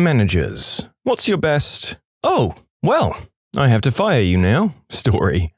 Managers. What's your best, "Oh, well, I have to fire you now" story?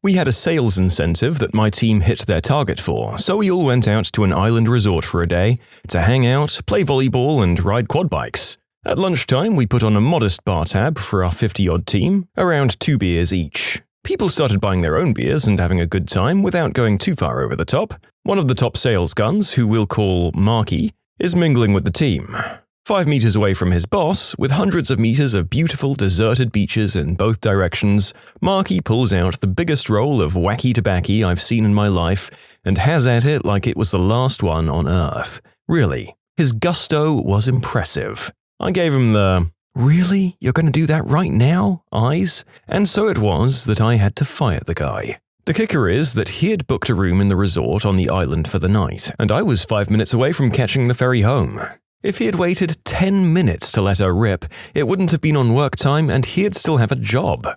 We had a sales incentive that my team hit their target for, so we all went out to an island resort for a day to hang out, play volleyball, and ride quad bikes. At lunchtime, we put on a modest bar tab for our 50-odd team, around 2 beers each. People started buying their own beers and having a good time without going too far over the top. One of the top sales guns, who we'll call Marky, is mingling with the team. 5 meters away from his boss, with hundreds of meters of beautiful deserted beaches in both directions, Marky pulls out the biggest roll of wacky tobacco I've seen in my life and has at it like it was the last one on earth. Really, his gusto was impressive. I gave him the, "Really? You're going to do that right now?" eyes, and so it was that I had to fire the guy. The kicker is that he had booked a room in the resort on the island for the night, and I was 5 minutes away from catching the ferry home. If he had waited 10 minutes to let her rip, it wouldn't have been on work time and he'd still have a job.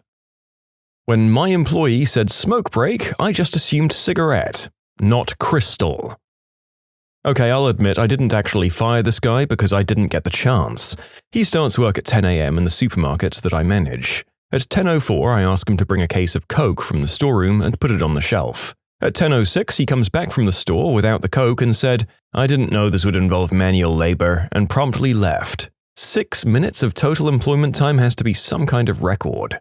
When my employee said smoke break, I just assumed cigarette, not crystal. Okay, I'll admit I didn't actually fire this guy because I didn't get the chance. He starts work at 10 a.m. in the supermarket that I manage. At 10:04, I ask him to bring a case of Coke from the storeroom and put it on the shelf. At 10:06, he comes back from the store without the Coke and said, "I didn't know this would involve manual labor," and promptly left. 6 minutes of total employment time has to be some kind of record.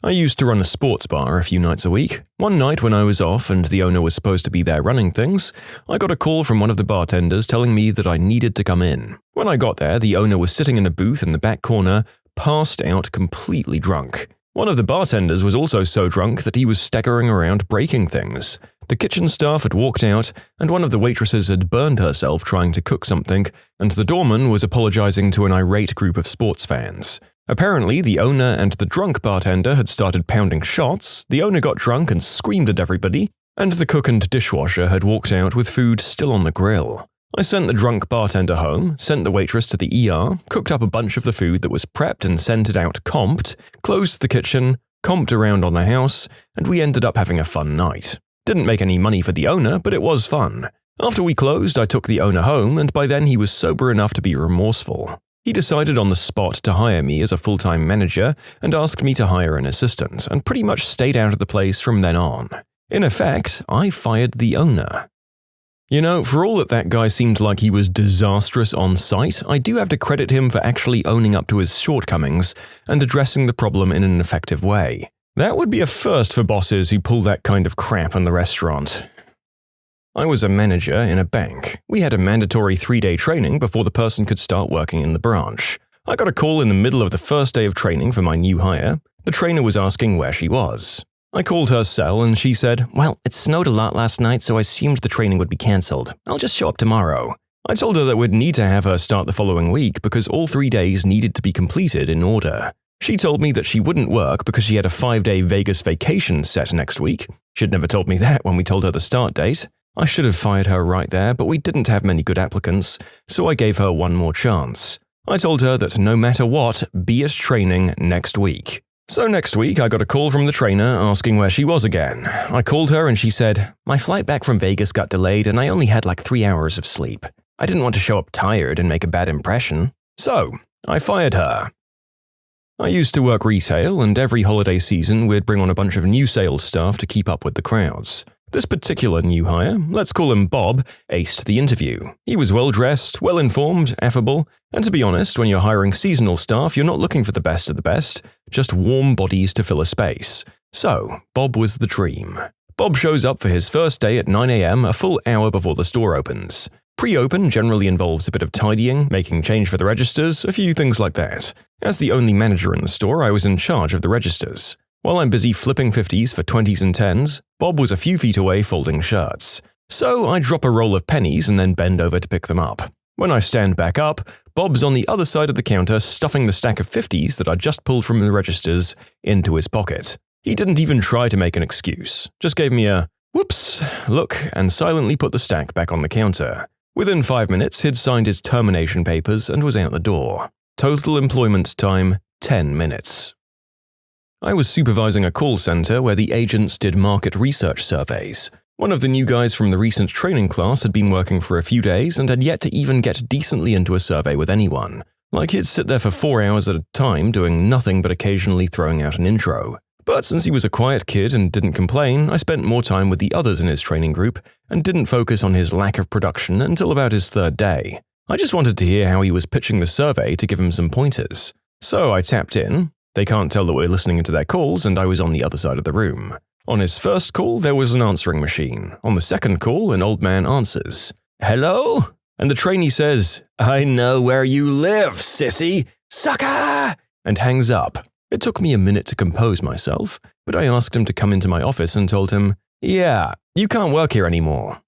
I used to run a sports bar a few nights a week. One night when I was off and the owner was supposed to be there running things, I got a call from one of the bartenders telling me that I needed to come in. When I got there, the owner was sitting in a booth in the back corner, passed out, completely drunk. One of the bartenders was also so drunk that he was staggering around breaking things. The kitchen staff had walked out, and one of the waitresses had burned herself trying to cook something, and the doorman was apologizing to an irate group of sports fans. Apparently, the owner and the drunk bartender had started pounding shots, the owner got drunk and screamed at everybody, and the cook and dishwasher had walked out with food still on the grill. I sent the drunk bartender home, sent the waitress to the ER, cooked up a bunch of the food that was prepped and sent it out comped, closed the kitchen, comped around on the house, and we ended up having a fun night. Didn't make any money for the owner, but it was fun. After we closed, I took the owner home, and by then he was sober enough to be remorseful. He decided on the spot to hire me as a full-time manager and asked me to hire an assistant, and pretty much stayed out of the place from then on. In effect, I fired the owner. You know, for all that guy seemed like he was disastrous on site, I do have to credit him for actually owning up to his shortcomings and addressing the problem in an effective way. That would be a first for bosses who pull that kind of crap in the restaurant. I was a manager in a bank. We had a mandatory 3-day training before the person could start working in the branch. I got a call in the middle of the first day of training for my new hire. The trainer was asking where she was. I called her cell and she said, "Well, it snowed a lot last night, so I assumed the training would be cancelled. I'll just show up tomorrow." I told her that we'd need to have her start the following week because all 3 days needed to be completed in order. She told me that she wouldn't work because she had a 5-day Vegas vacation set next week. She'd never told me that when we told her the start date. I should have fired her right there, but we didn't have many good applicants, so I gave her one more chance. I told her that no matter what, be at training next week. So next week, I got a call from the trainer asking where she was again. I called her and she said, "My flight back from Vegas got delayed and I only had like 3 hours of sleep. I didn't want to show up tired and make a bad impression. So, I fired her." I used to work retail, and every holiday season we'd bring on a bunch of new sales staff to keep up with the crowds. This particular new hire, let's call him Bob, aced the interview. He was well-dressed, well-informed, affable, and to be honest, when you're hiring seasonal staff, you're not looking for the best of the best, just warm bodies to fill a space. So, Bob was the dream. Bob shows up for his first day at 9 a.m., a full hour before the store opens. Pre-open generally involves a bit of tidying, making change for the registers, a few things like that. As the only manager in the store, I was in charge of the registers. While I'm busy flipping 50s for 20s and 10s, Bob was a few feet away folding shirts. So I drop a roll of pennies and then bend over to pick them up. When I stand back up, Bob's on the other side of the counter stuffing the stack of 50s that I just pulled from the registers into his pocket. He didn't even try to make an excuse, just gave me a whoops look and silently put the stack back on the counter. Within 5 minutes, he'd signed his termination papers and was out the door. Total employment time, 10 minutes. I was supervising a call center where the agents did market research surveys. One of the new guys from the recent training class had been working for a few days and had yet to even get decently into a survey with anyone. Like he'd sit there for 4 hours at a time doing nothing but occasionally throwing out an intro. But since he was a quiet kid and didn't complain, I spent more time with the others in his training group and didn't focus on his lack of production until about his 3rd day. I just wanted to hear how he was pitching the survey to give him some pointers. So I tapped in. They can't tell that we're listening into their calls, and I was on the other side of the room. On his first call, there was an answering machine. On the second call, an old man answers. "Hello?" And the trainee says, "I know where you live, sissy! Sucker!" and hangs up. It took me a minute to compose myself, but I asked him to come into my office and told him, "Yeah, you can't work here anymore."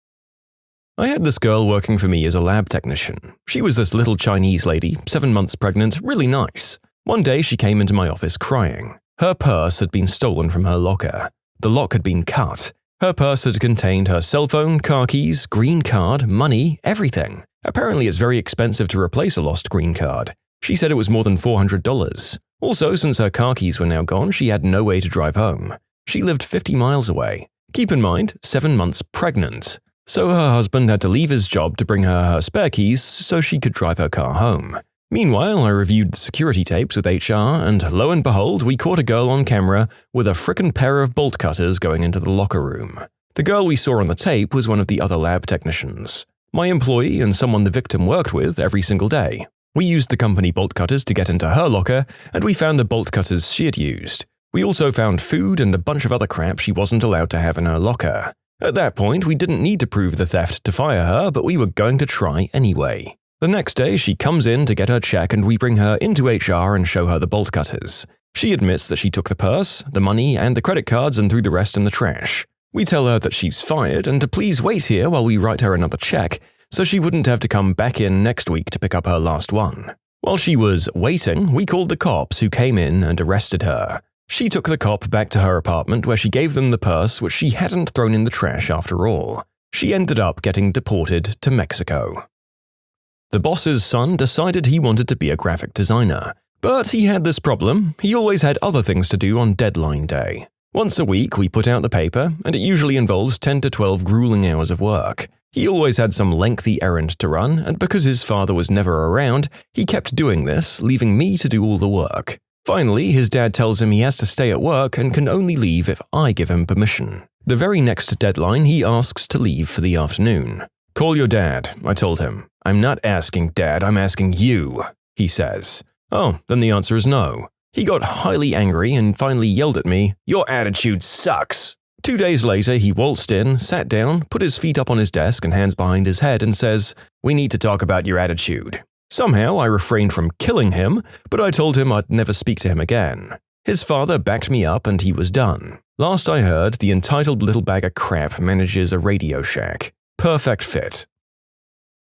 I had this girl working for me as a lab technician. She was this little Chinese lady, 7 months pregnant, really nice. One day she came into my office crying. Her purse had been stolen from her locker. The lock had been cut. Her purse had contained her cell phone, car keys, green card, money, everything. Apparently it's very expensive to replace a lost green card. She said it was more than $400. Also, since her car keys were now gone, she had no way to drive home. She lived 50 miles away. Keep in mind, 7 months pregnant. So her husband had to leave his job to bring her spare keys so she could drive her car home. Meanwhile, I reviewed the security tapes with HR, and lo and behold, we caught a girl on camera with a frickin' pair of bolt cutters going into the locker room. The girl we saw on the tape was one of the other lab technicians. My employee and someone the victim worked with every single day. We used the company bolt cutters to get into her locker, and we found the bolt cutters she had used. We also found food and a bunch of other crap she wasn't allowed to have in her locker. At that point, we didn't need to prove the theft to fire her, but we were going to try anyway. The next day, she comes in to get her check and we bring her into HR and show her the bolt cutters. She admits that she took the purse, the money, and the credit cards and threw the rest in the trash. We tell her that she's fired and to please wait here while we write her another check, so she wouldn't have to come back in next week to pick up her last one. While she was waiting, we called the cops who came in and arrested her. She took the cop back to her apartment where she gave them the purse which she hadn't thrown in the trash after all. She ended up getting deported to Mexico. The boss's son decided he wanted to be a graphic designer. But he had this problem, he always had other things to do on deadline day. Once a week we put out the paper, and it usually involves 10 to 12 grueling hours of work. He always had some lengthy errand to run, and because his father was never around, he kept doing this, leaving me to do all the work. Finally, his dad tells him he has to stay at work and can only leave if I give him permission. The very next deadline, he asks to leave for the afternoon. "Call your dad," I told him. "I'm not asking Dad, I'm asking you," he says. Oh, then the answer is no. He got highly angry and finally yelled at me, "Your attitude sucks." 2 days later, he waltzed in, sat down, put his feet up on his desk and hands behind his head and says, "We need to talk about your attitude." Somehow, I refrained from killing him, but I told him I'd never speak to him again. His father backed me up and he was done. Last I heard, the entitled little bag of crap manages a Radio Shack. Perfect fit.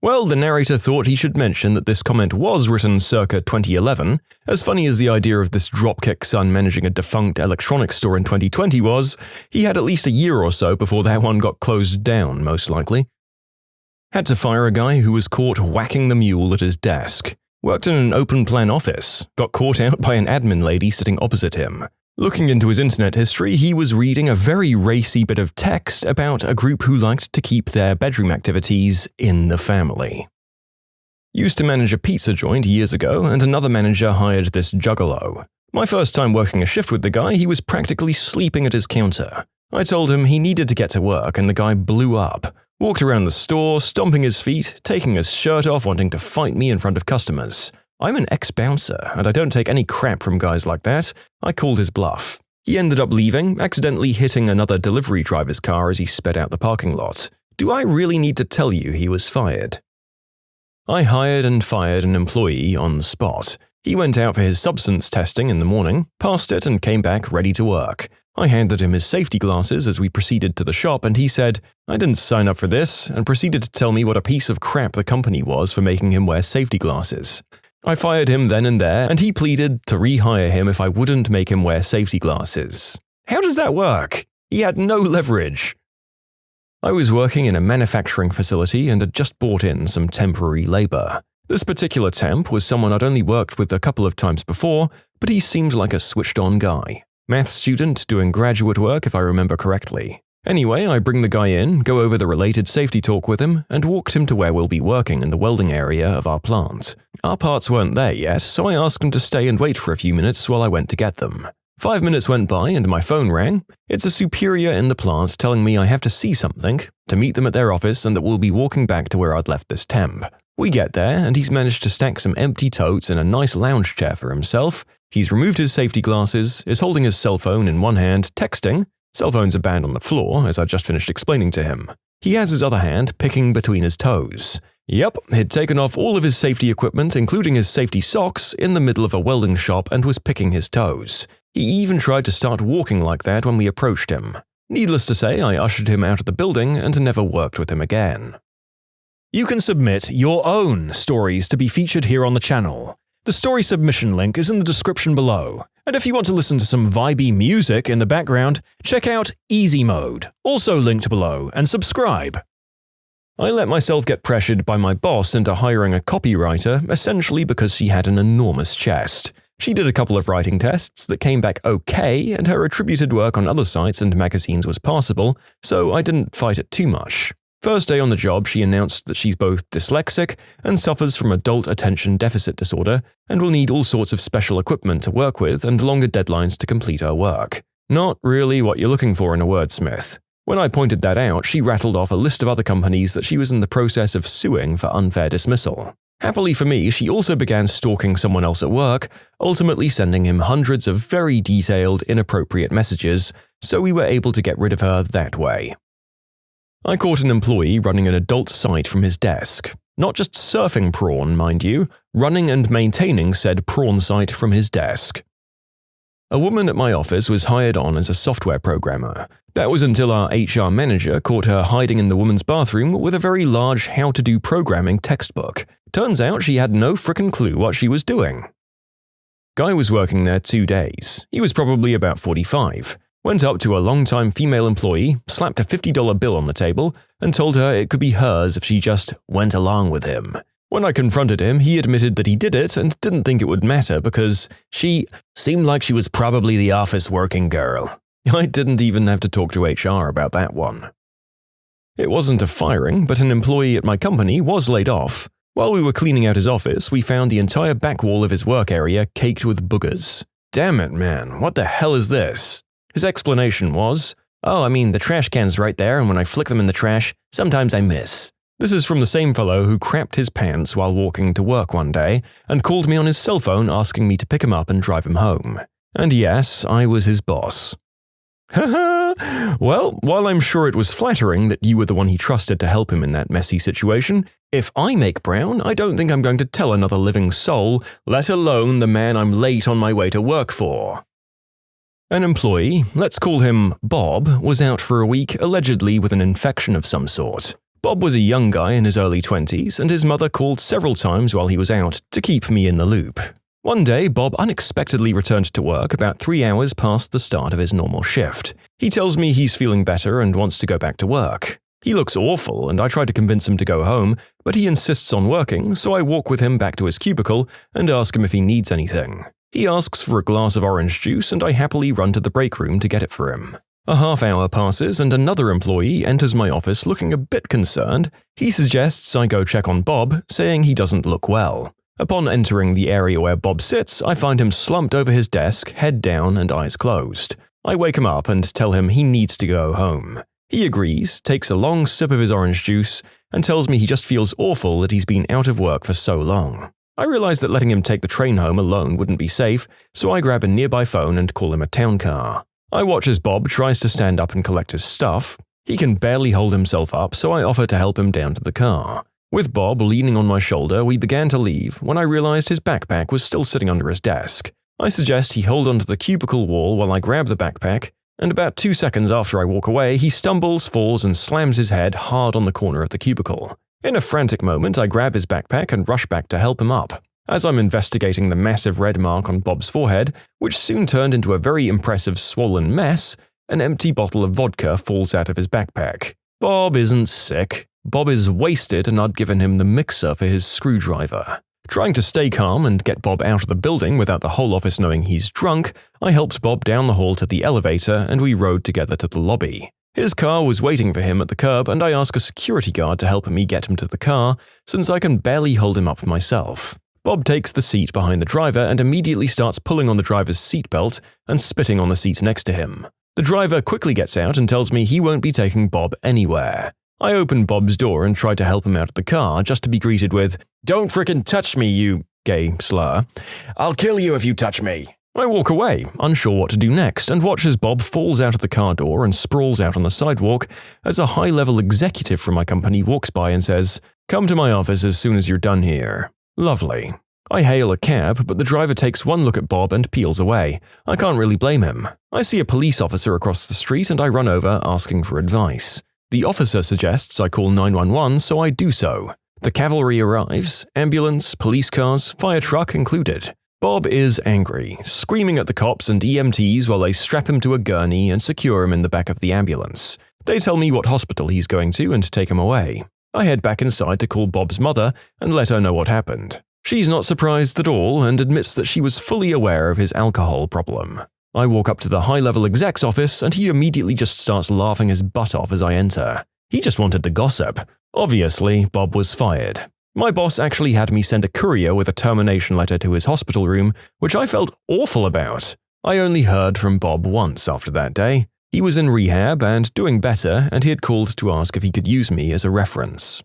Well, the narrator thought he should mention that this comment was written circa 2011. As funny as the idea of this dropkick son managing a defunct electronics store in 2020 was, he had at least a year or so before that one got closed down, most likely. Had to fire a guy who was caught whacking the mule at his desk. Worked in an open-plan office. Got caught out by an admin lady sitting opposite him. Looking into his internet history, he was reading a very racy bit of text about a group who liked to keep their bedroom activities in the family. Used to manage a pizza joint years ago, and another manager hired this juggalo. My first time working a shift with the guy, he was practically sleeping at his counter. I told him he needed to get to work, and the guy blew up. Walked around the store, stomping his feet, taking his shirt off, wanting to fight me in front of customers. I'm an ex-bouncer, and I don't take any crap from guys like that. I called his bluff. He ended up leaving, accidentally hitting another delivery driver's car as he sped out the parking lot. Do I really need to tell you he was fired? I hired and fired an employee on the spot. He went out for his substance testing in the morning, passed it, and came back ready to work. I handed him his safety glasses as we proceeded to the shop, and he said, "I didn't sign up for this," and proceeded to tell me what a piece of crap the company was for making him wear safety glasses. I fired him then and there, and he pleaded to rehire him if I wouldn't make him wear safety glasses. How does that work? He had no leverage. I was working in a manufacturing facility and had just brought in some temporary labor. This particular temp was someone I'd only worked with a couple of times before, but he seemed like a switched-on guy. Math student doing graduate work if I remember correctly. Anyway, I bring the guy in, go over the related safety talk with him, and walked him to where we'll be working in the welding area of our plant. Our parts weren't there yet, so I asked him to stay and wait for a few minutes while I went to get them. 5 minutes went by and my phone rang. It's a superior in the plant telling me I have to see something, to meet them at their office, and that we'll be walking back to where I'd left this temp. We get there, and he's managed to stack some empty totes in a nice lounge chair for himself. He's removed his safety glasses, is holding his cell phone in one hand, texting. Cell phones are banned on the floor, as I just finished explaining to him. He has his other hand picking between his toes. Yep, he'd taken off all of his safety equipment, including his safety socks, in the middle of a welding shop and was picking his toes. He even tried to start walking like that when we approached him. Needless to say, I ushered him out of the building and never worked with him again. You can submit your own stories to be featured here on the channel. The story submission link is in the description below. And if you want to listen to some vibey music in the background, check out easymode, also linked below, and subscribe. I let myself get pressured by my boss into hiring a copywriter essentially because she had an enormous chest. She did a couple of writing tests that came back okay, and her attributed work on other sites and magazines was passable, so I didn't fight it too much. First day on the job, she announced that she's both dyslexic and suffers from adult attention deficit disorder and will need all sorts of special equipment to work with and longer deadlines to complete her work. Not really what you're looking for in a wordsmith. When I pointed that out, she rattled off a list of other companies that she was in the process of suing for unfair dismissal. Happily for me, she also began stalking someone else at work, ultimately sending him hundreds of very detailed, inappropriate messages, so we were able to get rid of her that way. I caught an employee running an adult site from his desk. Not just surfing prawn, mind you, running and maintaining said prawn site from his desk. A woman at my office was hired on as a software programmer. That was until our HR manager caught her hiding in the woman's bathroom with a very large how-to-do programming textbook. Turns out she had no frickin' clue what she was doing. Guy was working there 2 days. He was probably about 45. Went up to a long-time female employee, slapped a $50 bill on the table, and told her it could be hers if she just went along with him. When I confronted him, he admitted that he did it and didn't think it would matter because she seemed like she was probably the office working girl. I didn't even have to talk to HR about that one. It wasn't a firing, but an employee at my company was laid off. While we were cleaning out his office, we found the entire back wall of his work area caked with boogers. Damn it, man, what the hell is this? His explanation was, the trash can's right there, and when I flick them in the trash, sometimes I miss. This is from the same fellow who crapped his pants while walking to work one day and called me on his cell phone asking me to pick him up and drive him home. And yes, I was his boss. Well, while I'm sure it was flattering that you were the one he trusted to help him in that messy situation, if I make brown, I don't think I'm going to tell another living soul, let alone the man I'm late on my way to work for. An employee, let's call him Bob, was out for a week allegedly with an infection of some sort. Bob was a young guy in his early 20s, and his mother called several times while he was out to keep me in the loop. One day, Bob unexpectedly returned to work about 3 hours past the start of his normal shift. He tells me he's feeling better and wants to go back to work. He looks awful, and I try to convince him to go home, but he insists on working, so I walk with him back to his cubicle and ask him if he needs anything. He asks for a glass of orange juice, and I happily run to the break room to get it for him. A half hour passes, and another employee enters my office looking a bit concerned. He suggests I go check on Bob, saying he doesn't look well. Upon entering the area where Bob sits, I find him slumped over his desk, head down and eyes closed. I wake him up and tell him he needs to go home. He agrees, takes a long sip of his orange juice, and tells me he just feels awful that he's been out of work for so long. I realize that letting him take the train home alone wouldn't be safe, so I grab a nearby phone and call him a town car. I watch as Bob tries to stand up and collect his stuff. He can barely hold himself up, so I offer to help him down to the car. With Bob leaning on my shoulder, we began to leave when I realized his backpack was still sitting under his desk. I suggest he hold onto the cubicle wall while I grab the backpack, and about 2 seconds after I walk away, he stumbles, falls, and slams his head hard on the corner of the cubicle. In a frantic moment, I grab his backpack and rush back to help him up. As I'm investigating the massive red mark on Bob's forehead, which soon turned into a very impressive swollen mess, an empty bottle of vodka falls out of his backpack. Bob isn't sick. Bob is wasted, and I'd given him the mixer for his screwdriver. Trying to stay calm and get Bob out of the building without the whole office knowing he's drunk, I helped Bob down the hall to the elevator and we rode together to the lobby. His car was waiting for him at the curb, and I ask a security guard to help me get him to the car, since I can barely hold him up myself. Bob takes the seat behind the driver and immediately starts pulling on the driver's seatbelt and spitting on the seat next to him. The driver quickly gets out and tells me he won't be taking Bob anywhere. I open Bob's door and try to help him out of the car, just to be greeted with, "Don't frickin' touch me, you gay slur. I'll kill you if you touch me." I walk away, unsure what to do next, and watch as Bob falls out of the car door and sprawls out on the sidewalk as a high-level executive from my company walks by and says, "Come to my office as soon as you're done here." Lovely. I hail a cab, but the driver takes one look at Bob and peels away. I can't really blame him. I see a police officer across the street and I run over, asking for advice. The officer suggests I call 911, so I do so. The cavalry arrives, ambulance, police cars, fire truck included. Bob is angry, screaming at the cops and EMTs while they strap him to a gurney and secure him in the back of the ambulance. They tell me what hospital he's going to and take him away. I head back inside to call Bob's mother and let her know what happened. She's not surprised at all and admits that she was fully aware of his alcohol problem. I walk up to the high-level exec's office and he immediately just starts laughing his butt off as I enter. He just wanted to gossip. Obviously, Bob was fired. My boss actually had me send a courier with a termination letter to his hospital room, which I felt awful about. I only heard from Bob once after that day. He was in rehab and doing better, and he had called to ask if he could use me as a reference.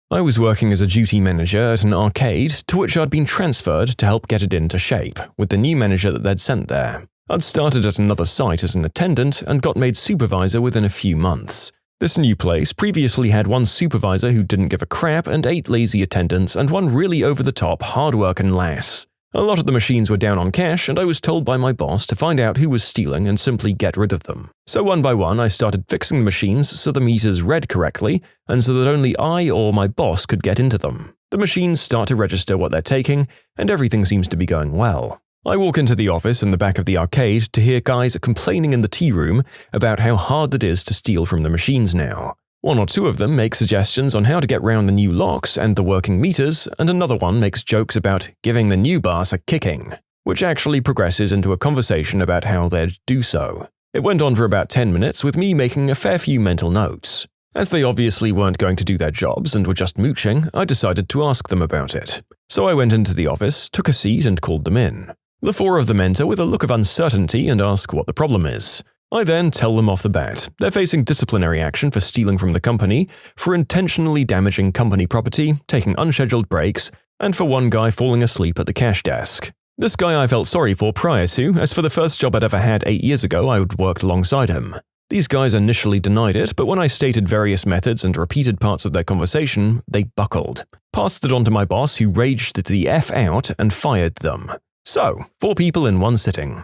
I was working as a duty manager at an arcade to which I'd been transferred to help get it into shape, with the new manager that they'd sent there. I'd started at another site as an attendant and got made supervisor within a few months. This new place previously had one supervisor who didn't give a crap and 8 lazy attendants and one really over-the-top, hard-working lass. A lot of the machines were down on cash and I was told by my boss to find out who was stealing and simply get rid of them. So one by one I started fixing the machines so the meters read correctly and so that only I or my boss could get into them. The machines start to register what they're taking and everything seems to be going well. I walk into the office in the back of the arcade to hear guys complaining in the tea room about how hard it is to steal from the machines now. One or two of them make suggestions on how to get round the new locks and the working meters, and another one makes jokes about giving the new boss a kicking, which actually progresses into a conversation about how they'd do so. It went on for about 10 minutes with me making a fair few mental notes. As they obviously weren't going to do their jobs and were just mooching, I decided to ask them about it. So I went into the office, took a seat and called them in. The 4 of them enter with a look of uncertainty and ask what the problem is. I then tell them off the bat they're facing disciplinary action for stealing from the company, for intentionally damaging company property, taking unscheduled breaks, and for one guy falling asleep at the cash desk. This guy I felt sorry for prior to, as for the first job I'd ever had 8 years ago I had worked alongside him. These guys initially denied it, but when I stated various methods and repeated parts of their conversation, they buckled. Passed it on to my boss who raged the F out and fired them. So, 4 people in one sitting.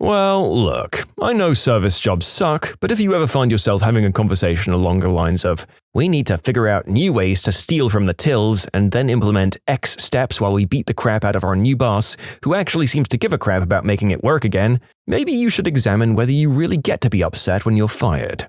Well, look, I know service jobs suck, but if you ever find yourself having a conversation along the lines of, "We need to figure out new ways to steal from the tills and then implement X steps while we beat the crap out of our new boss, who actually seems to give a crap about making it work again," maybe you should examine whether you really get to be upset when you're fired.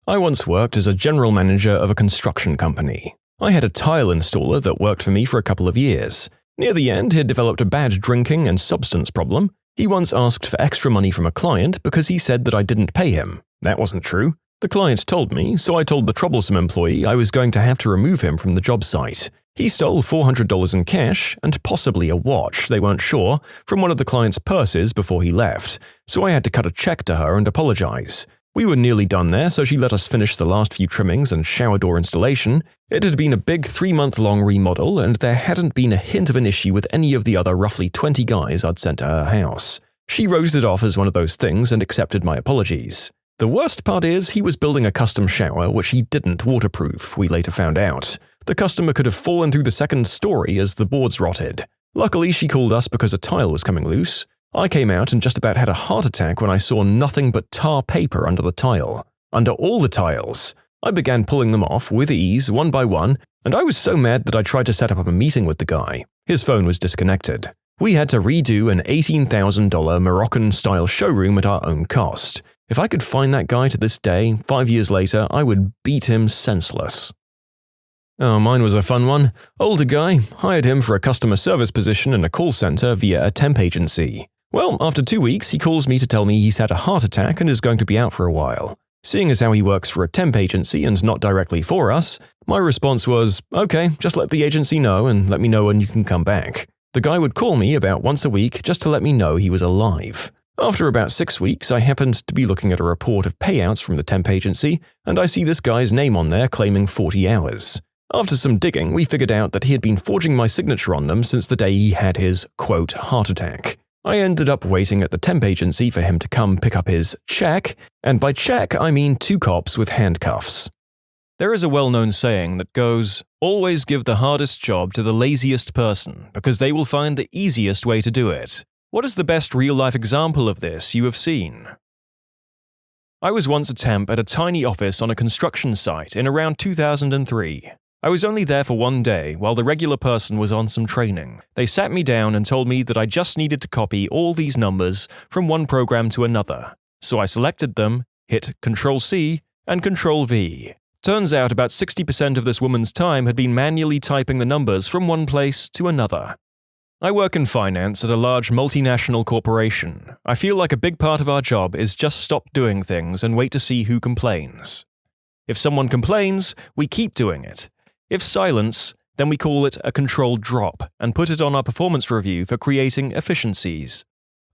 I once worked as a general manager of a construction company. I had a tile installer that worked for me for a couple of years. Near the end, he had developed a bad drinking and substance problem. He once asked for extra money from a client because he said that I didn't pay him. That wasn't true. The client told me, so I told the troublesome employee I was going to have to remove him from the job site. He stole $400 in cash and possibly a watch, they weren't sure, from one of the client's purses before he left, so I had to cut a check to her and apologize. We were nearly done there, so she let us finish the last few trimmings and shower door installation. It had been a big 3-month-long remodel, and there hadn't been a hint of an issue with any of the other roughly 20 guys I'd sent to her house. She wrote it off as one of those things and accepted my apologies. The worst part is he was building a custom shower which he didn't waterproof, we later found out. The customer could have fallen through the 2nd story as the boards rotted. Luckily, she called us because a tile was coming loose. I came out and just about had a heart attack when I saw nothing but tar paper under the tile. Under all the tiles. I began pulling them off with ease, one by one, and I was so mad that I tried to set up a meeting with the guy. His phone was disconnected. We had to redo an $18,000 Moroccan-style showroom at our own cost. If I could find that guy to this day, 5 years later, I would beat him senseless. Oh, mine was a fun one. Older guy, hired him for a customer service position in a call center via a temp agency. Well, after 2 weeks, he calls me to tell me he's had a heart attack and is going to be out for a while. Seeing as how he works for a temp agency and not directly for us, my response was, okay, just let the agency know and let me know when you can come back. The guy would call me about once a week just to let me know he was alive. After about 6 weeks, I happened to be looking at a report of payouts from the temp agency, and I see this guy's name on there claiming 40 hours. After some digging, we figured out that he had been forging my signature on them since the day he had his, quote, heart attack. I ended up waiting at the temp agency for him to come pick up his check, and by check I mean 2 cops with handcuffs. There is a well-known saying that goes, always give the hardest job to the laziest person because they will find the easiest way to do it. What is the best real-life example of this you have seen? I was once a temp at a tiny office on a construction site in around 2003. I was only there for 1 day while the regular person was on some training. They sat me down and told me that I just needed to copy all these numbers from one program to another. So I selected them, hit Ctrl-C and Ctrl-V. Turns out about 60% of this woman's time had been manually typing the numbers from one place to another. I work in finance at a large multinational corporation. I feel like a big part of our job is just stop doing things and wait to see who complains. If someone complains, we keep doing it. If silence, then we call it a controlled drop and put it on our performance review for creating efficiencies.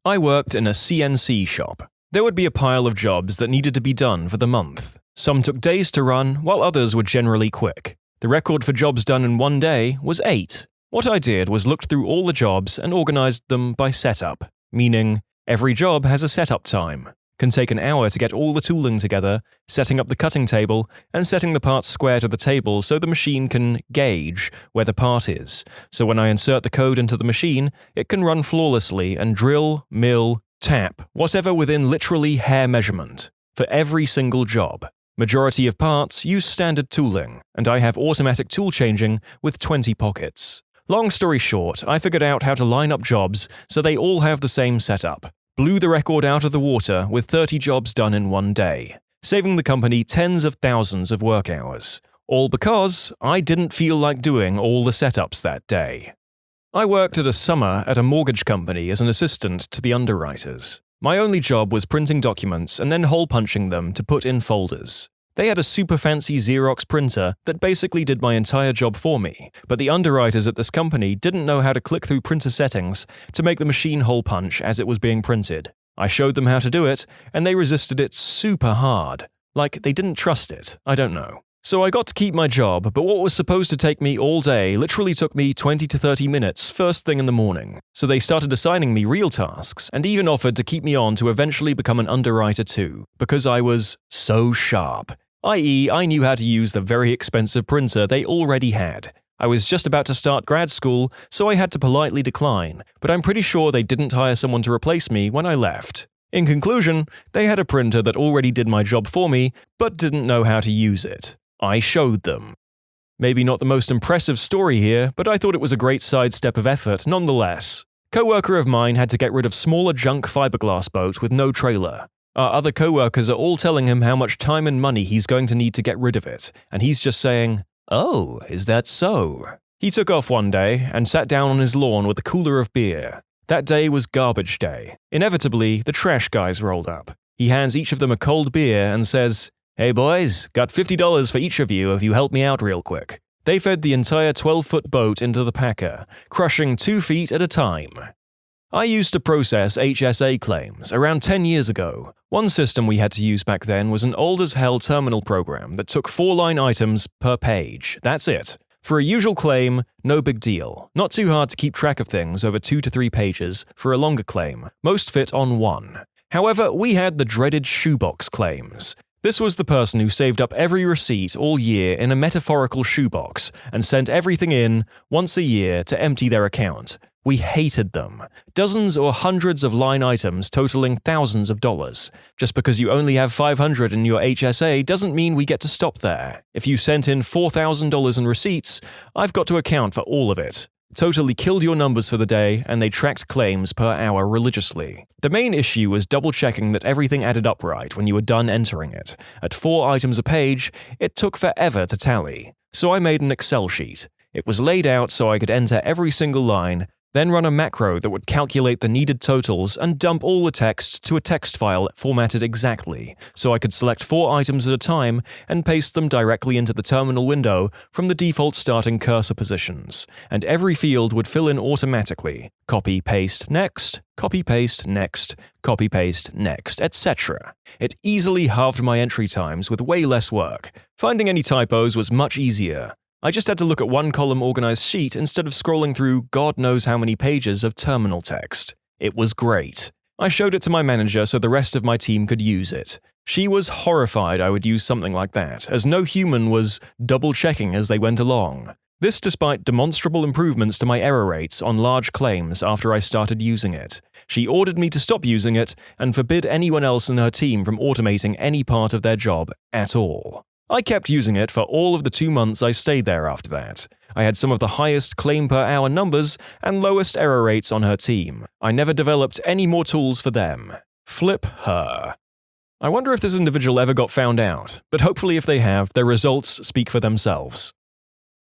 I worked in a CNC shop. There would be a pile of jobs that needed to be done for the month. Some took days to run, while others were generally quick. The record for jobs done in 1 day was 8. What I did was looked through all the jobs and organized them by setup, meaning every job has a setup time. Can take an hour to get all the tooling together, setting up the cutting table, and setting the parts square to the table so the machine can gauge where the part is. So when I insert the code into the machine, it can run flawlessly and drill, mill, tap, whatever within literally hair measurement, for every single job. Majority of parts use standard tooling, and I have automatic tool changing with 20 pockets. Long story short, I figured out how to line up jobs so they all have the same setup. Blew the record out of the water with 30 jobs done in 1 day, saving the company tens of thousands of work hours. All because I didn't feel like doing all the setups that day. I worked at a summer at a mortgage company as an assistant to the underwriters. My only job was printing documents and then hole punching them to put in folders. They had a super fancy Xerox printer that basically did my entire job for me, but the underwriters at this company didn't know how to click through printer settings to make the machine hole punch as it was being printed. I showed them how to do it, and they resisted it super hard. Like they didn't trust it, I don't know. So I got to keep my job, but what was supposed to take me all day literally took me 20 to 30 minutes first thing in the morning. So they started assigning me real tasks, and even offered to keep me on to eventually become an underwriter too, because I was so sharp. I.e., I knew how to use the very expensive printer they already had. I was just about to start grad school, so I had to politely decline, but I'm pretty sure they didn't hire someone to replace me when I left. In conclusion, they had a printer that already did my job for me, but didn't know how to use it. I showed them. Maybe not the most impressive story here, but I thought it was a great sidestep of effort nonetheless. Co-worker of mine had to get rid of smaller junk fiberglass boat with no trailer. Our other co-workers are all telling him how much time and money he's going to need to get rid of it, and he's just saying, "Oh, is that so?" He took off one day and sat down on his lawn with a cooler of beer. That day was garbage day. Inevitably, the trash guys rolled up. He hands each of them a cold beer and says, "Hey boys, got $50 for each of you if you help me out real quick." They fed the entire 12-foot boat into the packer, crushing 2 feet at a time. I used to process HSA claims around 10 years ago. One system we had to use back then was an old-as-hell terminal program that took 4-line items per page. That's it. For a usual claim, no big deal. Not too hard to keep track of things over 2 to 3 pages for a longer claim. Most fit on 1. However, we had the dreaded shoebox claims. This was the person who saved up every receipt all year in a metaphorical shoebox and sent everything in once a year to empty their account. We hated them. Dozens or hundreds of line items totaling thousands of dollars. Just because you only have $500 in your HSA doesn't mean we get to stop there. If you sent in $4,000 in receipts, I've got to account for all of it. Totally killed your numbers for the day, and they tracked claims per hour religiously. The main issue was double-checking that everything added up right when you were done entering it. At 4 items a page, it took forever to tally. So I made an Excel sheet. It was laid out so I could enter every single line, then run a macro that would calculate the needed totals and dump all the text to a text file formatted exactly, so I could select 4 items at a time and paste them directly into the terminal window from the default starting cursor positions, and every field would fill in automatically. Copy, paste, next, copy, paste, next, copy, paste, next, etc. It easily halved my entry times with way less work. Finding any typos was much easier. I just had to look at one column organized sheet instead of scrolling through God knows how many pages of terminal text. It was great. I showed it to my manager so the rest of my team could use it. She was horrified I would use something like that, as no human was double-checking as they went along. This despite demonstrable improvements to my error rates on large claims after I started using it. She ordered me to stop using it and forbid anyone else in her team from automating any part of their job at all. I kept using it for all of the 2 months I stayed there after that. I had some of the highest claim per hour numbers and lowest error rates on her team. I never developed any more tools for them. Flip her. I wonder if this individual ever got found out, but hopefully if they have, their results speak for themselves.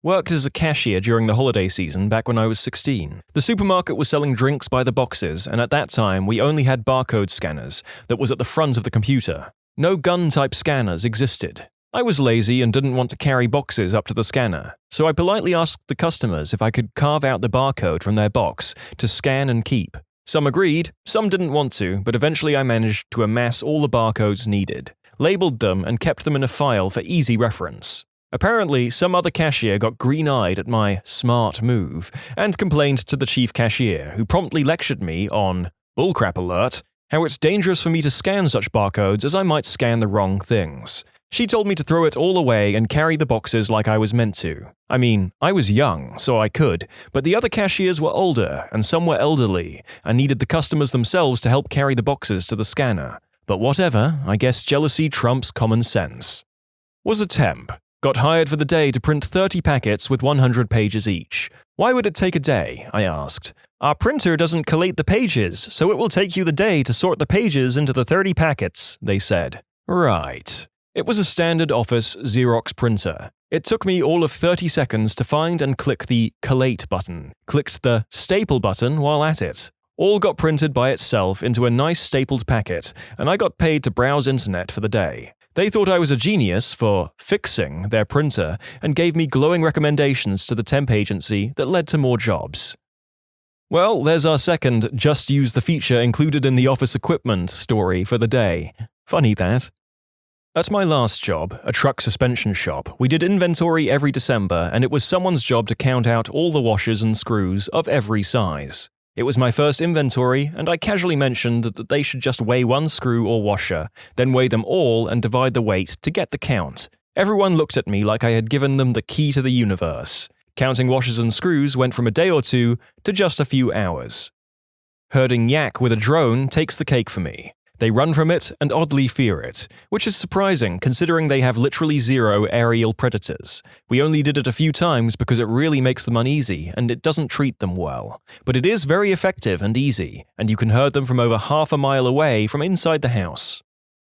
Worked as a cashier during the holiday season back when I was 16. The supermarket was selling drinks by the boxes, and at that time we only had barcode scanners that was at the front of the computer. No gun-type scanners existed. I was lazy and didn't want to carry boxes up to the scanner, so I politely asked the customers if I could carve out the barcode from their box to scan and keep. Some agreed, some didn't want to, but eventually I managed to amass all the barcodes needed, labeled them and kept them in a file for easy reference. Apparently, some other cashier got green-eyed at my smart move and complained to the chief cashier, who promptly lectured me on, bullcrap alert, how it's dangerous for me to scan such barcodes as I might scan the wrong things. She told me to throw it all away and carry the boxes like I was meant to. I mean, I was young, so I could, but the other cashiers were older and some were elderly and needed the customers themselves to help carry the boxes to the scanner. But whatever, I guess jealousy trumps common sense. Was a temp. Got hired for the day to print 30 packets with 100 pages each. Why would it take a day? I asked. Our printer doesn't collate the pages, so it will take you the day to sort the pages into the 30 packets, they said. Right. It was a standard office Xerox printer. It took me all of 30 seconds to find and click the collate button, clicked the staple button while at it. All got printed by itself into a nice stapled packet, and I got paid to browse internet for the day. They thought I was a genius for fixing their printer and gave me glowing recommendations to the temp agency that led to more jobs. Well, there's our second just use the feature included in the office equipment story for the day. Funny that. At my last job, a truck suspension shop, we did inventory every December and it was someone's job to count out all the washers and screws of every size. It was my first inventory and I casually mentioned that they should just weigh one screw or washer, then weigh them all and divide the weight to get the count. Everyone looked at me like I had given them the key to the universe. Counting washers and screws went from a day or two to just a few hours. Herding yak with a drone takes the cake for me. They run from it and oddly fear it, which is surprising considering they have literally 0 aerial predators. We only did it a few times because it really makes them uneasy and it doesn't treat them well. But it is very effective and easy, and you can herd them from over half a mile away from inside the house.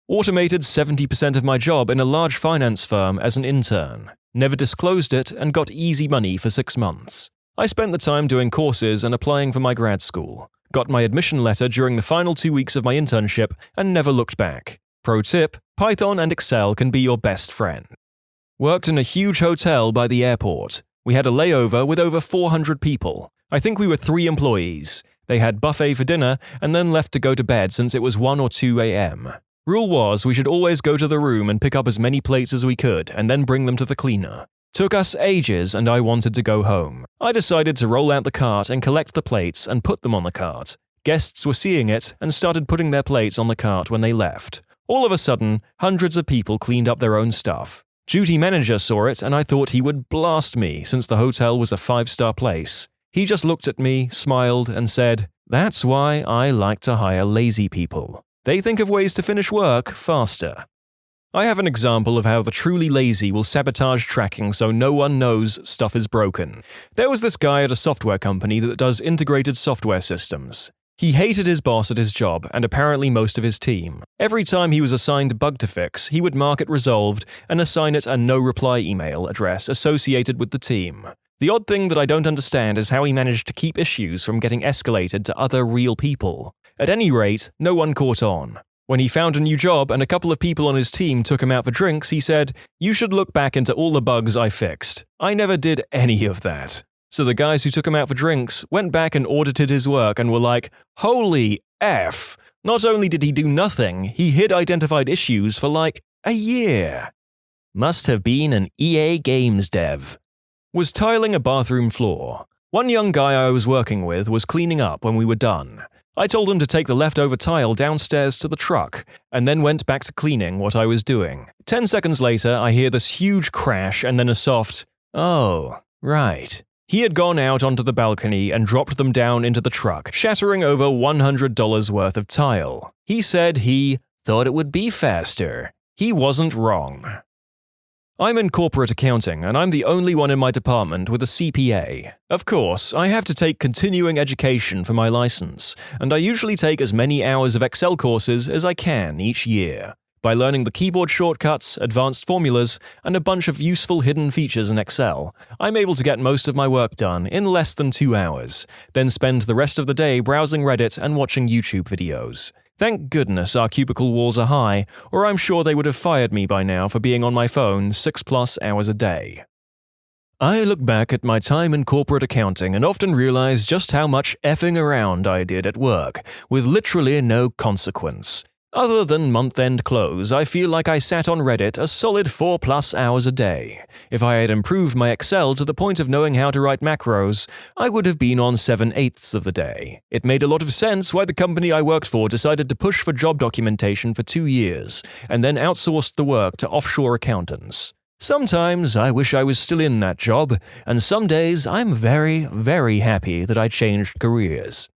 Automated 70% of my job in a large finance firm as an intern. Never disclosed it and got easy money for 6 months. I spent the time doing courses and applying for my grad school. Got my admission letter during the final 2 weeks of my internship and never looked back. Pro tip, Python and Excel can be your best friend. Worked in a huge hotel by the airport. We had a layover with over 400 people. I think we were 3 employees. They had buffet for dinner and then left to go to bed since it was 1 or 2 a.m. Rule was we should always go to the room and pick up as many plates as we could and then bring them to the cleaner. Took us ages and I wanted to go home. I decided to roll out the cart and collect the plates and put them on the cart. Guests were seeing it and started putting their plates on the cart when they left. All of a sudden, hundreds of people cleaned up their own stuff. Duty manager saw it and I thought he would blast me since the hotel was a 5-star place. He just looked at me, smiled and said, "That's why I like to hire lazy people. They think of ways to finish work faster." I have an example of how the truly lazy will sabotage tracking so no one knows stuff is broken. There was this guy at a software company that does integrated software systems. He hated his boss at his job and apparently most of his team. Every time he was assigned a bug to fix, he would mark it resolved and assign it a no-reply email address associated with the team. The odd thing that I don't understand is how he managed to keep issues from getting escalated to other real people. At any rate, no one caught on. When he found a new job and a couple of people on his team took him out for drinks, he said, "You should look back into all the bugs I fixed. I never did any of that." So the guys who took him out for drinks went back and audited his work and were like, "Holy F! Not only did he do nothing, he hid identified issues for like a year." Must have been an EA Games dev. Was tiling a bathroom floor. One young guy I was working with was cleaning up when we were done. I told him to take the leftover tile downstairs to the truck, and then went back to cleaning what I was doing. 10 seconds later, I hear this huge crash and then a soft, "Oh, right." He had gone out onto the balcony and dropped them down into the truck, shattering over $100 worth of tile. He said he thought it would be faster. He wasn't wrong. I'm in corporate accounting, and I'm the only one in my department with a CPA. Of course, I have to take continuing education for my license, and I usually take as many hours of Excel courses as I can each year. By learning the keyboard shortcuts, advanced formulas, and a bunch of useful hidden features in Excel, I'm able to get most of my work done in less than 2 hours, then spend the rest of the day browsing Reddit and watching YouTube videos. Thank goodness our cubicle walls are high, or I'm sure they would have fired me by now for being on my phone 6+ hours a day. I look back at my time in corporate accounting and often realize just how much effing around I did at work, with literally no consequence. Other than month-end close, I feel like I sat on Reddit a solid 4+ hours a day. If I had improved my Excel to the point of knowing how to write macros, I would have been on 7/8 of the day. It made a lot of sense why the company I worked for decided to push for job documentation for 2 years, and then outsourced the work to offshore accountants. Sometimes I wish I was still in that job, and some days I'm very, very happy that I changed careers.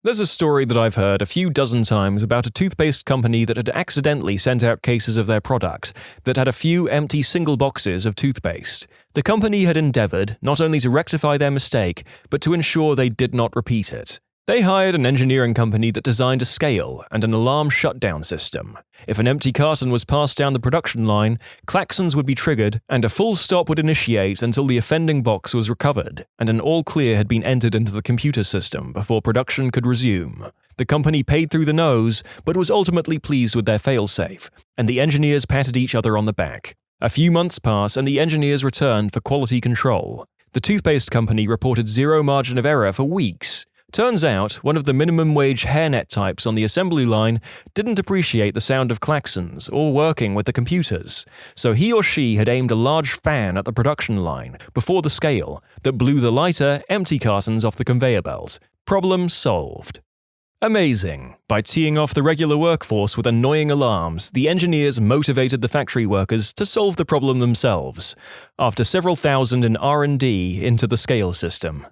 There's a story that I've heard a few dozen times about a toothpaste company that had accidentally sent out cases of their product that had a few empty single boxes of toothpaste. The company had endeavored not only to rectify their mistake, but to ensure they did not repeat it. They hired an engineering company that designed a scale and an alarm shutdown system. If an empty carton was passed down the production line, klaxons would be triggered and a full stop would initiate until the offending box was recovered and an all clear had been entered into the computer system before production could resume. The company paid through the nose, but was ultimately pleased with their failsafe, and the engineers patted each other on the back. A few months pass and the engineers returned for quality control. The toothpaste company reported zero margin of error for weeks. Turns out, one of the minimum wage hairnet types on the assembly line didn't appreciate the sound of klaxons or working with the computers, so he or she had aimed a large fan at the production line before the scale that blew the lighter, empty cartons off the conveyor belt. Problem solved. Amazing. By teeing off the regular workforce with annoying alarms, the engineers motivated the factory workers to solve the problem themselves, after several thousand in R&D into the scale system.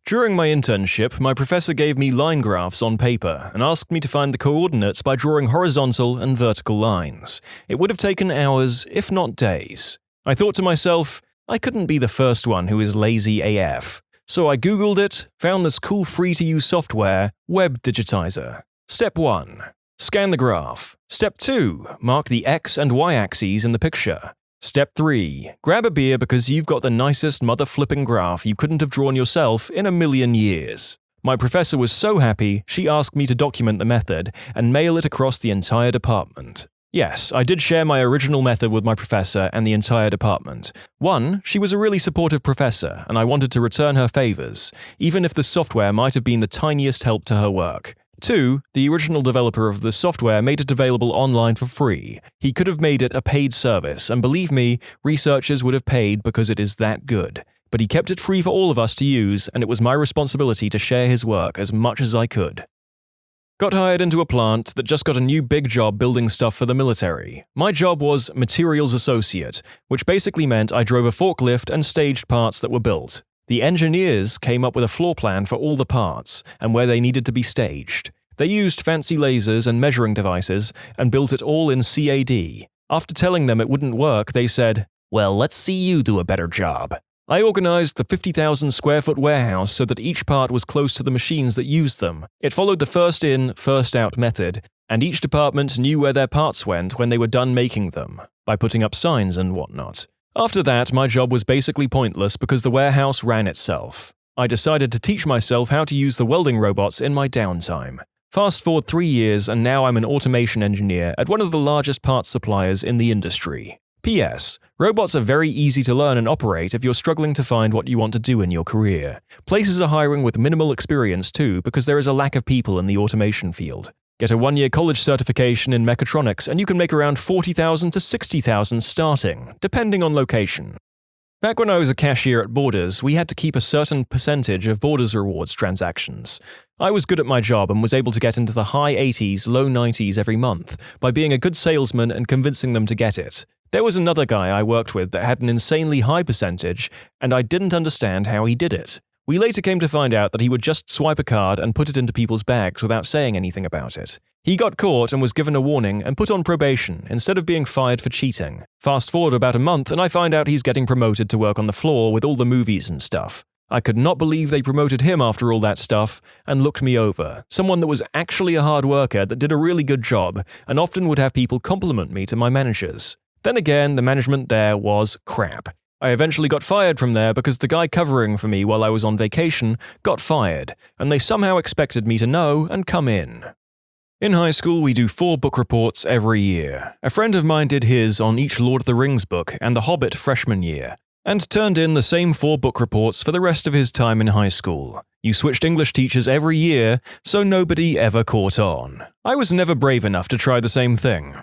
During my internship, my professor gave me line graphs on paper and asked me to find the coordinates by drawing horizontal and vertical lines. It would have taken hours, if not days. I thought to myself, I couldn't be the first one who is lazy AF. So I googled it, found this cool free-to-use software, Web Digitizer. Step 1. Scan the graph. Step 2. Mark the X and Y axes in the picture. Step 3. Grab a beer because you've got the nicest mother-flipping graph you couldn't have drawn yourself in a million years. My professor was so happy, she asked me to document the method and mail it across the entire department. Yes, I did share my original method with my professor and the entire department. 1, she was a really supportive professor, and I wanted to return her favors, even if the software might have been the tiniest help to her work. 2, the original developer of the software made it available online for free. He could have made it a paid service, and believe me, researchers would have paid because it is that good. But he kept it free for all of us to use, and it was my responsibility to share his work as much as I could. Got hired into a plant that just got a new big job building stuff for the military. My job was materials associate, which basically meant I drove a forklift and staged parts that were built. The engineers came up with a floor plan for all the parts and where they needed to be staged. They used fancy lasers and measuring devices and built it all in CAD. After telling them it wouldn't work, they said, "Well, let's see you do a better job." I organized the 50,000 square foot warehouse so that each part was close to the machines that used them. It followed the first in, first out method, and each department knew where their parts went when they were done making them, by putting up signs and whatnot. After that, my job was basically pointless because the warehouse ran itself. I decided to teach myself how to use the welding robots in my downtime. Fast forward 3 years and now I'm an automation engineer at one of the largest parts suppliers in the industry. P.S. Robots are very easy to learn and operate if you're struggling to find what you want to do in your career. Places are hiring with minimal experience too because there is a lack of people in the automation field. Get a 1-year college certification in mechatronics and you can make around $40,000 to $60,000 starting, depending on location. Back when I was a cashier at Borders, we had to keep a certain percentage of Borders rewards transactions. I was good at my job and was able to get into the high 80s, low 90s every month by being a good salesman and convincing them to get it. There was another guy I worked with that had an insanely high percentage, and I didn't understand how he did it. We later came to find out that he would just swipe a card and put it into people's bags without saying anything about it. He got caught and was given a warning and put on probation instead of being fired for cheating. Fast forward about a month and I find out he's getting promoted to work on the floor with all the movies and stuff. I could not believe they promoted him after all that stuff and looked me over, someone that was actually a hard worker that did a really good job and often would have people compliment me to my managers. Then again, the management there was crap. I eventually got fired from there because the guy covering for me while I was on vacation got fired, and they somehow expected me to know and come in. In high school, we do 4 book reports every year. A friend of mine did his on each Lord of the Rings book and The Hobbit freshman year, and turned in the same 4 book reports for the rest of his time in high school. You switched English teachers every year, so nobody ever caught on. I was never brave enough to try the same thing.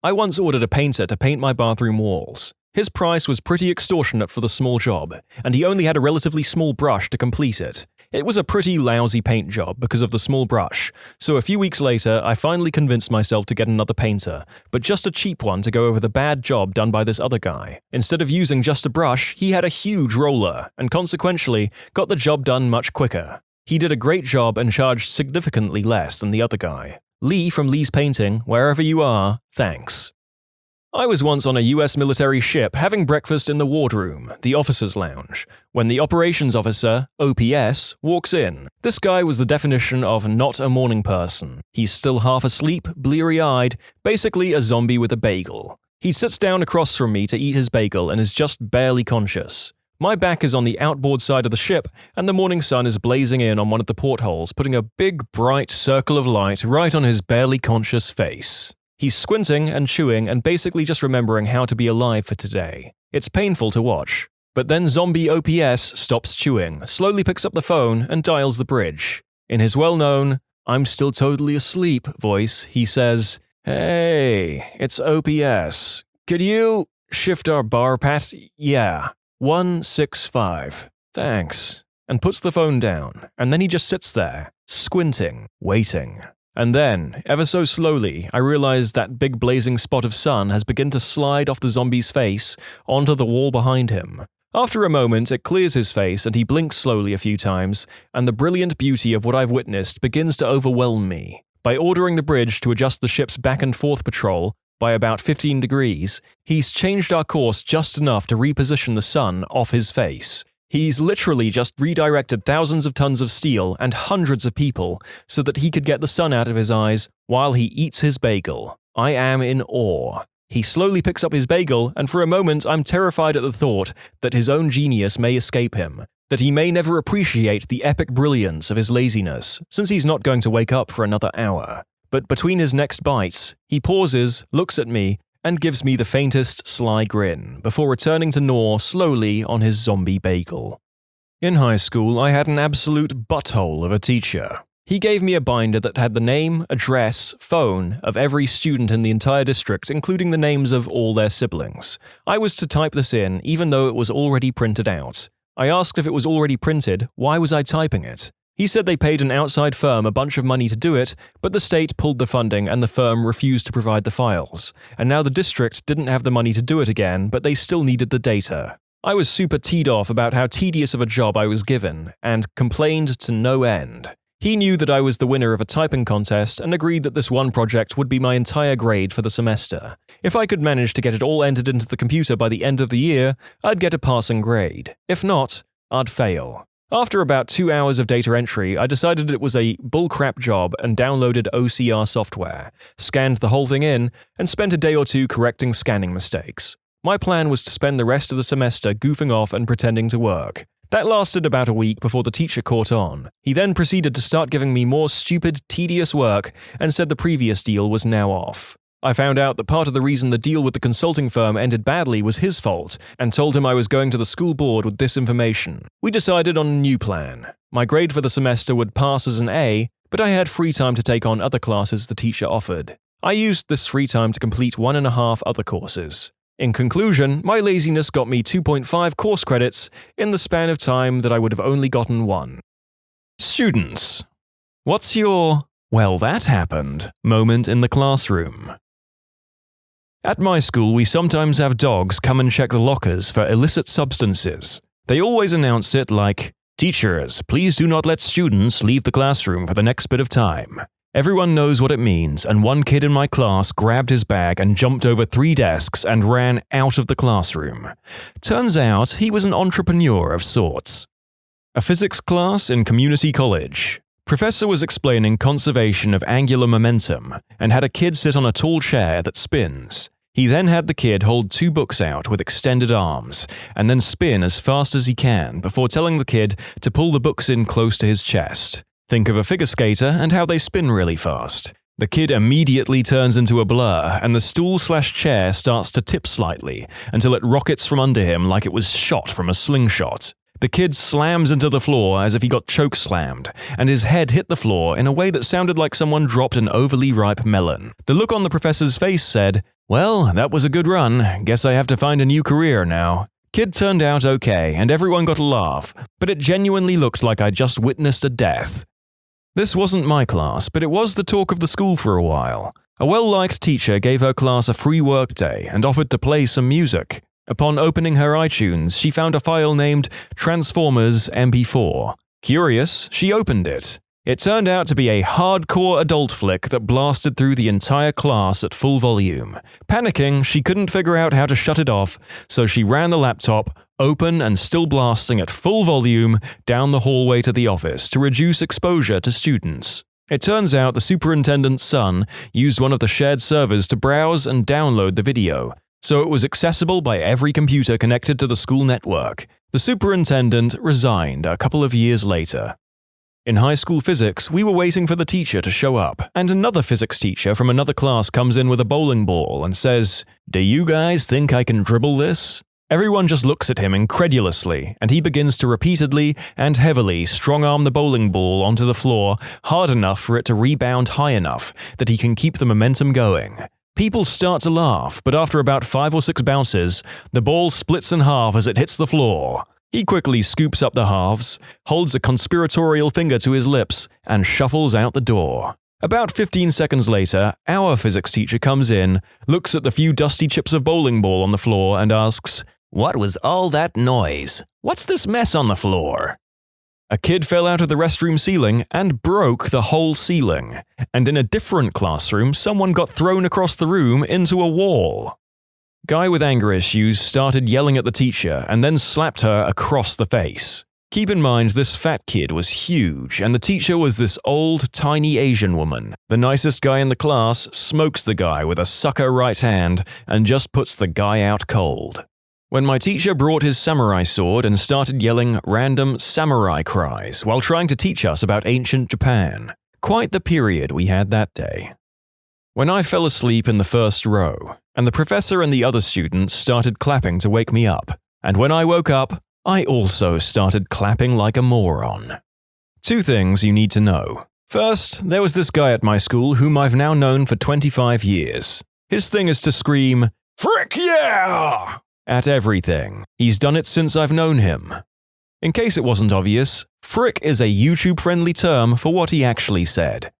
I once ordered a painter to paint my bathroom walls. His price was pretty extortionate for the small job, and he only had a relatively small brush to complete it. It was a pretty lousy paint job because of the small brush, so a few weeks later I finally convinced myself to get another painter, but just a cheap one to go over the bad job done by this other guy. Instead of using just a brush, he had a huge roller, and consequentially got the job done much quicker. He did a great job and charged significantly less than the other guy. Lee from Lee's Painting, wherever you are, thanks. I was once on a US military ship having breakfast in the wardroom, the officer's lounge, when the operations officer, OPS, walks in. This guy was the definition of not a morning person. He's still half asleep, bleary-eyed, basically a zombie with a bagel. He sits down across from me to eat his bagel and is just barely conscious. My back is on the outboard side of the ship, and the morning sun is blazing in on one of the portholes, putting a big, bright circle of light right on his barely conscious face. He's squinting and chewing and basically just remembering how to be alive for today. It's painful to watch. But then zombie OPS stops chewing, slowly picks up the phone and dials the bridge. In his well-known, "I'm still totally asleep" voice, he says, "Hey, it's OPS. Could you shift our bar pat? Yeah, 165. Thanks." And puts the phone down, and then he just sits there, squinting, waiting. And then, ever so slowly, I realize that big blazing spot of sun has begun to slide off the zombie's face onto the wall behind him. After a moment, it clears his face and he blinks slowly a few times, and the brilliant beauty of what I've witnessed begins to overwhelm me. By ordering the bridge to adjust the ship's back and forth patrol by about 15 degrees, he's changed our course just enough to reposition the sun off his face. He's literally just redirected thousands of tons of steel and hundreds of people so that he could get the sun out of his eyes while he eats his bagel. I am in awe. He slowly picks up his bagel, and for a moment I'm terrified at the thought that his own genius may escape him, that he may never appreciate the epic brilliance of his laziness, since he's not going to wake up for another hour. But between his next bites, he pauses, looks at me, and gives me the faintest sly grin before returning to gnaw slowly on his zombie bagel. In high school, I had an absolute butthole of a teacher. He gave me a binder that had the name, address, phone of every student in the entire district, including the names of all their siblings. I was to type this in even though it was already printed out. I asked if it was already printed, why was I typing it? He said they paid an outside firm a bunch of money to do it, but the state pulled the funding and the firm refused to provide the files. And now the district didn't have the money to do it again, but they still needed the data. I was super teed off about how tedious of a job I was given, and complained to no end. He knew that I was the winner of a typing contest and agreed that this one project would be my entire grade for the semester. If I could manage to get it all entered into the computer by the end of the year, I'd get a passing grade. If not, I'd fail. After about 2 hours of data entry, I decided it was a bullcrap job and downloaded OCR software, scanned the whole thing in, and spent a day or two correcting scanning mistakes. My plan was to spend the rest of the semester goofing off and pretending to work. That lasted about a week before the teacher caught on. He then proceeded to start giving me more stupid, tedious work and said the previous deal was now off. I found out that part of the reason the deal with the consulting firm ended badly was his fault, and told him I was going to the school board with this information. We decided on a new plan. My grade for the semester would pass as an A, but I had free time to take on other classes the teacher offered. I used this free time to complete 1.5 other courses. In conclusion, my laziness got me 2.5 course credits in the span of time that I would have only gotten 1. Students, what's your, well, that happened moment in the classroom? At my school, we sometimes have dogs come and check the lockers for illicit substances. They always announce it like, "Teachers, please do not let students leave the classroom for the next bit of time." Everyone knows what it means, and one kid in my class grabbed his bag and jumped over 3 desks and ran out of the classroom. Turns out he was an entrepreneur of sorts. A physics class in community college. Professor was explaining conservation of angular momentum and had a kid sit on a tall chair that spins. He then had the kid hold 2 books out with extended arms and then spin as fast as he can before telling the kid to pull the books in close to his chest. Think of a figure skater and how they spin really fast. The kid immediately turns into a blur and the stool/chair starts to tip slightly until it rockets from under him like it was shot from a slingshot. The kid slams into the floor as if he got choke-slammed, and his head hit the floor in a way that sounded like someone dropped an overly ripe melon. The look on the professor's face said, "Well, that was a good run. Guess I have to find a new career now." Kid turned out okay, and everyone got a laugh, but it genuinely looked like I just witnessed a death. This wasn't my class, but it was the talk of the school for a while. A well-liked teacher gave her class a free workday and offered to play some music. Upon opening her iTunes, she found a file named Transformers MP4. Curious, she opened it. It turned out to be a hardcore adult flick that blasted through the entire class at full volume. Panicking, she couldn't figure out how to shut it off, so she ran the laptop, open and still blasting at full volume, down the hallway to the office to reduce exposure to students. It turns out the superintendent's son used one of the shared servers to browse and download the video, so it was accessible by every computer connected to the school network. The superintendent resigned a couple of years later. In high school physics, we were waiting for the teacher to show up, and another physics teacher from another class comes in with a bowling ball and says, "Do you guys think I can dribble this?" Everyone just looks at him incredulously, and he begins to repeatedly and heavily strong-arm the bowling ball onto the floor hard enough for it to rebound high enough that he can keep the momentum going. People start to laugh, but after about 5 or 6 bounces, the ball splits in half as it hits the floor. He quickly scoops up the halves, holds a conspiratorial finger to his lips, and shuffles out the door. About 15 seconds later, our physics teacher comes in, looks at the few dusty chips of bowling ball on the floor, and asks, "What was all that noise? What's this mess on the floor?" A kid fell out of the restroom ceiling and broke the whole ceiling. And in a different classroom, someone got thrown across the room into a wall. Guy with anger issues started yelling at the teacher and then slapped her across the face. Keep in mind, this fat kid was huge, and the teacher was this old, tiny Asian woman. The nicest guy in the class smokes the guy with a sucker right hand and just puts the guy out cold. When my teacher brought his samurai sword and started yelling random samurai cries while trying to teach us about ancient Japan. Quite the period we had that day. When I fell asleep in the first row, and the professor and the other students started clapping to wake me up, and when I woke up, I also started clapping like a moron. 2 things you need to know. First, there was this guy at my school whom I've now known for 25 years. His thing is to scream, "Frick yeah!" at everything. He's done it since I've known him. In case it wasn't obvious, frick is a YouTube-friendly term for what he actually said.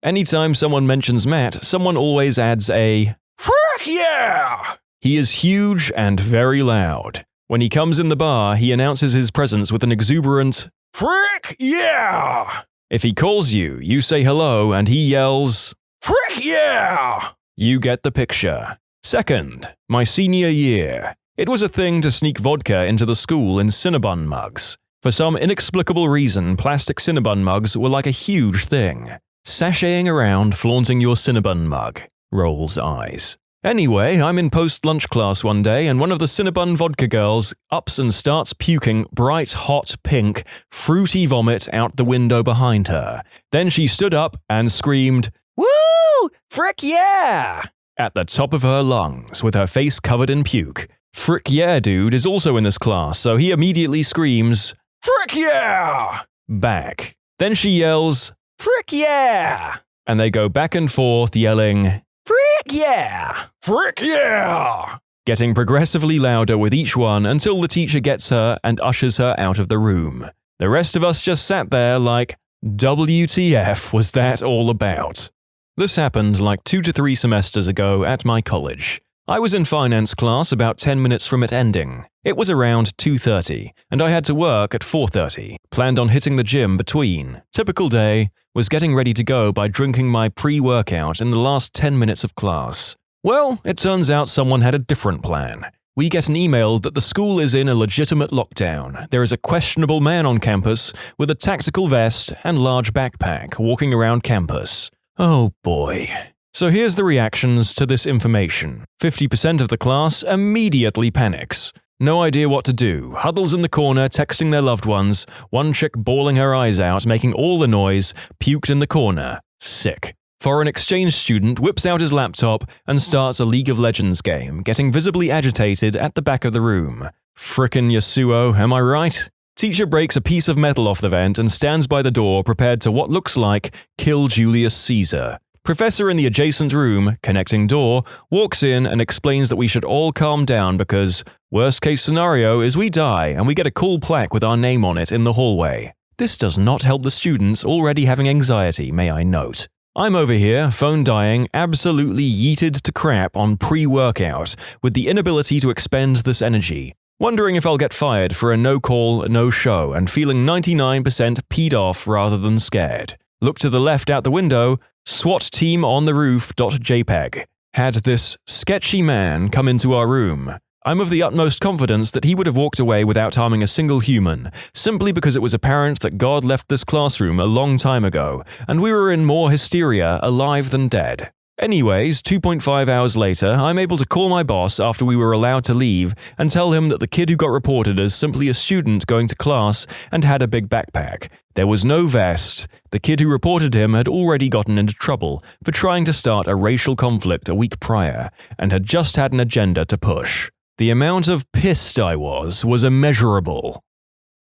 Anytime someone mentions Matt, someone always adds a "Frick yeah!" He is huge and very loud. When he comes in the bar, he announces his presence with an exuberant "Frick yeah!" If he calls you, you say hello and he yells "Frick yeah!" You get the picture. Second, my senior year. It was a thing to sneak vodka into the school in Cinnabon mugs. For some inexplicable reason, plastic Cinnabon mugs were like a huge thing. Sashaying around flaunting your Cinnabon mug. Rolls eyes. Anyway, I'm in post-lunch class one day and one of the Cinnabon vodka girls ups and starts puking bright hot pink, fruity vomit out the window behind her. Then she stood up and screamed, "Woo! Frick yeah!" at the top of her lungs with her face covered in puke. Frick yeah dude is also in this class, so he immediately screams, "Frick yeah!" back. Then she yells, "Frick yeah!" and they go back and forth yelling, "Frick yeah! Frick yeah!" getting progressively louder with each one until the teacher gets her and ushers her out of the room. The rest of us just sat there like, WTF was that all about? This happened like 2 to 3 semesters ago at my college. I was in finance class about 10 minutes from it ending. It was around 2:30, and I had to work at 4:30. Planned on hitting the gym between. Typical day, was getting ready to go by drinking my pre-workout in the last 10 minutes of class. Well, it turns out someone had a different plan. We get an email that the school is in a legitimate lockdown. There is a questionable man on campus with a tactical vest and large backpack walking around campus. Oh boy. So here's the reactions to this information. 50% of the class immediately panics. No idea what to do, huddles in the corner texting their loved ones, one chick bawling her eyes out, making all the noise, puked in the corner. Sick. Foreign exchange student whips out his laptop and starts a League of Legends game, getting visibly agitated at the back of the room. Frickin' Yasuo, am I right? Teacher breaks a piece of metal off the vent and stands by the door prepared to what looks like kill Julius Caesar. Professor in the adjacent room, connecting door, walks in and explains that we should all calm down because worst case scenario is we die and we get a cool plaque with our name on it in the hallway. This does not help the students already having anxiety, may I note. I'm over here, phone dying, absolutely yeeted to crap on pre-workout, with the inability to expend this energy. Wondering if I'll get fired for a no-call, no-show and feeling 99% peed off rather than scared. Look to the left out the window, SWAT team on the roof.jpg. Had this sketchy man come into our room. I'm of the utmost confidence that he would have walked away without harming a single human, simply because it was apparent that God left this classroom a long time ago, and we were in more hysteria alive than dead. Anyways, 2.5 hours later, I'm able to call my boss after we were allowed to leave and tell him that the kid who got reported as simply a student going to class and had a big backpack. There was no vest. The kid who reported him had already gotten into trouble for trying to start a racial conflict a week prior and had just had an agenda to push. The amount of pissed I was immeasurable.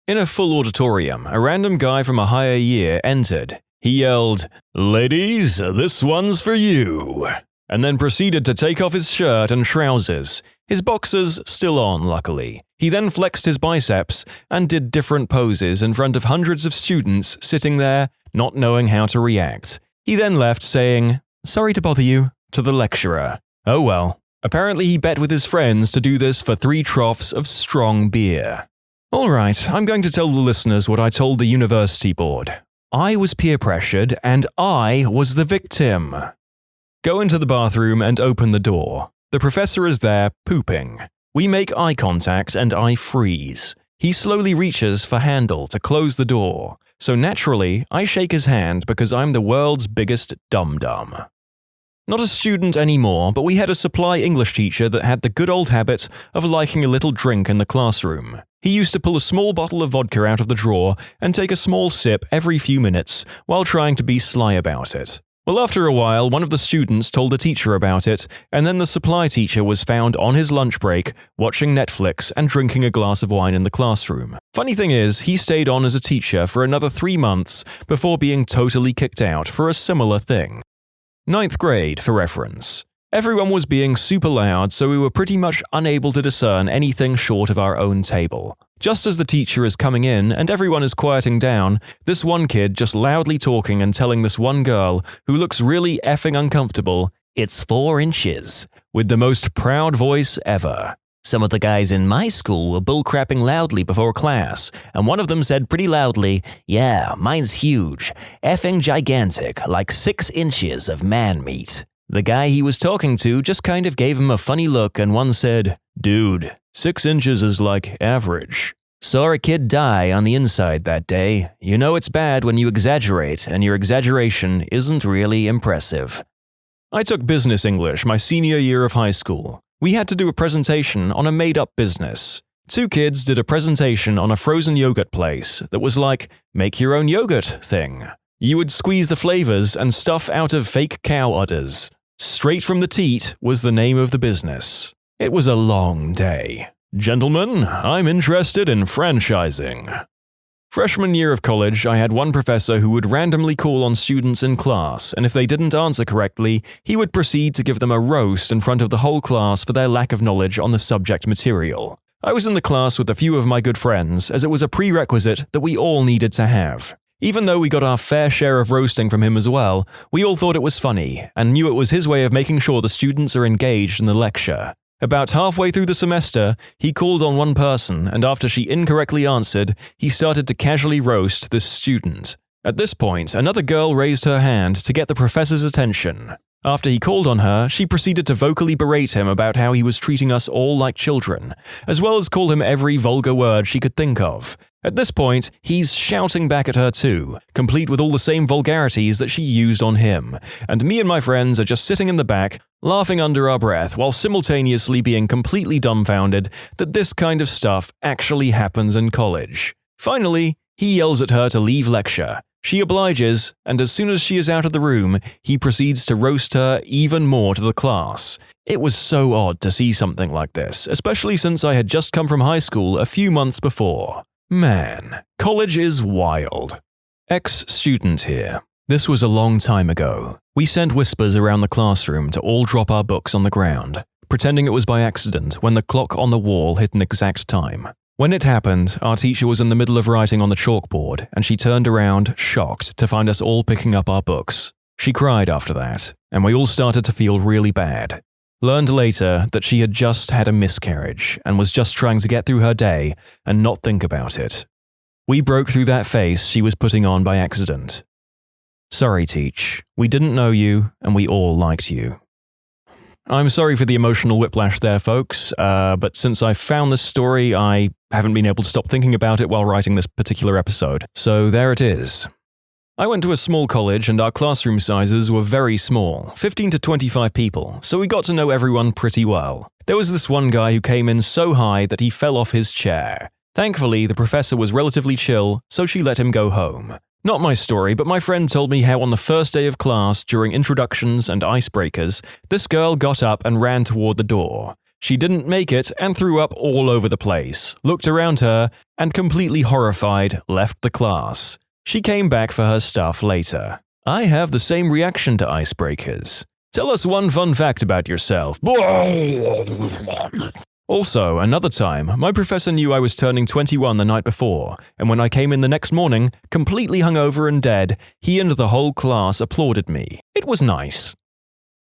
In a full auditorium, a random guy from a higher year entered. He yelled, "Ladies, this one's for you," and then proceeded to take off his shirt and trousers, his boxers still on, luckily. He then flexed his biceps and did different poses in front of hundreds of students sitting there, not knowing how to react. He then left saying, "Sorry to bother you," to the lecturer. Oh well. Apparently he bet with his friends to do this for 3 troughs of strong beer. Alright, I'm going to tell the listeners what I told the university board. I was peer pressured and I was the victim. Go into the bathroom and open the door. The professor is there, pooping. We make eye contact and I freeze. He slowly reaches for handle to close the door. So naturally, I shake his hand because I'm the world's biggest dum-dum. Not a student anymore, but we had a supply English teacher that had the good old habit of liking a little drink in the classroom. He used to pull a small bottle of vodka out of the drawer and take a small sip every few minutes while trying to be sly about it. Well, after a while, one of the students told a teacher about it, and then the supply teacher was found on his lunch break watching Netflix and drinking a glass of wine in the classroom. Funny thing is, he stayed on as a teacher for another 3 months before being totally kicked out for a similar thing. 9th grade, for reference. Everyone was being super loud, so we were pretty much unable to discern anything short of our own table. Just as the teacher is coming in and everyone is quieting down, this one kid just loudly talking and telling this one girl, who looks really effing uncomfortable, "It's 4 inches," with the most proud voice ever. "Some of the guys in my school were bullcrapping loudly before class, and one of them said pretty loudly, 'Yeah, mine's huge, effing gigantic, like 6 inches of man meat.' The guy he was talking to just kind of gave him a funny look and one said, 'Dude, 6 inches is like average.' Saw a kid die on the inside that day. You know it's bad when you exaggerate and your exaggeration isn't really impressive." I took business English my senior year of high school. We had to do a presentation on a made-up business. 2 kids did a presentation on a frozen yogurt place that was like make-your-own yogurt thing. You would squeeze the flavors and stuff out of fake cow udders. Straight from the teat was the name of the business. It was a long day. Gentlemen, I'm interested in franchising. Freshman year of college, I had one professor who would randomly call on students in class, and if they didn't answer correctly, he would proceed to give them a roast in front of the whole class for their lack of knowledge on the subject material. I was in the class with a few of my good friends, as it was a prerequisite that we all needed to have. Even though we got our fair share of roasting from him as well, we all thought it was funny, and knew it was his way of making sure the students are engaged in the lecture. About halfway through the semester, he called on one person, and after she incorrectly answered, he started to casually roast this student. At this point, another girl raised her hand to get the professor's attention. After he called on her, she proceeded to vocally berate him about how he was treating us all like children, as well as call him every vulgar word she could think of. At this point, he's shouting back at her too, complete with all the same vulgarities that she used on him, and me and my friends are just sitting in the back, laughing under our breath while simultaneously being completely dumbfounded that this kind of stuff actually happens in college. Finally, he yells at her to leave lecture. She obliges, and as soon as she is out of the room, he proceeds to roast her even more to the class. It was so odd to see something like this, especially since I had just come from high school a few months before. Man, college is wild. Ex-student here. This was a long time ago. We sent whispers around the classroom to all drop our books on the ground, pretending it was by accident when the clock on the wall hit an exact time. When it happened, our teacher was in the middle of writing on the chalkboard, and she turned around, shocked, to find us all picking up our books. She cried after that, and we all started to feel really bad. Learned later that she had just had a miscarriage and was just trying to get through her day and not think about it. We broke through that face she was putting on by accident. Sorry, Teach. We didn't know you, and we all liked you. I'm sorry for the emotional whiplash there, folks, but since I found this story, I haven't been able to stop thinking about it while writing this particular episode. So there it is. I went to a small college and our classroom sizes were very small, 15 to 25 people, so we got to know everyone pretty well. There was this one guy who came in so high that he fell off his chair. Thankfully, the professor was relatively chill, so she let him go home. Not my story, but my friend told me how on the first day of class, during introductions and icebreakers, this girl got up and ran toward the door. She didn't make it and threw up all over the place, looked around her, and completely horrified, left the class. She came back for her stuff later. I have the same reaction to icebreakers. Tell us one fun fact about yourself. Also, another time, my professor knew I was turning 21 the night before, and when I came in the next morning, completely hungover and dead, he and the whole class applauded me. It was nice.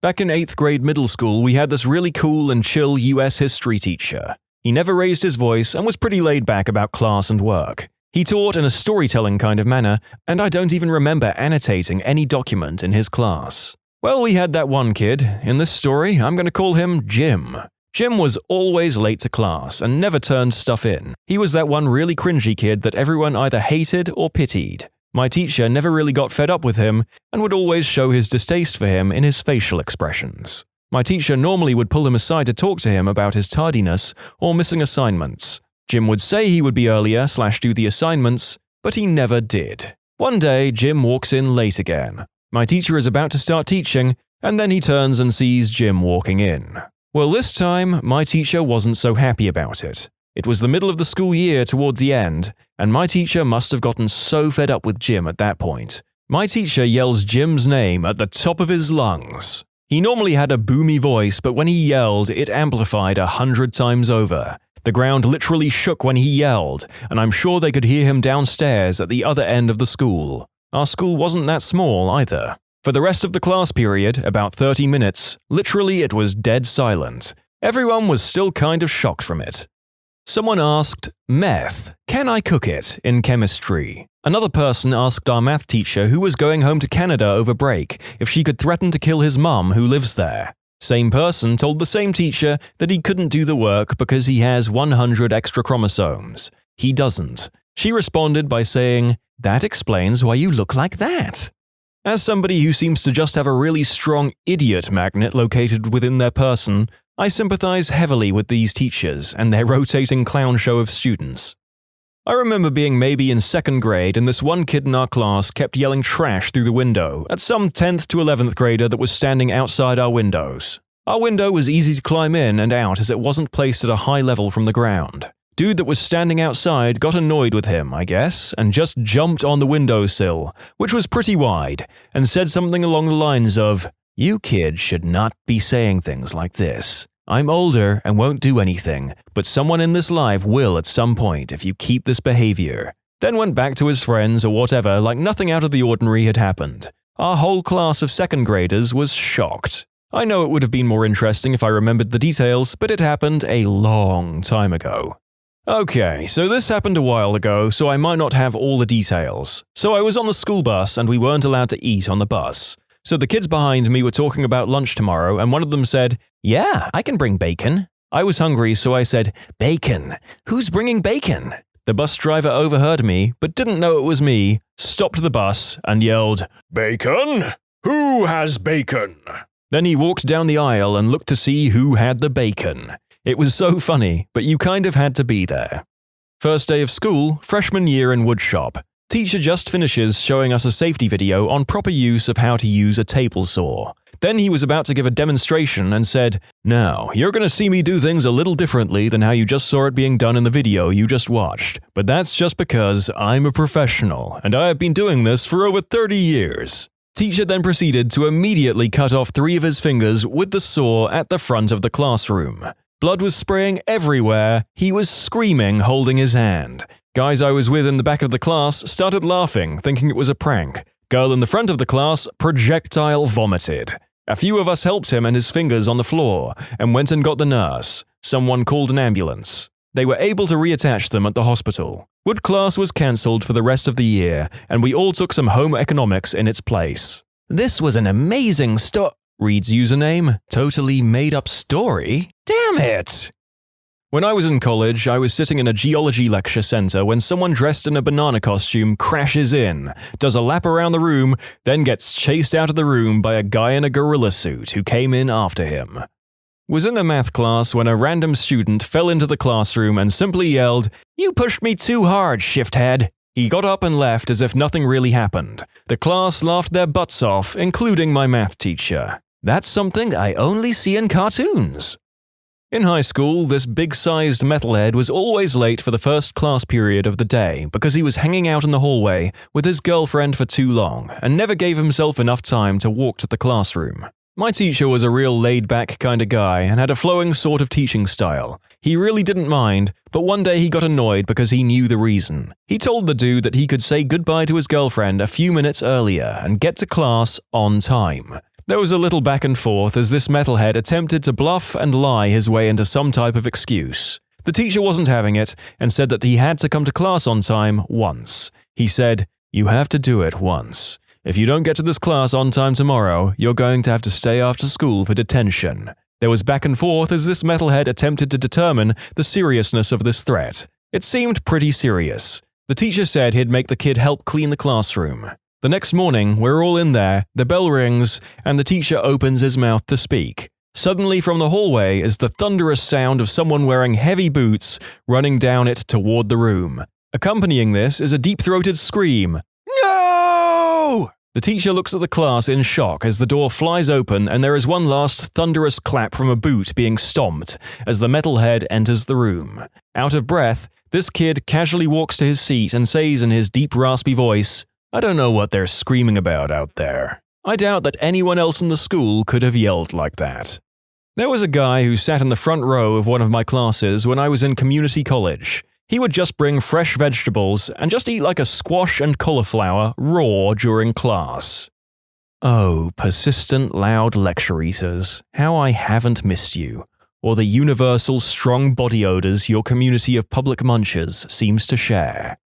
Back in 8th grade middle school, we had this really cool and chill US history teacher. He never raised his voice and was pretty laid back about class and work. He taught in a storytelling kind of manner, and I don't even remember annotating any document in his class. Well, we had that one kid. In this story, I'm going to call him Jim. Jim was always late to class and never turned stuff in. He was that one really cringy kid that everyone either hated or pitied. My teacher never really got fed up with him and would always show his distaste for him in his facial expressions. My teacher normally would pull him aside to talk to him about his tardiness or missing assignments. Jim would say he would be earlier/do the assignments, but he never did. One day, Jim walks in late again. My teacher is about to start teaching, and then he turns and sees Jim walking in. Well, this time, my teacher wasn't so happy about it. It was the middle of the school year toward the end, and my teacher must have gotten so fed up with Jim at that point. My teacher yells Jim's name at the top of his lungs. He normally had a boomy voice, but when he yelled, it amplified 100 times over. The ground literally shook when he yelled, and I'm sure they could hear him downstairs at the other end of the school. Our school wasn't that small either. For the rest of the class period, about 30 minutes, literally it was dead silent. Everyone was still kind of shocked from it. Someone asked, "Meth, can I cook it?" in chemistry. Another person asked our math teacher who was going home to Canada over break if she could threaten to kill his mum who lives there. Same person told the same teacher that he couldn't do the work because he has 100 extra chromosomes. He doesn't. She responded by saying, "That explains why you look like that." As somebody who seems to just have a really strong idiot magnet located within their person, I sympathize heavily with these teachers and their rotating clown show of students. I remember being maybe in 2nd grade and this one kid in our class kept yelling trash through the window at some 10th to 11th grader that was standing outside our windows. Our window was easy to climb in and out as it wasn't placed at a high level from the ground. Dude that was standing outside got annoyed with him, I guess, and just jumped on the windowsill, which was pretty wide, and said something along the lines of, "You kids should not be saying things like this. I'm older and won't do anything, but someone in this life will at some point if you keep this behavior." Then went back to his friends or whatever like nothing out of the ordinary had happened. Our whole class of 2nd graders was shocked. I know it would have been more interesting if I remembered the details, but it happened a long time ago. Okay, so this happened a while ago, so I might not have all the details. So I was on the school bus and we weren't allowed to eat on the bus. So the kids behind me were talking about lunch tomorrow and one of them said, "Yeah, I can bring bacon." I was hungry, so I said, "Bacon? Who's bringing bacon?" The bus driver overheard me, but didn't know it was me, stopped the bus and yelled, "Bacon? Who has bacon?" Then he walked down the aisle and looked to see who had the bacon. It was so funny, but you kind of had to be there. First day of school, freshman year in woodshop. Teacher just finishes showing us a safety video on proper use of how to use a table saw. Then he was about to give a demonstration and said, "Now, you're going to see me do things a little differently than how you just saw it being done in the video you just watched. But that's just because I'm a professional, and I have been doing this for over 30 years. Teacher then proceeded to immediately cut off 3 of his fingers with the saw at the front of the classroom. Blood was spraying everywhere. He was screaming, holding his hand. Guys I was with in the back of the class started laughing, thinking it was a prank. Girl in the front of the class projectile vomited. A few of us helped him and his fingers on the floor, and went and got the nurse. Someone called an ambulance. They were able to reattach them at the hospital. Wood class was cancelled for the rest of the year, and we all took some home economics in its place. This was an amazing Reads username, totally made up story? Damn it! When I was in college, I was sitting in a geology lecture center when someone dressed in a banana costume crashes in, does a lap around the room, then gets chased out of the room by a guy in a gorilla suit who came in after him. Was in a math class when a random student fell into the classroom and simply yelled, "You pushed me too hard, shifthead." He got up and left as if nothing really happened. The class laughed their butts off, including my math teacher. That's something I only see in cartoons. In high school, this big-sized metalhead was always late for the first class period of the day because he was hanging out in the hallway with his girlfriend for too long and never gave himself enough time to walk to the classroom. My teacher was a real laid-back kind of guy and had a flowing sort of teaching style. He really didn't mind, but one day he got annoyed because he knew the reason. He told the dude that he could say goodbye to his girlfriend a few minutes earlier and get to class on time. There was a little back and forth as this metalhead attempted to bluff and lie his way into some type of excuse. The teacher wasn't having it and said that he had to come to class on time once. He said, "You have to do it once. If you don't get to this class on time tomorrow, you're going to have to stay after school for detention." There was back and forth as this metalhead attempted to determine the seriousness of this threat. It seemed pretty serious. The teacher said he'd make the kid help clean the classroom. The next morning, we're all in there, the bell rings, and the teacher opens his mouth to speak. Suddenly from the hallway is the thunderous sound of someone wearing heavy boots running down it toward the room. Accompanying this is a deep-throated scream. No! The teacher looks at the class in shock as the door flies open and there is one last thunderous clap from a boot being stomped as the metalhead enters the room. Out of breath, this kid casually walks to his seat and says in his deep raspy voice, "I don't know what they're screaming about out there." I doubt that anyone else in the school could have yelled like that. There was a guy who sat in the front row of one of my classes when I was in community college. He would just bring fresh vegetables and just eat like a squash and cauliflower raw during class. Oh, persistent loud lecture eaters, how I haven't missed you, or the universal strong body odors your community of public munchers seems to share.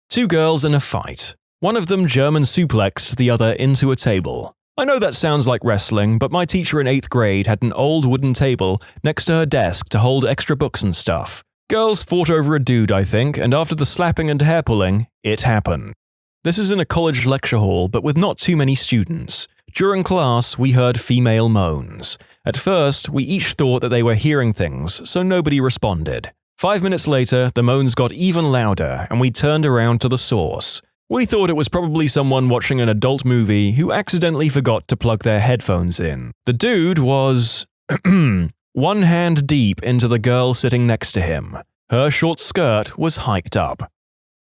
2 girls in a fight. One of them German suplexed the other into a table. I know that sounds like wrestling, but my teacher in 8th grade had an old wooden table next to her desk to hold extra books and stuff. Girls fought over a dude, I think, and after the slapping and hair pulling, it happened. This is in a college lecture hall, but with not too many students. During class, we heard female moans. At first, we each thought that they were hearing things, so nobody responded. 5 minutes later, the moans got even louder, and we turned around to the source. We thought it was probably someone watching an adult movie who accidentally forgot to plug their headphones in. The dude was 1 hand deep into the girl sitting next to him. Her short skirt was hiked up.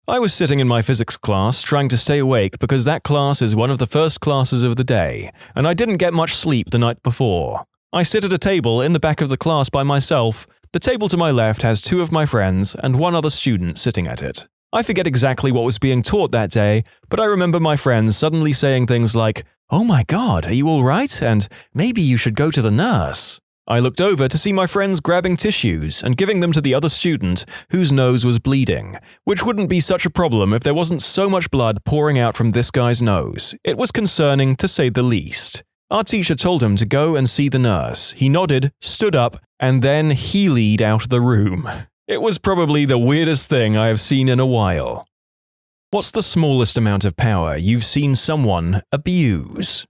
I was sitting in my physics class trying to stay awake because that class is one of the first classes of the day, and I didn't get much sleep the night before. I sit at a table in the back of the class by myself. The table to my left has 2 of my friends and 1 other student sitting at it. I forget exactly what was being taught that day, but I remember my friends suddenly saying things like, "Oh my God, are you all right? And maybe you should go to the nurse." I looked over to see my friends grabbing tissues and giving them to the other student whose nose was bleeding, which wouldn't be such a problem if there wasn't so much blood pouring out from this guy's nose. It was concerning, to say the least. Our teacher told him to go and see the nurse. He nodded, stood up, and then heeled out the room. It was probably the weirdest thing I have seen in a while. What's the smallest amount of power you've seen someone abuse?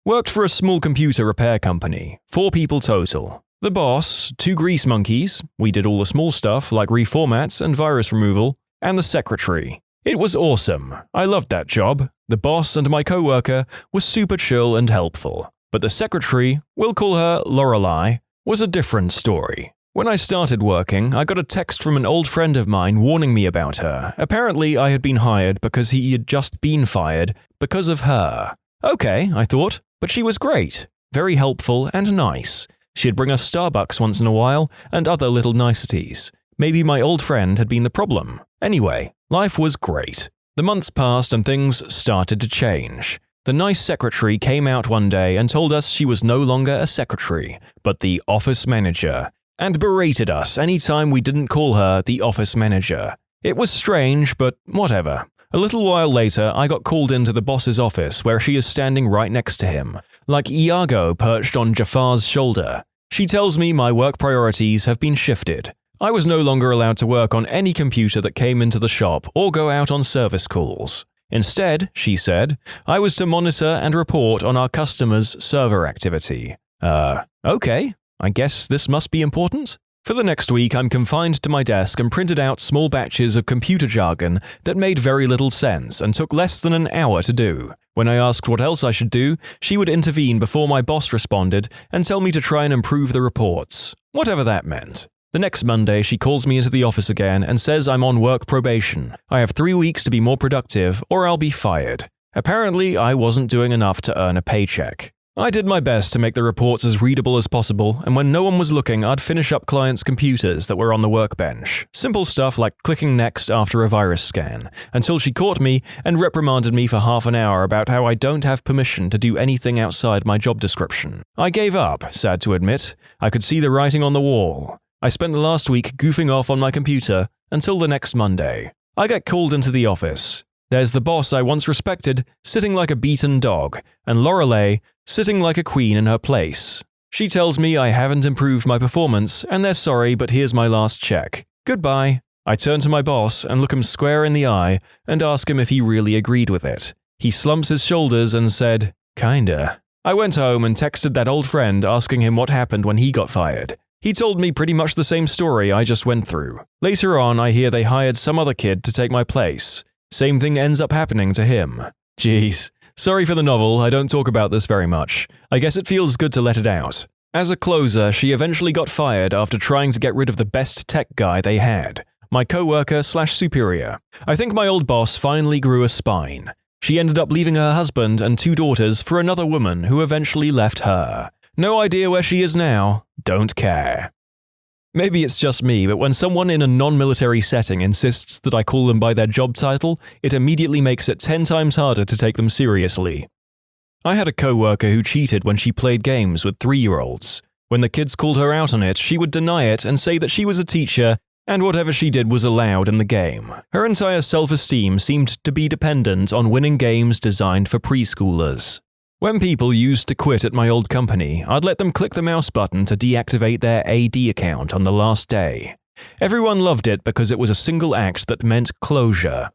Worked for a small computer repair company, 4 people total. The boss, 2 grease monkeys, we did all the small stuff like reformats and virus removal, and the secretary. It was awesome. I loved that job. The boss and my coworker were super chill and helpful. But the secretary, we'll call her Lorelei, was a different story. When I started working, I got a text from an old friend of mine warning me about her. Apparently, I had been hired because he had just been fired because of her. Okay, I thought, but she was great, very helpful and nice. She'd bring us Starbucks once in a while and other little niceties. Maybe my old friend had been the problem. Anyway, life was great. The months passed and things started to change. The nice secretary came out one day and told us she was no longer a secretary, but the office manager, and berated us any time we didn't call her the office manager. It was strange, but whatever. A little while later, I got called into the boss's office where she is standing right next to him, like Iago perched on Jafar's shoulder. She tells me my work priorities have been shifted. I was no longer allowed to work on any computer that came into the shop or go out on service calls. Instead, she said, I was to monitor and report on our customers' server activity. Okay, I guess this must be important. For the next week, I'm confined to my desk and printed out small batches of computer jargon that made very little sense and took less than an hour to do. When I asked what else I should do, she would intervene before my boss responded and tell me to try and improve the reports, whatever that meant. The next Monday, she calls me into the office again and says I'm on work probation. I have 3 weeks to be more productive or I'll be fired. Apparently, I wasn't doing enough to earn a paycheck. I did my best to make the reports as readable as possible, and when no one was looking, I'd finish up clients' computers that were on the workbench. Simple stuff like clicking next after a virus scan, until she caught me and reprimanded me for half an hour about how I don't have permission to do anything outside my job description. I gave up, sad to admit. I could see the writing on the wall. I spent the last week goofing off on my computer until the next Monday. I get called into the office. There's the boss I once respected, sitting like a beaten dog, and Lorelei, sitting like a queen in her place. She tells me I haven't improved my performance, and they're sorry, but here's my last check. Goodbye. I turn to my boss and look him square in the eye and ask him if he really agreed with it. He slumps his shoulders and said, kinda. I went home and texted that old friend asking him what happened when he got fired. He told me pretty much the same story I just went through. Later on, I hear they hired some other kid to take my place. Same thing ends up happening to him. Jeez. Sorry for the novel, I don't talk about this very much. I guess it feels good to let it out. As a closer, she eventually got fired after trying to get rid of the best tech guy they had. My coworker/superior. I think my old boss finally grew a spine. She ended up leaving her husband and 2 daughters for another woman who eventually left her. No idea where she is now. Don't care. Maybe it's just me, but when someone in a non-military setting insists that I call them by their job title, it immediately makes it 10 times harder to take them seriously. I had a coworker who cheated when she played games with 3-year-olds. When the kids called her out on it, she would deny it and say that she was a teacher and whatever she did was allowed in the game. Her entire self-esteem seemed to be dependent on winning games designed for preschoolers. When people used to quit at my old company, I'd let them click the mouse button to deactivate their AD account on the last day. Everyone loved it because it was a single act that meant closure.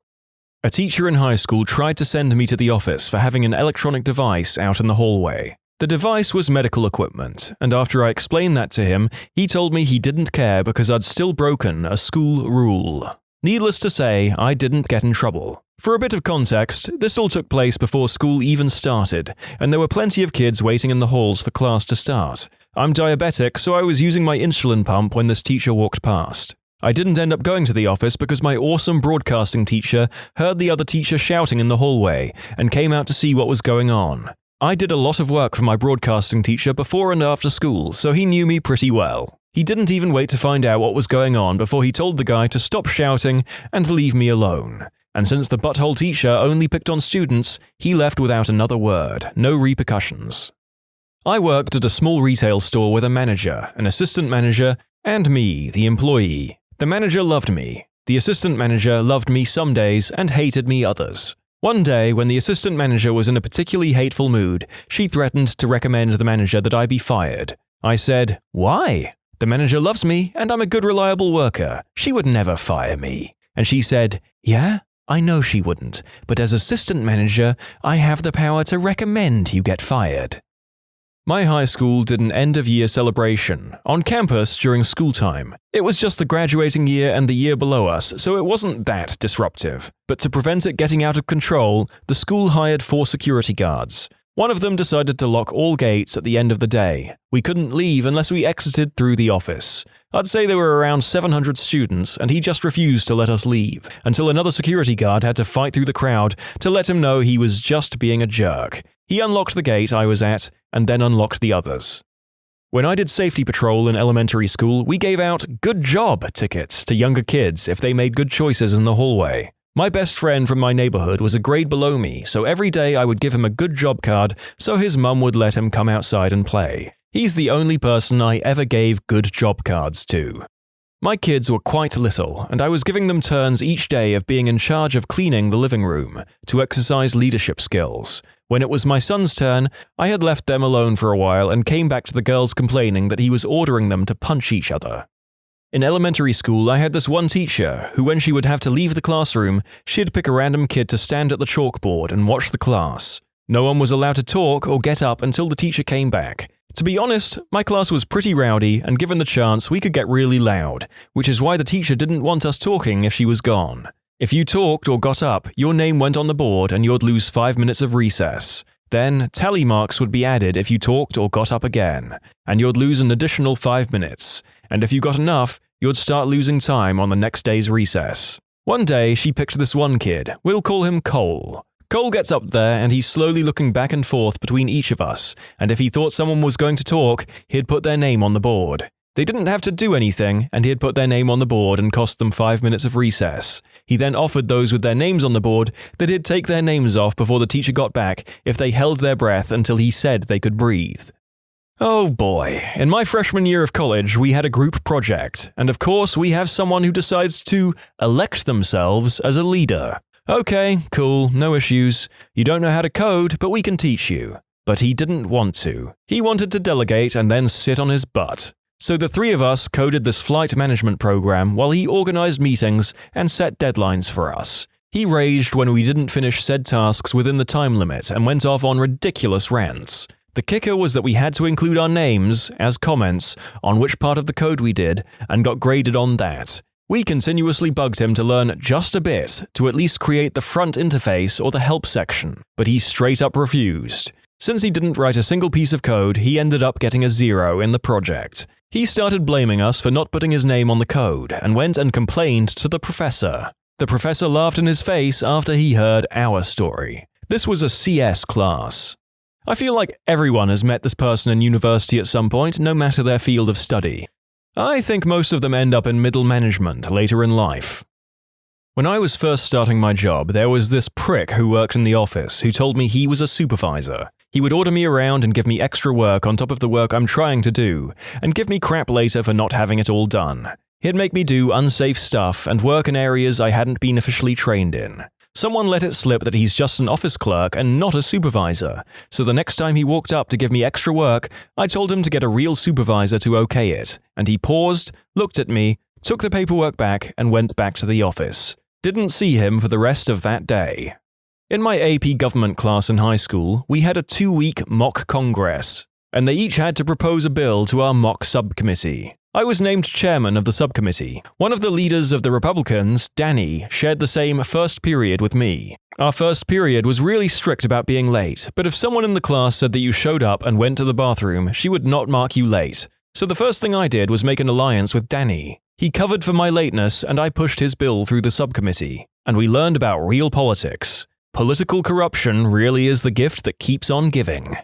A teacher in high school tried to send me to the office for having an electronic device out in the hallway. The device was medical equipment, and after I explained that to him, he told me he didn't care because I'd still broken a school rule. Needless to say, I didn't get in trouble. For a bit of context, this all took place before school even started, and there were plenty of kids waiting in the halls for class to start. I'm diabetic, so I was using my insulin pump when this teacher walked past. I didn't end up going to the office because my awesome broadcasting teacher heard the other teacher shouting in the hallway and came out to see what was going on. I did a lot of work for my broadcasting teacher before and after school, so he knew me pretty well. He didn't even wait to find out what was going on before he told the guy to stop shouting and to leave me alone. And since the butthole teacher only picked on students, he left without another word, no repercussions. I worked at a small retail store with a manager, an assistant manager, and me, the employee. The manager loved me. The assistant manager loved me some days and hated me others. One day, when the assistant manager was in a particularly hateful mood, she threatened to recommend the manager that I be fired. I said, "Why? The manager loves me and I'm a good, reliable worker. She would never fire me." And she said, "Yeah, I know she wouldn't, but as assistant manager, I have the power to recommend you get fired." My high school did an end-of-year celebration on campus during school time. It was just the graduating year and the year below us, so it wasn't that disruptive. But to prevent it getting out of control, the school hired 4 security guards. One of them decided to lock all gates at the end of the day. We couldn't leave unless we exited through the office. I'd say there were around 700 students, and he just refused to let us leave, until another security guard had to fight through the crowd to let him know he was just being a jerk. He unlocked the gate I was at, and then unlocked the others. When I did safety patrol in elementary school, we gave out "good job" tickets to younger kids if they made good choices in the hallway. My best friend from my neighborhood was a grade below me, so every day I would give him a good job card so his mum would let him come outside and play. He's the only person I ever gave good job cards to. My kids were quite little, and I was giving them turns each day of being in charge of cleaning the living room to exercise leadership skills. When it was my son's turn, I had left them alone for a while and came back to the girls complaining that he was ordering them to punch each other. In elementary school, I had this one teacher who, when she would have to leave the classroom, she'd pick a random kid to stand at the chalkboard and watch the class. No one was allowed to talk or get up until the teacher came back. To be honest, my class was pretty rowdy, and given the chance, we could get really loud, which is why the teacher didn't want us talking if she was gone. If you talked or got up, your name went on the board and you'd lose 5 minutes of recess. Then, tally marks would be added if you talked or got up again, and you'd lose an additional 5 minutes. And if you got enough, you'd start losing time on the next day's recess. One day, she picked this one kid. We'll call him Cole. Cole gets up there and he's slowly looking back and forth between each of us, and if he thought someone was going to talk, he'd put their name on the board. They didn't have to do anything, and he'd put their name on the board and cost them 5 minutes of recess. He then offered those with their names on the board that he'd take their names off before the teacher got back if they held their breath until he said they could breathe. Oh boy, in my freshman year of college, we had a group project, and of course we have someone who decides to elect themselves as a leader. Okay, cool, no issues. You don't know how to code, but we can teach you. But he didn't want to. He wanted to delegate and then sit on his butt. So the 3 of us coded this flight management program while he organized meetings and set deadlines for us. He raged when we didn't finish said tasks within the time limit and went off on ridiculous rants. The kicker was that we had to include our names as comments on which part of the code we did and got graded on that. We continuously bugged him to learn just a bit to at least create the front interface or the help section, but he straight up refused. Since he didn't write a single piece of code, he ended up getting a 0 in the project. He started blaming us for not putting his name on the code and went and complained to the professor. The professor laughed in his face after he heard our story. This was a CS class. I feel like everyone has met this person in university at some point, no matter their field of study. I think most of them end up in middle management later in life. When I was first starting my job, there was this prick who worked in the office who told me he was a supervisor. He would order me around and give me extra work on top of the work I'm trying to do, and give me crap later for not having it all done. He'd make me do unsafe stuff and work in areas I hadn't been officially trained in. Someone let it slip that he's just an office clerk and not a supervisor, so the next time he walked up to give me extra work, I told him to get a real supervisor to okay it, and he paused, looked at me, took the paperwork back, and went back to the office. Didn't see him for the rest of that day. In my AP government class in high school, we had a 2-week mock congress, and they each had to propose a bill to our mock subcommittee. I was named chairman of the subcommittee. One of the leaders of the Republicans, Danny, shared the same first period with me. Our first period was really strict about being late, but if someone in the class said that you showed up and went to the bathroom, she would not mark you late. So the first thing I did was make an alliance with Danny. He covered for my lateness and I pushed his bill through the subcommittee. And we learned about real politics. Political corruption really is the gift that keeps on giving.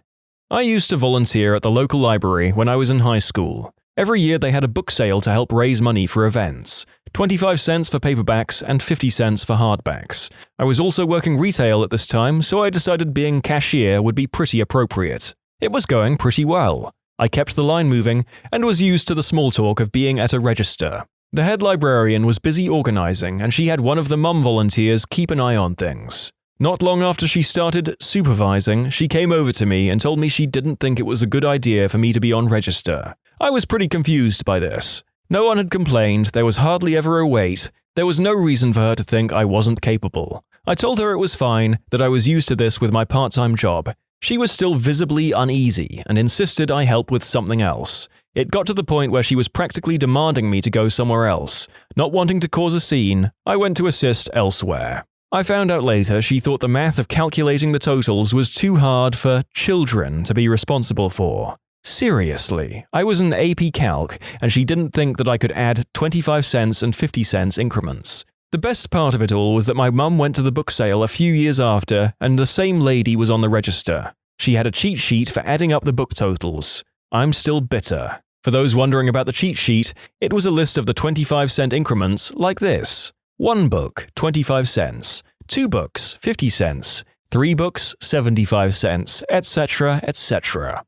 I used to volunteer at the local library when I was in high school. Every year they had a book sale to help raise money for events. 25 cents for paperbacks and 50 cents for hardbacks. I was also working retail at this time, so I decided being cashier would be pretty appropriate. It was going pretty well. I kept the line moving and was used to the small talk of being at a register. The head librarian was busy organizing and she had one of the mum volunteers keep an eye on things. Not long after she started supervising, she came over to me and told me she didn't think it was a good idea for me to be on register. I was pretty confused by this. No one had complained, there was hardly ever a wait, there was no reason for her to think I wasn't capable. I told her it was fine, that I was used to this with my part-time job. She was still visibly uneasy and insisted I help with something else. It got to the point where she was practically demanding me to go somewhere else. Not wanting to cause a scene, I went to assist elsewhere. I found out later she thought the math of calculating the totals was too hard for children to be responsible for. Seriously, I was in AP Calc and she didn't think that I could add 25 cents and 50 cents increments. The best part of it all was that my mum went to the book sale a few years after and the same lady was on the register. She had a cheat sheet for adding up the book totals. I'm still bitter. For those wondering about the cheat sheet, it was a list of the 25-cent increments like this. 1 book, 25 cents. 2 books, 50 cents. 3 books, 75 cents, etc., etc.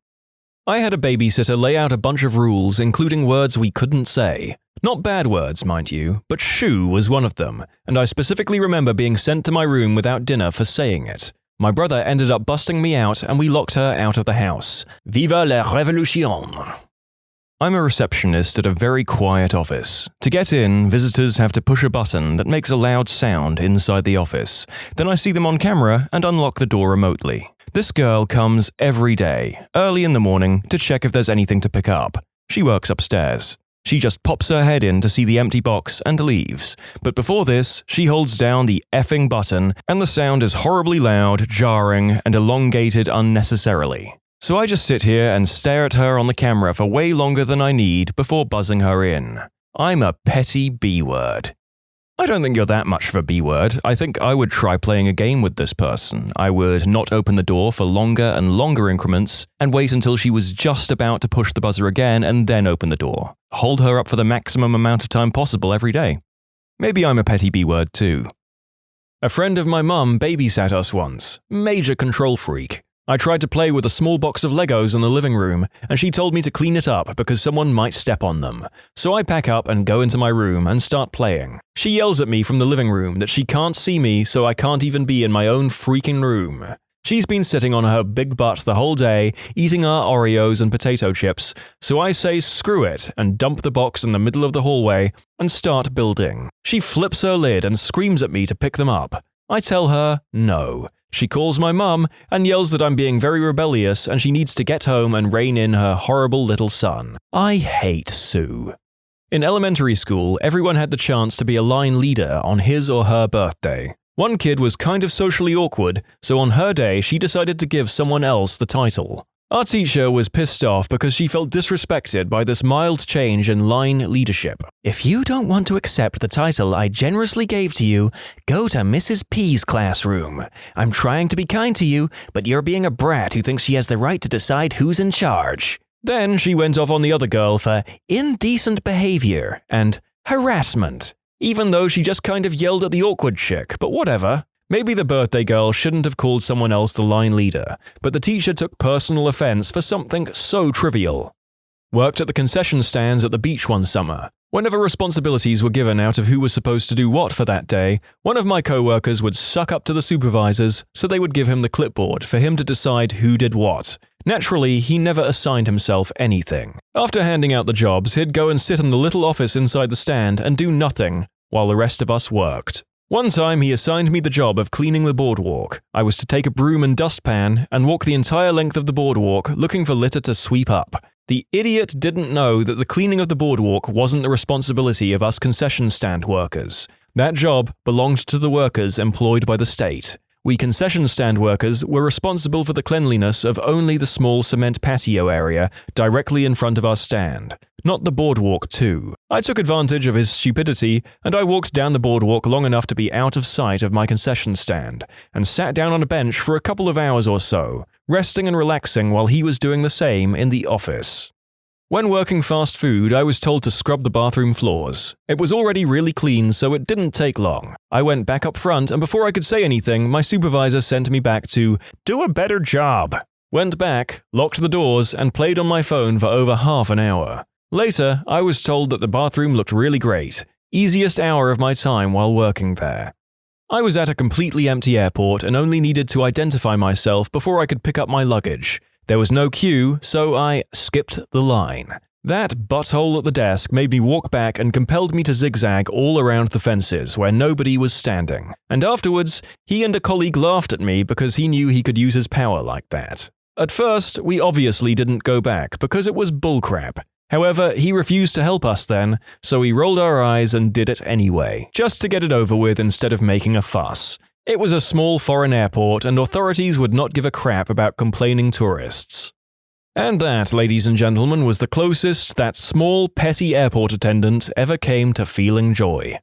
I had a babysitter lay out a bunch of rules, including words we couldn't say. Not bad words, mind you, but shoe was one of them, and I specifically remember being sent to my room without dinner for saying it. My brother ended up busting me out, and we locked her out of the house. Viva la révolution! I'm a receptionist at a very quiet office. To get in, visitors have to push a button that makes a loud sound inside the office. Then I see them on camera and unlock the door remotely. This girl comes every day, early in the morning, to check if there's anything to pick up. She works upstairs. She just pops her head in to see the empty box and leaves. But before this, she holds down the effing button, and the sound is horribly loud, jarring, and elongated unnecessarily. So I just sit here and stare at her on the camera for way longer than I need before buzzing her in. I'm a petty B-word. I don't think you're that much of a B-word. I think I would try playing a game with this person. I would not open the door for longer and longer increments and wait until she was just about to push the buzzer again and then open the door. Hold her up for the maximum amount of time possible every day. Maybe I'm a petty B-word too. A friend of my mum babysat us once. Major control freak. I tried to play with a small box of Legos in the living room, and she told me to clean it up because someone might step on them. So I pack up and go into my room and start playing. She yells at me from the living room that she can't see me, so I can't even be in my own freaking room. She's been sitting on her big butt the whole day, eating our Oreos and potato chips, so I say screw it and dump the box in the middle of the hallway and start building. She flips her lid and screams at me to pick them up. I tell her no. She calls my mum and yells that I'm being very rebellious and she needs to get home and rein in her horrible little son. I hate Sue. In elementary school, everyone had the chance to be a line leader on his or her birthday. One kid was kind of socially awkward, so on her day she decided to give someone else the title. Our teacher was pissed off because she felt disrespected by this mild change in line leadership. If you don't want to accept the title I generously gave to you, go to Mrs. P's classroom. I'm trying to be kind to you, but you're being a brat who thinks she has the right to decide who's in charge. Then she went off on the other girl for indecent behavior and harassment, even though she just kind of yelled at the awkward chick, but whatever. Maybe the birthday girl shouldn't have called someone else the line leader, but the teacher took personal offense for something so trivial. Worked at the concession stands at the beach one summer. Whenever responsibilities were given out of who was supposed to do what for that day, one of my co-workers would suck up to the supervisors, so they would give him the clipboard for him to decide who did what. Naturally, he never assigned himself anything. After handing out the jobs, he'd go and sit in the little office inside the stand and do nothing, while the rest of us worked. One time he assigned me the job of cleaning the boardwalk. I was to take a broom and dustpan and walk the entire length of the boardwalk looking for litter to sweep up. The idiot didn't know that the cleaning of the boardwalk wasn't the responsibility of us concession stand workers. That job belonged to the workers employed by the state. We concession stand workers were responsible for the cleanliness of only the small cement patio area directly in front of our stand, not the boardwalk too. I took advantage of his stupidity and I walked down the boardwalk long enough to be out of sight of my concession stand and sat down on a bench for a couple of hours or so, resting and relaxing while he was doing the same in the office. When working fast food, I was told to scrub the bathroom floors. It was already really clean, so it didn't take long. I went back up front, and before I could say anything, my supervisor sent me back to do a better job. Went back, locked the doors, and played on my phone for over half an hour. Later, I was told that the bathroom looked really great. Easiest hour of my time while working there. I was at a completely empty airport and only needed to identify myself before I could pick up my luggage. There was no queue, so I skipped the line. That butthole at the desk made me walk back and compelled me to zigzag all around the fences where nobody was standing. And afterwards, he and a colleague laughed at me because he knew he could use his power like that. At first, we obviously didn't go back because it was bullcrap. However, he refused to help us then, so we rolled our eyes and did it anyway, just to get it over with instead of making a fuss. It was a small foreign airport and authorities would not give a crap about complaining tourists. And that, ladies and gentlemen, was the closest that small, petty airport attendant ever came to feeling joy.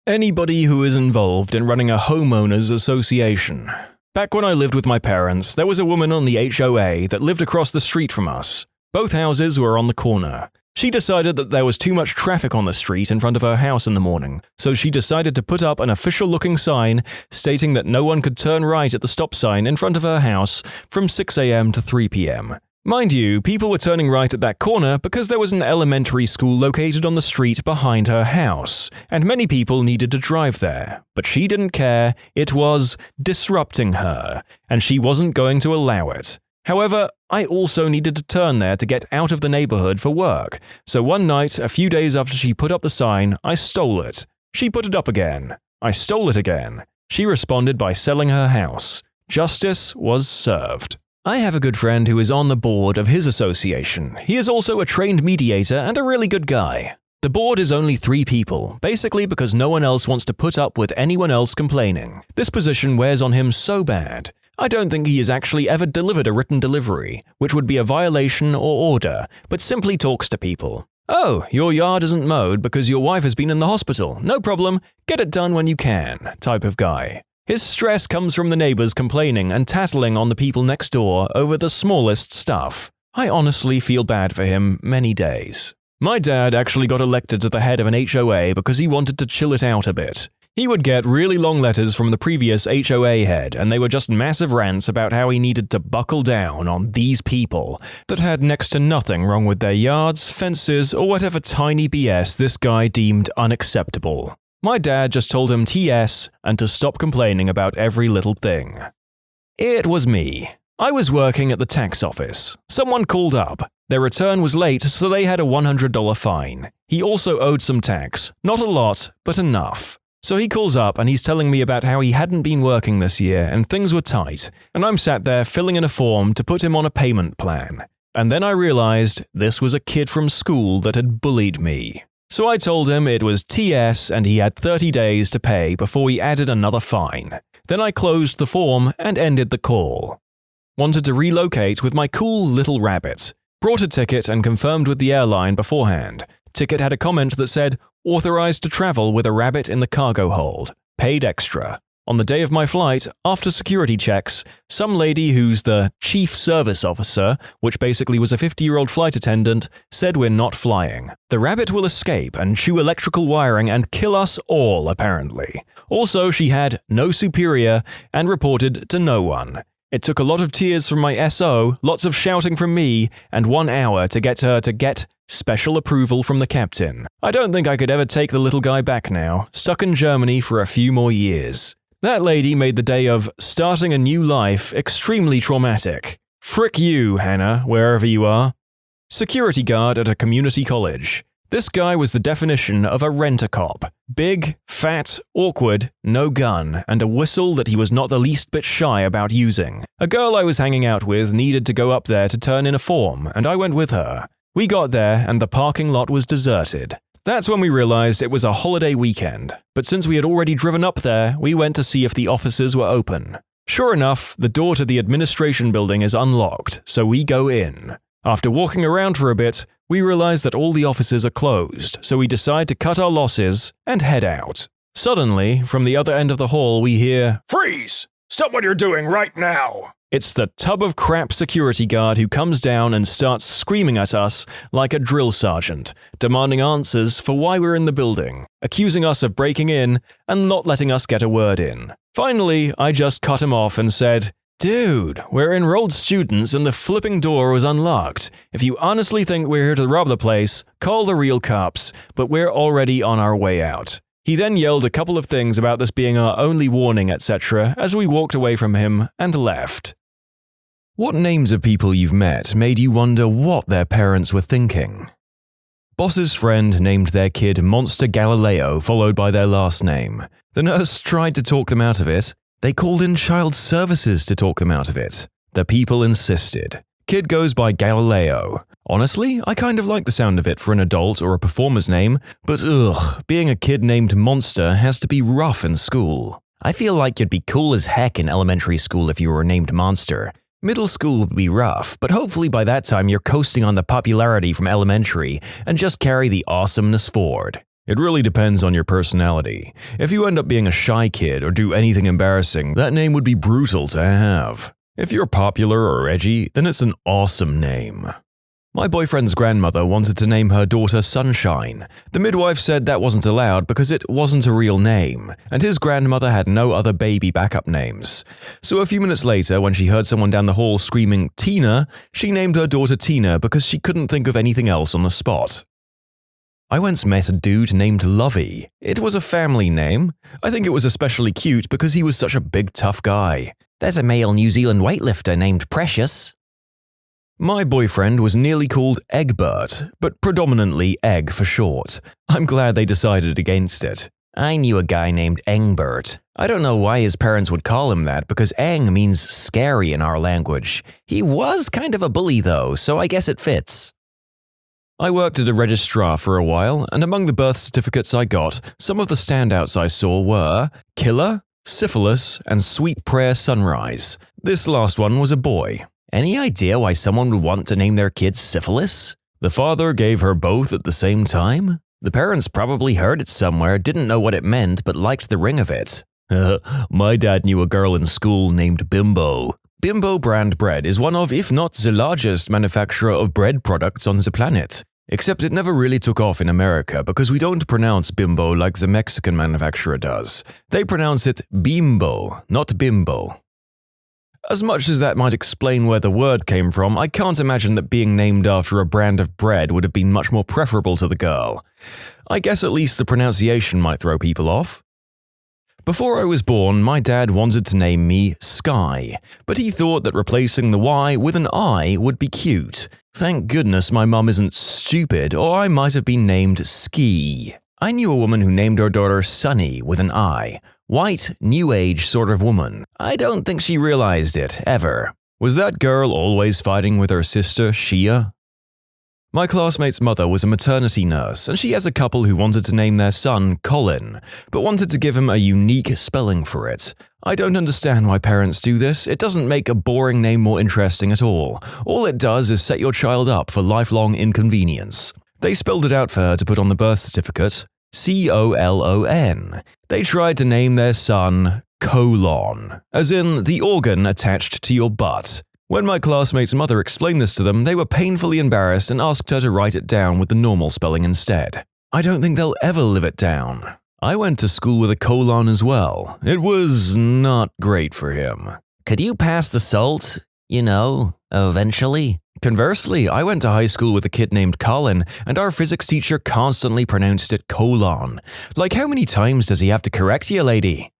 Anybody who is involved in running a homeowners association. Back when I lived with my parents, there was a woman on the HOA that lived across the street from us. Both houses were on the corner. She decided that there was too much traffic on the street in front of her house in the morning, so she decided to put up an official-looking sign stating that no one could turn right at the stop sign in front of her house from 6 a.m. to 3 p.m. Mind you, people were turning right at that corner because there was an elementary school located on the street behind her house, and many people needed to drive there. But she didn't care, it was disrupting her, and she wasn't going to allow it. However, I also needed to turn there to get out of the neighborhood for work, so one night, a few days after she put up the sign, I stole it. She put it up again. I stole it again. She responded by selling her house. Justice was served. I have a good friend who is on the board of his association. He is also a trained mediator and a really good guy. The board is only 3 people, basically because no one else wants to put up with anyone else complaining. This position wears on him so bad. I don't think he has actually ever delivered a written delivery, which would be a violation or order, but simply talks to people. Oh, your yard isn't mowed because your wife has been in the hospital. No problem, get it done when you can, type of guy. His stress comes from the neighbors complaining and tattling on the people next door over the smallest stuff. I honestly feel bad for him many days. My dad actually got elected to the head of an HOA because he wanted to chill it out a bit. He would get really long letters from the previous HOA head, and they were just massive rants about how he needed to buckle down on these people that had next to nothing wrong with their yards, fences, or whatever tiny BS this guy deemed unacceptable. My dad just told him TS and to stop complaining about every little thing. It was me. I was working at the tax office. Someone called up. Their return was late, so they had a $100 fine. He also owed some tax. Not a lot, but enough. So he calls up and he's telling me about how he hadn't been working this year and things were tight, and I'm sat there filling in a form to put him on a payment plan. And then I realized this was a kid from school that had bullied me. So I told him it was TS and he had 30 days to pay before he added another fine. Then I closed the form and ended the call. Wanted to relocate with my cool little rabbit. Brought a ticket and confirmed with the airline beforehand. Ticket had a comment that said, authorized to travel with a rabbit in the cargo hold. Paid extra. On the day of my flight, after security checks, some lady who's the chief service officer, which basically was a 50-year-old flight attendant, said we're not flying. The rabbit will escape and chew electrical wiring and kill us all, apparently. Also, she had no superior and reported to no one. It took a lot of tears from my SO, lots of shouting from me, and 1 hour to get her to get special approval from the captain. I don't think I could ever take the little guy back now, stuck in Germany for a few more years. That lady made the day of starting a new life extremely traumatic. Frick you, Hannah, wherever you are. Security guard at a community college. This guy was the definition of a rent-a-cop. Big, fat, awkward, no gun, and a whistle that he was not the least bit shy about using. A girl I was hanging out with needed to go up there to turn in a form, and I went with her. We got there, and the parking lot was deserted. That's when we realized it was a holiday weekend, but since we had already driven up there, we went to see if the offices were open. Sure enough, the door to the administration building is unlocked, so we go in. After walking around for a bit, we realize that all the offices are closed, so we decide to cut our losses and head out. Suddenly, from the other end of the hall, we hear, "Freeze! Stop what you're doing right now!" It's the tub of crap security guard who comes down and starts screaming at us like a drill sergeant, demanding answers for why we're in the building, accusing us of breaking in and not letting us get a word in. Finally, I just cut him off and said, "Dude, we're enrolled students and the flipping door was unlocked. If you honestly think we're here to rob the place, call the real cops, but we're already on our way out." He then yelled a couple of things about this being our only warning, etc., as we walked away from him and left. What names of people you've met made you wonder what their parents were thinking? Boss's friend named their kid Monster Galileo, followed by their last name. The nurse tried to talk them out of it. They called in child services to talk them out of it. The people insisted. Kid goes by Galileo. Honestly, I kind of like the sound of it for an adult or a performer's name, but being a kid named Monster has to be rough in school. I feel like you'd be cool as heck in elementary school if you were named Monster. Middle school would be rough, but hopefully by that time you're coasting on the popularity from elementary and just carry the awesomeness forward. It really depends on your personality. If you end up being a shy kid or do anything embarrassing, that name would be brutal to have. If you're popular or edgy, then it's an awesome name. My boyfriend's grandmother wanted to name her daughter Sunshine. The midwife said that wasn't allowed because it wasn't a real name, and his grandmother had no other baby backup names. So a few minutes later, when she heard someone down the hall screaming, "Tina," she named her daughter Tina because she couldn't think of anything else on the spot. I once met a dude named Lovey. It was a family name. I think it was especially cute because he was such a big tough guy. There's a male New Zealand weightlifter named Precious. My boyfriend was nearly called Egbert, but predominantly Egg for short. I'm glad they decided against it. I knew a guy named Engbert. I don't know why his parents would call him that because Eng means scary in our language. He was kind of a bully though, so I guess it fits. I worked at a registrar for a while, and among the birth certificates I got, some of the standouts I saw were Killer, Syphilis, and Sweet Prayer Sunrise. This last one was a boy. Any idea why someone would want to name their kid Syphilis? The father gave her both at the same time? The parents probably heard it somewhere, didn't know what it meant, but liked the ring of it. My dad knew a girl in school named Bimbo. Bimbo brand bread is one of, if not the largest manufacturer of bread products on the planet. Except it never really took off in America because we don't pronounce Bimbo like the Mexican manufacturer does. They pronounce it Bimbo, not Bimbo. As much as that might explain where the word came from, I can't imagine that being named after a brand of bread would have been much more preferable to the girl. I guess at least the pronunciation might throw people off. Before I was born, my dad wanted to name me Sky, but he thought that replacing the Y with an I would be cute. Thank goodness my mum isn't stupid, or I might have been named Ski. I knew a woman who named her daughter Sunny with an I. White, new age sort of woman. I don't think she realized it, ever. Was that girl always fighting with her sister, Shia? My classmate's mother was a maternity nurse, and she has a couple who wanted to name their son Colin, but wanted to give him a unique spelling for it. I don't understand why parents do this. It doesn't make a boring name more interesting at all. All it does is set your child up for lifelong inconvenience. They spelled it out for her to put on the birth certificate. Colon. They tried to name their son Colon, as in the organ attached to your butt. When my classmate's mother explained this to them, they were painfully embarrassed and asked her to write it down with the normal spelling instead. I don't think they'll ever live it down. I went to school with a colon as well. It was not great for him. Could you pass the salt? Eventually. Conversely, I went to high school with a kid named Colin, and our physics teacher constantly pronounced it colon. Like, how many times does he have to correct you, lady?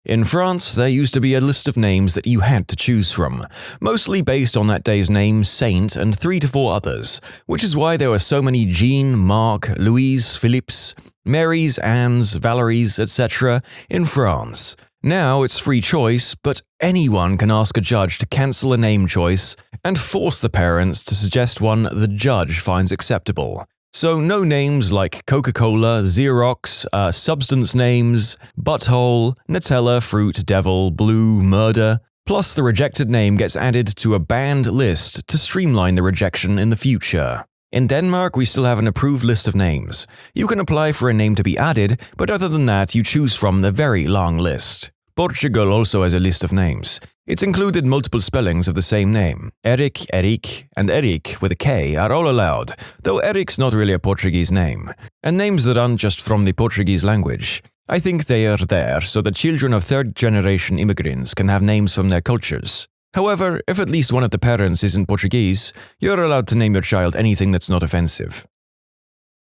In France, there used to be a list of names that you had to choose from, mostly based on that day's name, saint, and 3 to 4 others, which is why there were so many Jean, Marc, Louise, Philippes, Marys, Annes, Valeries, etc. in France. Now it's free choice, but anyone can ask a judge to cancel a name choice and force the parents to suggest one the judge finds acceptable. So no names like Coca-Cola, Xerox, substance names, butthole, Nutella, fruit, devil, blue, murder. Plus the rejected name gets added to a banned list to streamline the rejection in the future. In Denmark, we still have an approved list of names. You can apply for a name to be added, but other than that, you choose from the very long list. Portugal also has a list of names. It's included multiple spellings of the same name. Eric, and Eric with a K are all allowed, though Eric's not really a Portuguese name. And names that aren't just from the Portuguese language. I think they are there so that children of third-generation immigrants can have names from their cultures. However, if at least one of the parents isn't Portuguese, you're allowed to name your child anything that's not offensive.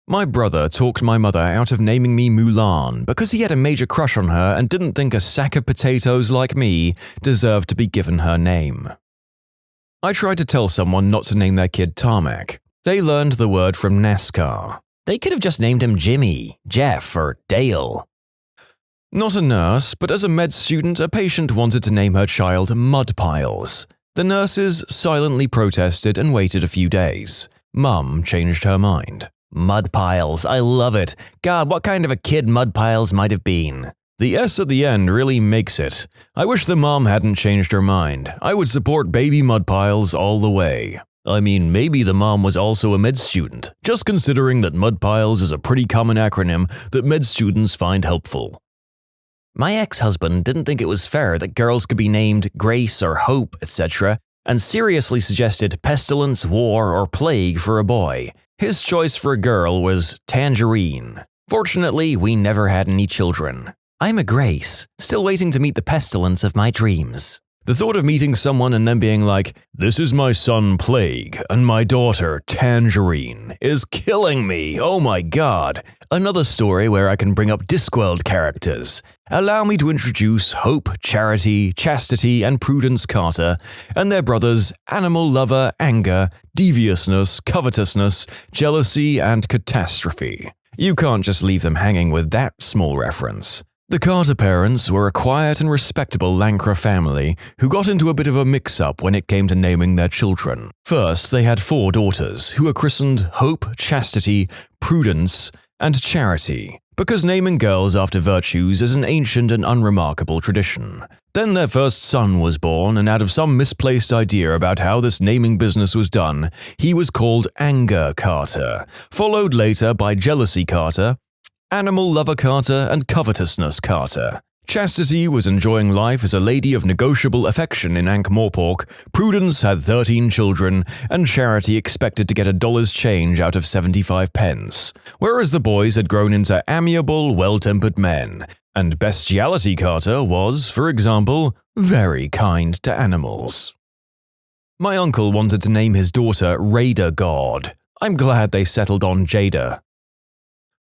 My brother talked my mother out of naming me Mulan because he had a major crush on her and didn't think a sack of potatoes like me deserved to be given her name. I tried to tell someone not to name their kid Tarmac. They learned the word from NASCAR. They could have just named him Jimmy, Jeff, or Dale. Not a nurse, but as a med student, a patient wanted to name her child Mudpiles. The nurses silently protested and waited a few days. Mum changed her mind. Mudpiles, I love it. God, what kind of a kid Mudpiles might have been. The S at the end really makes it. I wish the mom hadn't changed her mind. I would support baby Mudpiles all the way. I mean, maybe the mom was also a med student, just considering that Mudpiles is a pretty common acronym that med students find helpful. My ex-husband didn't think it was fair that girls could be named Grace or Hope, etc., and seriously suggested pestilence, war, or plague for a boy. His choice for a girl was Tangerine. Fortunately, we never had any children. I'm a Grace, still waiting to meet the pestilence of my dreams. The thought of meeting someone and them being like, "This is my son Plague and my daughter Tangerine," is killing me, oh my god. Another story where I can bring up Discworld characters. Allow me to introduce Hope, Charity, Chastity, and Prudence Carter, and their brothers Animal Lover, Anger, Deviousness, Covetousness, Jealousy, and Catastrophe. You can't just leave them hanging with that small reference. The Carter parents were a quiet and respectable Lancre family who got into a bit of a mix-up when it came to naming their children. First, they had 4 daughters who were christened Hope, Chastity, Prudence, and Charity, because naming girls after virtues is an ancient and unremarkable tradition. Then their first son was born, and out of some misplaced idea about how this naming business was done, he was called Anger Carter, followed later by Jealousy Carter, Animal Lover Carter, and Covetousness Carter. Chastity was enjoying life as a lady of negotiable affection in Ankh-Morpork, Prudence had 13 children, and Charity expected to get $1's change out of 75 pence, whereas the boys had grown into amiable, well-tempered men, and Bestiality Carter was, for example, very kind to animals. My uncle wanted to name his daughter Raider God. I'm glad they settled on Jada.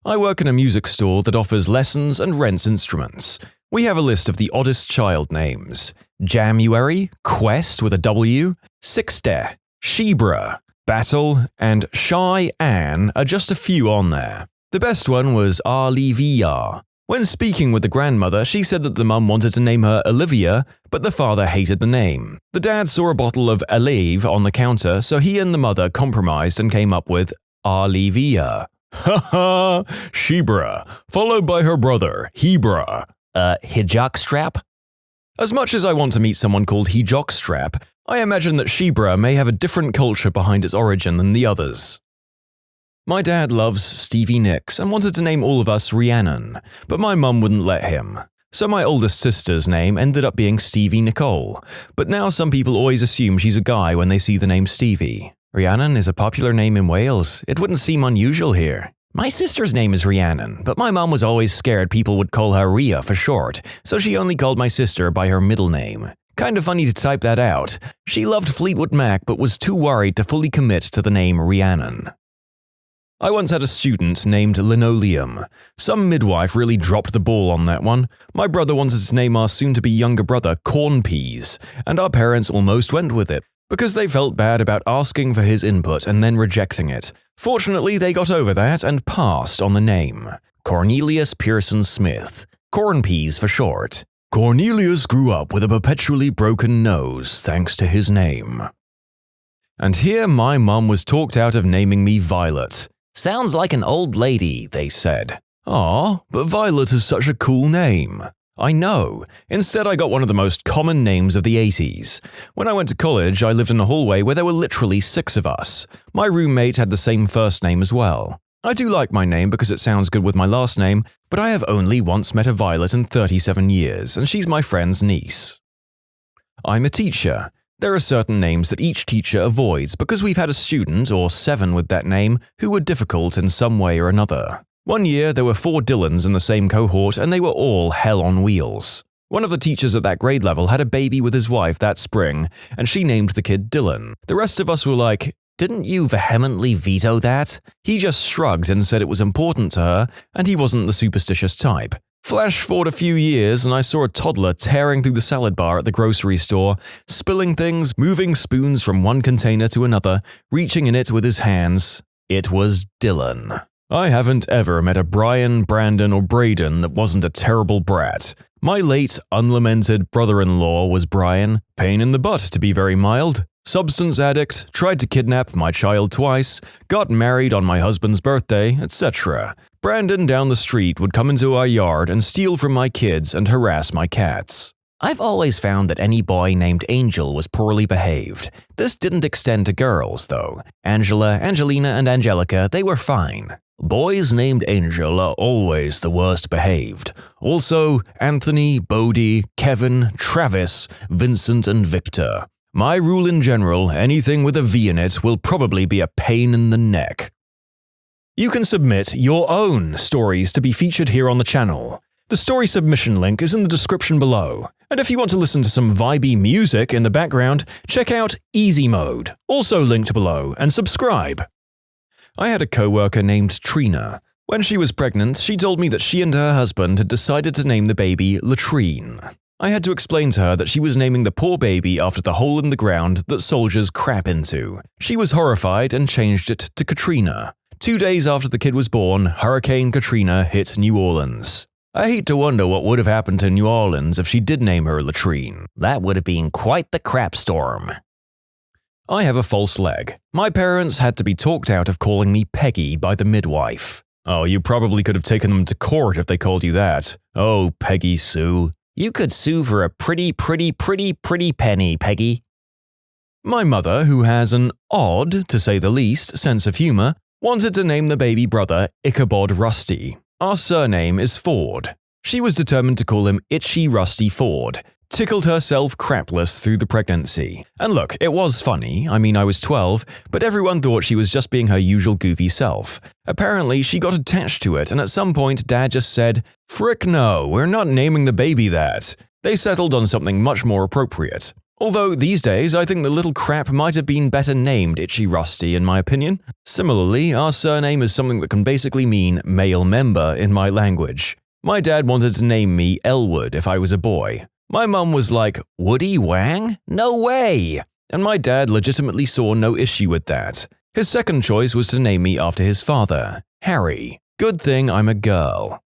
I work in a music store that offers lessons and rents instruments. We have a list of the oddest child names. Jamuary, Quest with a W, Sixte, Shebra, Battle, and Shy Ann are just a few on there. The best one was IDOWorkHereLady. When speaking with the grandmother, she said that the mum wanted to name her Olivia, but the father hated the name. The dad saw a bottle of Aleve on the counter, so he and the mother compromised and came up with IDOWorkHereLady. Haha, Shebra, followed by her brother, Hebra. Hijockstrap? As much as I want to meet someone called Hijockstrap, I imagine that Shebra may have a different culture behind its origin than the others. My dad loves Stevie Nicks and wanted to name all of us Rhiannon, but my mum wouldn't let him. So my oldest sister's name ended up being Stevie Nicole, but now some people always assume she's a guy when they see the name Stevie. Rhiannon is a popular name in Wales. It wouldn't seem unusual here. My sister's name is Rhiannon, but my mom was always scared people would call her Rhea for short, so she only called my sister by her middle name. Kind of funny to type that out. She loved Fleetwood Mac but was too worried to fully commit to the name Rhiannon. I once had a student named Linoleum. Some midwife really dropped the ball on that one. My brother wanted to name our soon-to-be younger brother Corn Peas, and our parents almost went with it, because they felt bad about asking for his input and then rejecting it. Fortunately, they got over that and passed on the name. Cornelius Pearson Smith. Corn Peas for short. Cornelius grew up with a perpetually broken nose thanks to his name. And here my mum was talked out of naming me Violet. Sounds like an old lady, they said. Aw, but Violet is such a cool name. I know. Instead, I got one of the most common names of the 80s. When I went to college, I lived in a hallway where there were literally 6 of us. My roommate had the same first name as well. I do like my name because it sounds good with my last name, but I have only once met a Violet in 37 years, and she's my friend's niece. I'm a teacher. There are certain names that each teacher avoids because we've had a student, or 7 with that name, who were difficult in some way or another. One year, there were 4 Dylans in the same cohort, and they were all hell on wheels. One of the teachers at that grade level had a baby with his wife that spring, and she named the kid Dylan. The rest of us were like, "Didn't you vehemently veto that?" He just shrugged and said it was important to her, and he wasn't the superstitious type. Flash forward a few years, and I saw a toddler tearing through the salad bar at the grocery store, spilling things, moving spoons from one container to another, reaching in it with his hands. It was Dylan. I haven't ever met a Brian, Brandon, or Braden that wasn't a terrible brat. My late, unlamented brother-in-law was Brian, pain in the butt to be very mild, substance addict, tried to kidnap my child twice, got married on my husband's birthday, etc. Brandon down the street would come into our yard and steal from my kids and harass my cats. I've always found that any boy named Angel was poorly behaved. This didn't extend to girls, though. Angela, Angelina, and Angelica, they were fine. Boys named Angel are always the worst behaved. Also, Anthony, Bodie, Kevin, Travis, Vincent, and Victor. My rule in general, anything with a V in it will probably be a pain in the neck. You can submit your own stories to be featured here on the channel. The story submission link is in the description below. And if you want to listen to some vibey music in the background, check out easymode, also linked below, and subscribe. I had a coworker named Trina. When she was pregnant, she told me that she and her husband had decided to name the baby Latrine. I had to explain to her that she was naming the poor baby after the hole in the ground that soldiers crap into. She was horrified and changed it to Katrina. 2 days after the kid was born, Hurricane Katrina hit New Orleans. I hate to wonder what would have happened to New Orleans if she did name her Latrine. That would have been quite the crap storm. I have a false leg. My parents had to be talked out of calling me Peggy by the midwife. Oh, you probably could have taken them to court if they called you that. Oh, Peggy Sue. You could sue for a pretty penny, Peggy. My mother, who has an odd, to say the least, sense of humor, wanted to name the baby brother Ichabod Rusty. Our surname is Ford. She was determined to call him Itchy Rusty Ford. Tickled herself crapless through the pregnancy. And look, it was funny, I mean I was 12, but everyone thought she was just being her usual goofy self. Apparently, she got attached to it, and at some point Dad just said, "Frick no, we're not naming the baby that." They settled on something much more appropriate. Although, these days, I think the little crap might have been better named Itchy Rusty in my opinion. Similarly, our surname is something that can basically mean male member in my language. My dad wanted to name me Elwood if I was a boy. My mum was like, "Woody Wang? No way!" And my dad legitimately saw no issue with that. His second choice was to name me after his father, Harry. Good thing I'm a girl.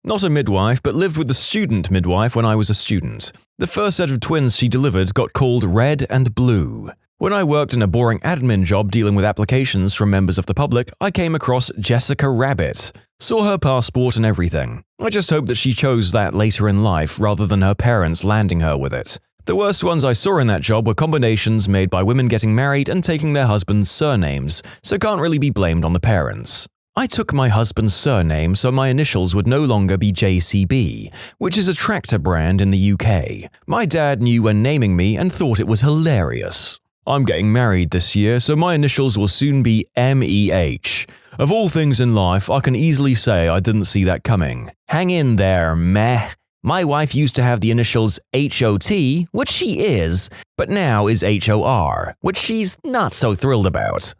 Not a midwife, but lived with the student midwife when I was a student. The first set of twins she delivered got called Red and Blue. When I worked in a boring admin job dealing with applications from members of the public, I came across Jessica Rabbit. Saw her passport and everything. I just hope that she chose that later in life rather than her parents landing her with it. The worst ones I saw in that job were combinations made by women getting married and taking their husband's surnames, so can't really be blamed on the parents. I took my husband's surname so my initials would no longer be JCB, which is a tractor brand in the UK. My dad knew when naming me and thought it was hilarious. I'm getting married this year, so my initials will soon be MEH. Of all things in life, I can easily say I didn't see that coming. Hang in there, meh. My wife used to have the initials HOT, which she is, but now is HOR, which she's not so thrilled about.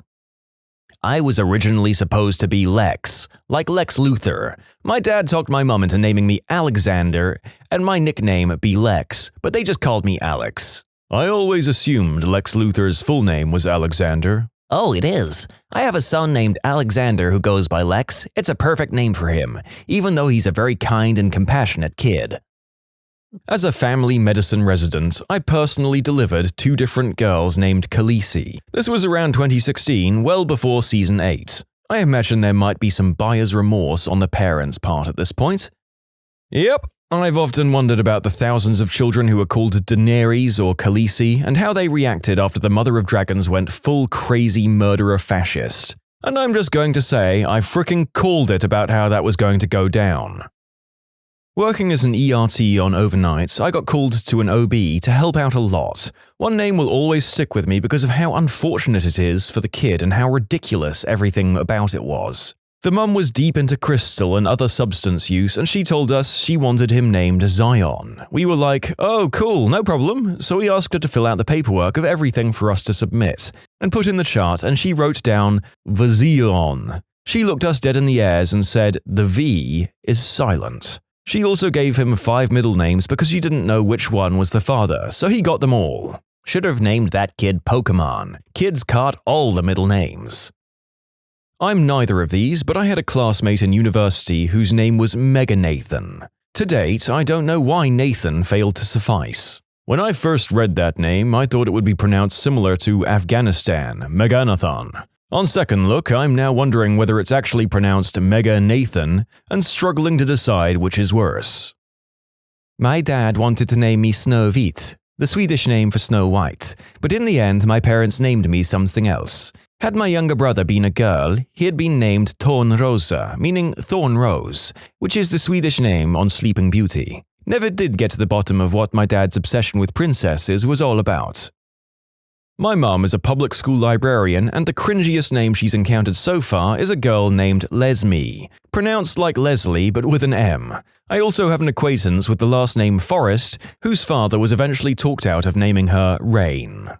I was originally supposed to be Lex, like Lex Luthor. My dad talked my mum into naming me Alexander and my nickname be Lex, but they just called me Alex. I always assumed Lex Luthor's full name was Alexander. Oh, it is. I have a son named Alexander who goes by Lex. It's a perfect name for him, even though he's a very kind and compassionate kid. As a family medicine resident, I personally delivered 2 different girls named Khaleesi. This was around 2016, well before Season 8. I imagine there might be some buyer's remorse on the parents' part at this point. Yep, I've often wondered about the thousands of children who were called Daenerys or Khaleesi and how they reacted after the Mother of Dragons went full crazy murderer fascist. And I'm just going to say I frickin' called it about how that was going to go down. Working as an ERT on overnights, I got called to an OB to help out a lot. One name will always stick with me because of how unfortunate it is for the kid and how ridiculous everything about it was. The mum was deep into crystal and other substance use, and she told us she wanted him named Zion. We were like, oh cool, no problem, so we asked her to fill out the paperwork of everything for us to submit, and put in the chart, and she wrote down Vazion. She looked us dead in the ears and said the V is silent. She also gave him 5 middle names because she didn't know which one was the father, so he got them all. Should have named that kid Pokemon. Kids caught all the middle names. I'm neither of these, but I had a classmate in university whose name was Mega Nathan. To date, I don't know why Nathan failed to suffice. When I first read that name, I thought it would be pronounced similar to Afghanistan, Meganathan. On second look, I'm now wondering whether it's actually pronounced Mega Nathan and struggling to decide which is worse. My dad wanted to name me Snövit, the Swedish name for Snow White, but in the end my parents named me something else. Had my younger brother been a girl, he had been named Tornrosa, meaning thorn rose, which is the Swedish name on Sleeping Beauty. Never did get to the bottom of what my dad's obsession with princesses was all about. My mum is a public school librarian, and the cringiest name she's encountered so far is a girl named Lesme, pronounced like Leslie but with an M. I also have an acquaintance with the last name Forrest, whose father was eventually talked out of naming her Rain.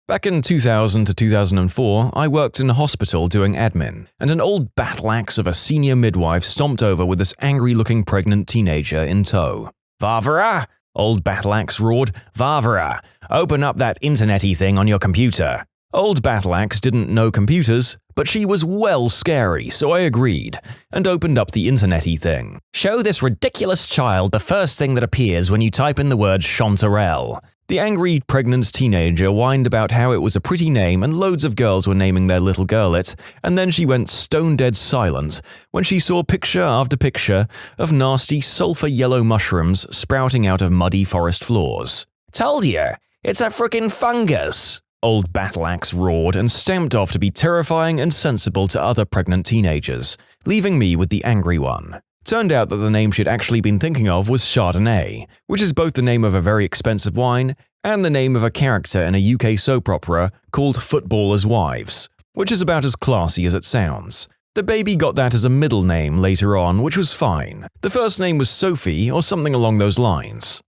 Back in 2000 to 2004, I worked in a hospital doing admin, and an old battle axe of a senior midwife stomped over with this angry-looking pregnant teenager in tow. "Varvara!" Old battle axe roared, "Varvara! Open up that internet-y thing on your computer." Old battle axe didn't know computers, but she was well scary, so I agreed, and opened up the internet-y thing. "Show this ridiculous child the first thing that appears when you type in the word Chanterelle." The angry, pregnant teenager whined about how it was a pretty name and loads of girls were naming their little girl it, and then she went stone-dead silent when she saw picture after picture of nasty sulfur-yellow mushrooms sprouting out of muddy forest floors. "Told you, it's a frickin' fungus!" Old battle axe roared and stamped off to be terrifying and sensible to other pregnant teenagers, leaving me with the angry one. Turned out that the name she'd actually been thinking of was Chardonnay, which is both the name of a very expensive wine and the name of a character in a UK soap opera called Footballers' Wives, which is about as classy as it sounds. The baby got that as a middle name later on, which was fine. The first name was Sophie or something along those lines.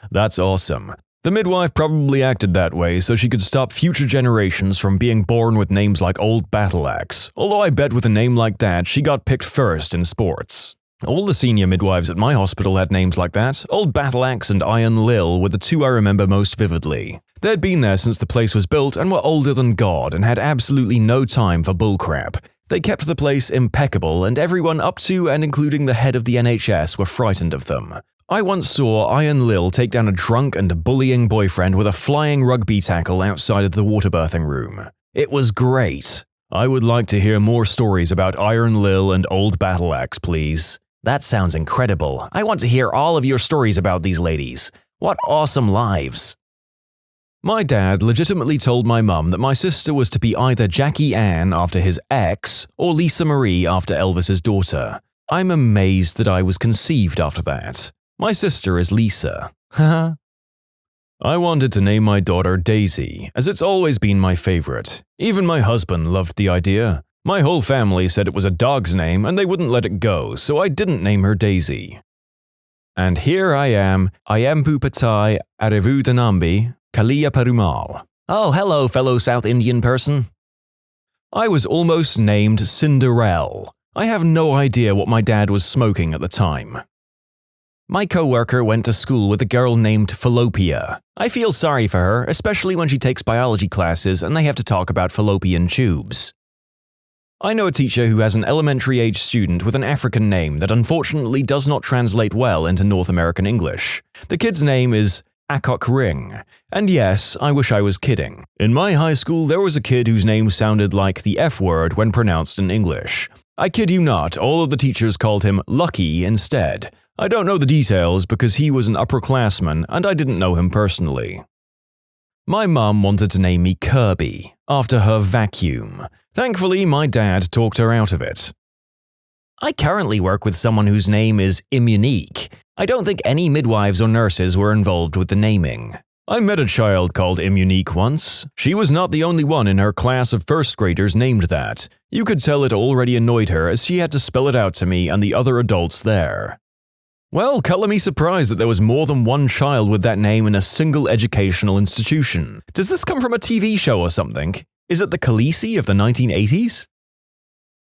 That's awesome. The midwife probably acted that way so she could stop future generations from being born with names like Old Battle Axe, although I bet with a name like that she got picked first in sports. All the senior midwives at my hospital had names like that. Old Battle Axe and Iron Lil were the 2 I remember most vividly. They'd been there since the place was built and were older than God and had absolutely no time for bullcrap. They kept the place impeccable and everyone up to and including the head of the NHS were frightened of them. I once saw Iron Lil take down a drunk and bullying boyfriend with a flying rugby tackle outside of the water birthing room. It was great. I would like to hear more stories about Iron Lil and Old Battle Axe, please. That sounds incredible. I want to hear all of your stories about these ladies. What awesome lives. My dad legitimately told my mum that my sister was to be either Jackie Ann after his ex or Lisa Marie after Elvis's daughter. I'm amazed that I was conceived after that. My sister is Lisa. Haha. I wanted to name my daughter Daisy, as it's always been my favorite. Even my husband loved the idea. My whole family said it was a dog's name and they wouldn't let it go, so I didn't name her Daisy. And here I am Pupatai Arevu Danambi, Kalia Perumal. Oh, hello, fellow South Indian person. I was almost named Cinderella. I have no idea what my dad was smoking at the time. My coworker went to school with a girl named Fallopia. I feel sorry for her, especially when she takes biology classes and they have to talk about fallopian tubes. I know a teacher who has an elementary-age student with an African name that unfortunately does not translate well into North American English. The kid's name is Akok Ring. And yes, I wish I was kidding. In my high school, there was a kid whose name sounded like the F word when pronounced in English. I kid you not, all of the teachers called him Lucky instead. I don't know the details because he was an upperclassman and I didn't know him personally. My mum wanted to name me Kirby, after her vacuum. Thankfully, my dad talked her out of it. I currently work with someone whose name is Immunique. I don't think any midwives or nurses were involved with the naming. I met a child called Immunique once. She was not the only one in her class of first graders named that. You could tell it already annoyed her as she had to spell it out to me and the other adults there. Well, color me surprised that there was more than one child with that name in a single educational institution. Does this come from a TV show or something? Is it the Khaleesi of the 1980s?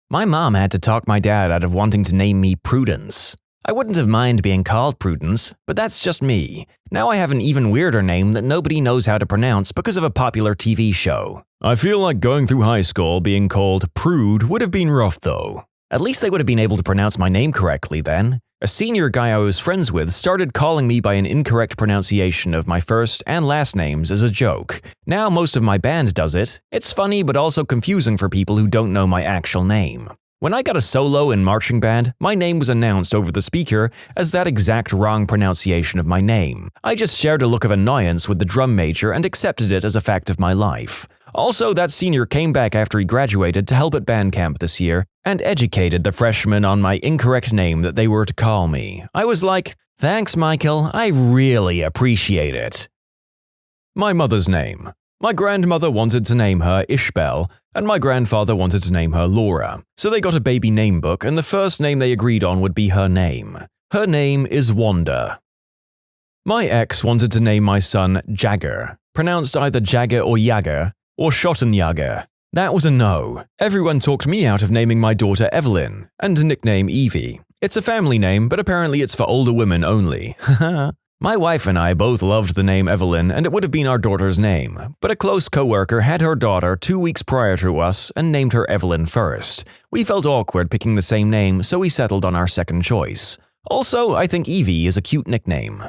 My mom had to talk my dad out of wanting to name me Prudence. I wouldn't have minded being called Prudence, but that's just me. Now I have an even weirder name that nobody knows how to pronounce because of a popular TV show. I feel like going through high school being called Prude would have been rough though. At least they would have been able to pronounce my name correctly then. A senior guy I was friends with started calling me by an incorrect pronunciation of my first and last names as a joke. Now most of my band does it. It's funny but also confusing for people who don't know my actual name. When I got a solo in marching band, my name was announced over the speaker as that exact wrong pronunciation of my name. I just shared a look of annoyance with the drum major and accepted it as a fact of my life. Also, that senior came back after he graduated to help at band camp this year and educated the freshmen on my incorrect name that they were to call me. I was like, "Thanks, Michael, I really appreciate it." My mother's name. My grandmother wanted to name her Ishbel, and my grandfather wanted to name her Laura. So they got a baby name book, and the first name they agreed on would be her name. Her name is Wanda. My ex wanted to name my son Jagger, pronounced either Jagger or Jagger, or Schottenjagger. That was a no. Everyone talked me out of naming my daughter Evelyn, and a nickname Evie. It's a family name, but apparently it's for older women only. My wife and I both loved the name Evelyn, and it would have been our daughter's name, but a close coworker had her daughter 2 weeks prior to us and named her Evelyn first. We felt awkward picking the same name, so we settled on our second choice. Also, I think Evie is a cute nickname.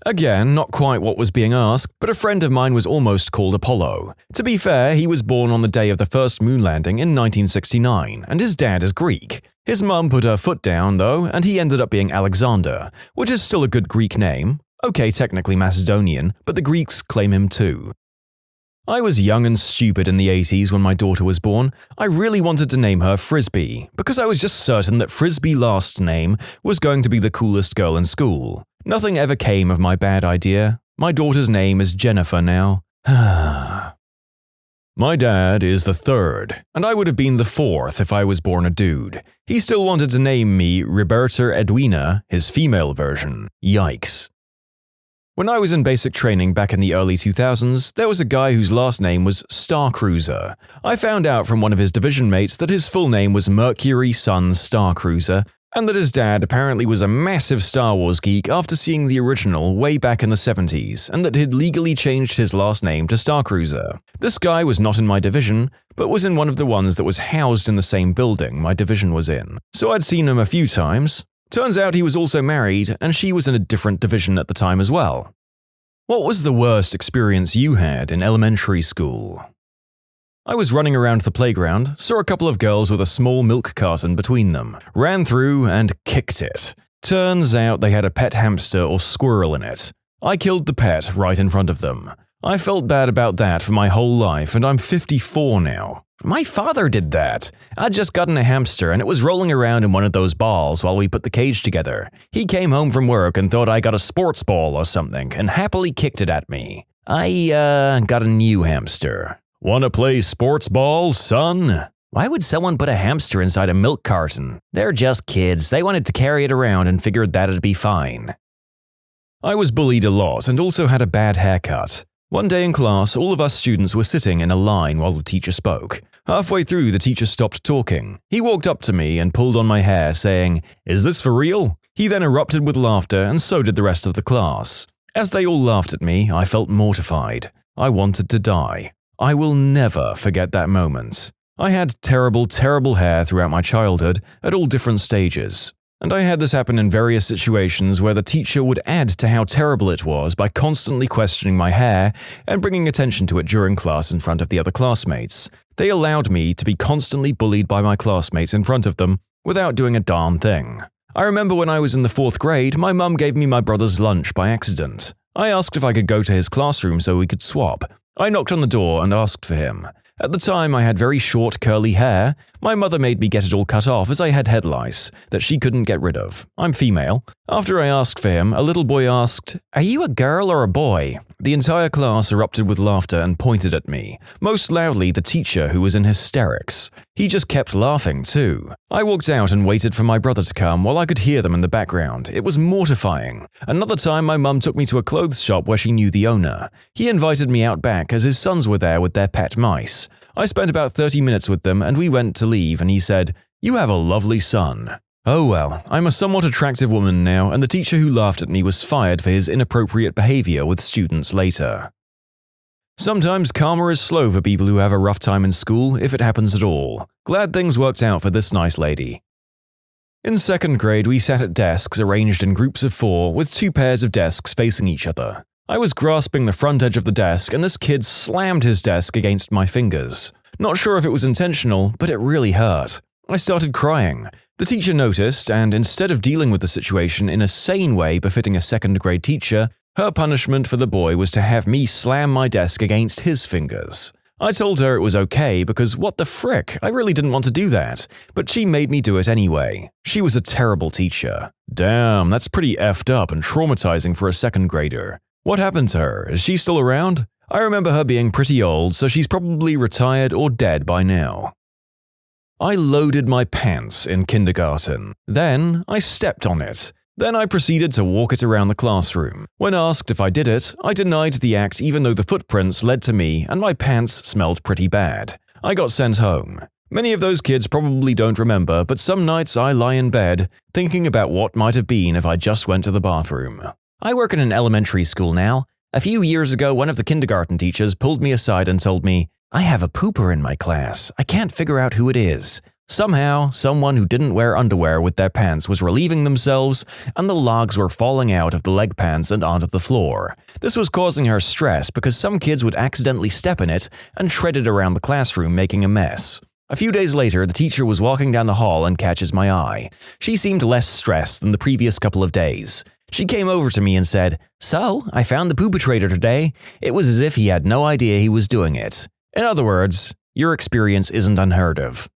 Again, not quite what was being asked, but a friend of mine was almost called Apollo. To be fair, he was born on the day of the first moon landing in 1969, and his dad is Greek. His mum put her foot down, though, and he ended up being Alexander, which is still a good Greek name. Okay, technically Macedonian, but the Greeks claim him too. I was young and stupid in the 80s when my daughter was born. I really wanted to name her Frisbee, because I was just certain that Frisbee last name was going to be the coolest girl in school. Nothing ever came of my bad idea. My daughter's name is Jennifer now. My dad is the third, and I would have been the fourth if I was born a dude. He still wanted to name me Roberta Edwina, his female version. Yikes. When I was in basic training back in the early 2000s, there was a guy whose last name was Starcruiser. I found out from one of his division mates that his full name was Mercury Sun Starcruiser, and that his dad apparently was a massive Star Wars geek after seeing the original way back in the 70s, and that he'd legally changed his last name to Starcruiser. This guy was not in my division, but was in one of the ones that was housed in the same building my division was in, so I'd seen him a few times. Turns out he was also married, and she was in a different division at the time as well. What was the worst experience you had in elementary school? I was running around the playground, saw a couple of girls with a small milk carton between them, ran through and kicked it. Turns out they had a pet hamster or squirrel in it. I killed the pet right in front of them. I felt bad about that for my whole life, and I'm 54 now. My father did that. I'd just gotten a hamster and it was rolling around in one of those balls while we put the cage together. He came home from work and thought I got a sports ball or something and happily kicked it at me. I got a new hamster. Wanna play sports ball, son? Why would someone put a hamster inside a milk carton? They're just kids. They wanted to carry it around and figured that'd be fine. I was bullied a lot and also had a bad haircut. One day in class, all of us students were sitting in a line while the teacher spoke. Halfway through, the teacher stopped talking. He walked up to me and pulled on my hair, saying, "Is this for real?" He then erupted with laughter, and so did the rest of the class. As they all laughed at me, I felt mortified. I wanted to die. I will never forget that moment. I had terrible, terrible hair throughout my childhood at all different stages. And I had this happen in various situations where the teacher would add to how terrible it was by constantly questioning my hair and bringing attention to it during class in front of the other classmates. They allowed me to be constantly bullied by my classmates in front of them without doing a darn thing. I remember when I was in the 4th grade, my mum gave me my brother's lunch by accident. I asked if I could go to his classroom so we could swap. I knocked on the door and asked for him. At the time, I had very short, curly hair. My mother made me get it all cut off as I had head lice that she couldn't get rid of. I'm female. After I asked for him, a little boy asked, "Are you a girl or a boy?" The entire class erupted with laughter and pointed at me, most loudly the teacher, who was in hysterics. He just kept laughing too. I walked out and waited for my brother to come while I could hear them in the background. It was mortifying. Another time, my mum took me to a clothes shop where she knew the owner. He invited me out back as his sons were there with their pet mice. I spent about 30 minutes with them and we went to leave and he said, "You have a lovely son." Oh well, I'm a somewhat attractive woman now, and the teacher who laughed at me was fired for his inappropriate behavior with students later. Sometimes karma is slow for people who have a rough time in school, if it happens at all. Glad things worked out for this nice lady. In 2nd grade, we sat at desks arranged in groups of 4 with 2 pairs of desks facing each other. I was grasping the front edge of the desk and this kid slammed his desk against my fingers. Not sure if it was intentional, but it really hurt. I started crying. The teacher noticed, and instead of dealing with the situation in a sane way befitting a 2nd grade teacher, her punishment for the boy was to have me slam my desk against his fingers. I told her it was okay because what the frick, I really didn't want to do that, but she made me do it anyway. She was a terrible teacher. Damn, that's pretty effed up and traumatizing for a 2nd grader. What happened to her? Is she still around? I remember her being pretty old, so she's probably retired or dead by now. I loaded my pants in kindergarten. Then I stepped on it. Then I proceeded to walk it around the classroom. When asked if I did it, I denied the act even though the footprints led to me and my pants smelled pretty bad. I got sent home. Many of those kids probably don't remember, but some nights I lie in bed thinking about what might have been if I just went to the bathroom. I work in an elementary school now. A few years ago, one of the kindergarten teachers pulled me aside and told me, "I have a pooper in my class. I can't figure out who it is." Somehow, someone who didn't wear underwear with their pants was relieving themselves, and the logs were falling out of the leg pants and onto the floor. This was causing her stress because some kids would accidentally step in it and tread it around the classroom, making a mess. A few days later, the teacher was walking down the hall and catches my eye. She seemed less stressed than the previous couple of days. She came over to me and said, "So, I found the poopatrator today." It was as if he had no idea he was doing it. In other words, your experience isn't unheard of.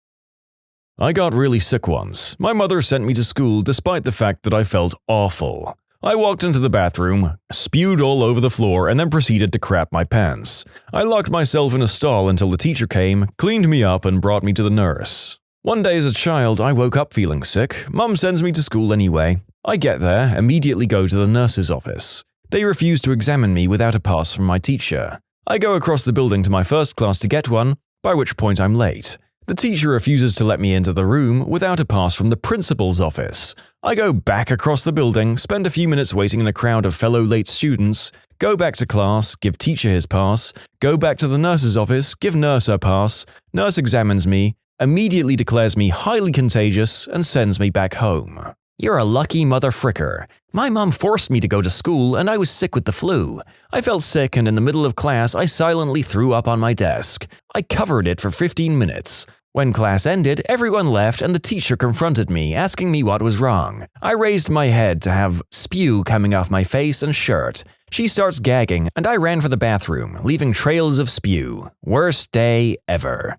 I got really sick once. My mother sent me to school despite the fact that I felt awful. I walked into the bathroom, spewed all over the floor, and then proceeded to crap my pants. I locked myself in a stall until the teacher came, cleaned me up, and brought me to the nurse. One day as a child, I woke up feeling sick. Mum sends me to school anyway. I get there, immediately go to the nurse's office. They refuse to examine me without a pass from my teacher. I go across the building to my first class to get one, by which point I'm late. The teacher refuses to let me into the room without a pass from the principal's office. I go back across the building, spend a few minutes waiting in a crowd of fellow late students, go back to class, give teacher his pass, go back to the nurse's office, give nurse her pass, nurse examines me, immediately declares me highly contagious, and sends me back home. You're a lucky mother fricker. My mom forced me to go to school and I was sick with the flu. I felt sick and in the middle of class I silently threw up on my desk. I covered it for 15 minutes. When class ended, everyone left and the teacher confronted me, asking me what was wrong. I raised my head to have spew coming off my face and shirt. She starts gagging and I ran for the bathroom, leaving trails of spew. Worst day ever.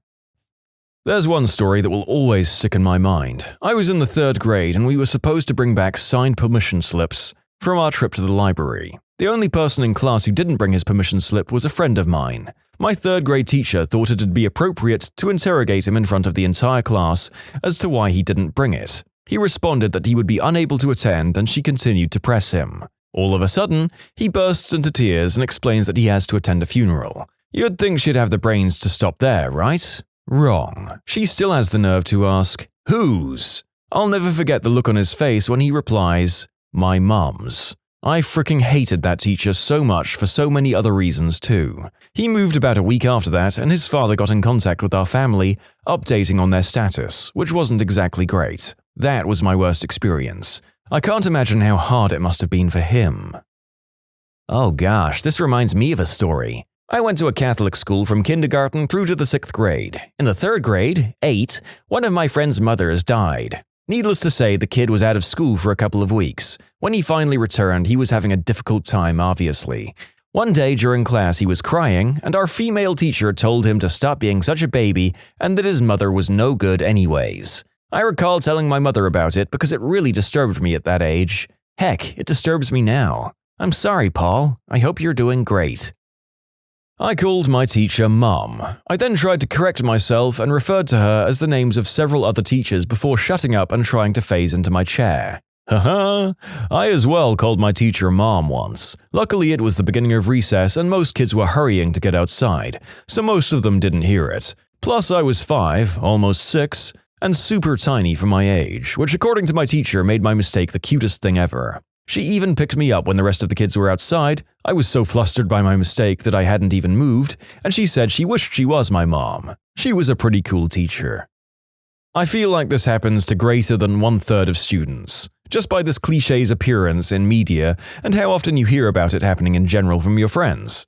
There's one story that will always stick in my mind. I was in the 3rd grade and we were supposed to bring back signed permission slips from our trip to the library. The only person in class who didn't bring his permission slip was a friend of mine. My 3rd grade teacher thought it'd be appropriate to interrogate him in front of the entire class as to why he didn't bring it. He responded that he would be unable to attend and she continued to press him. All of a sudden, he bursts into tears and explains that he has to attend a funeral. You'd think she'd have the brains to stop there, right? Wrong. She still has the nerve to ask, "Whose?" I'll never forget the look on his face when he replies, "My mum's." I freaking hated that teacher so much for so many other reasons too. He moved about a week after that, and his father got in contact with our family, updating on their status, which wasn't exactly great. That was my worst experience. I can't imagine how hard it must have been for him. Oh gosh, this reminds me of a story. I went to a Catholic school from kindergarten through to the 6th grade. In the 3rd grade, 8, one of my friend's mothers died. Needless to say, the kid was out of school for a couple of weeks. When he finally returned, he was having a difficult time, obviously. One day during class, he was crying, and our female teacher told him to stop being such a baby and that his mother was no good anyways. I recall telling my mother about it because it really disturbed me at that age. Heck, it disturbs me now. I'm sorry, Paul. I hope you're doing great. I called my teacher Mum. I then tried to correct myself and referred to her as the names of several other teachers before shutting up and trying to phase into my chair. Haha, I as well called my teacher Mom once. Luckily it was the beginning of recess and most kids were hurrying to get outside, so most of them didn't hear it. Plus I was 5, almost 6, and super tiny for my age, which according to my teacher made my mistake the cutest thing ever. She even picked me up when the rest of the kids were outside. I was so flustered by my mistake that I hadn't even moved, and she said she wished she was my mom. She was a pretty cool teacher. I feel like this happens to greater than 1/3 of students, just by this cliché's appearance in media and how often you hear about it happening in general from your friends.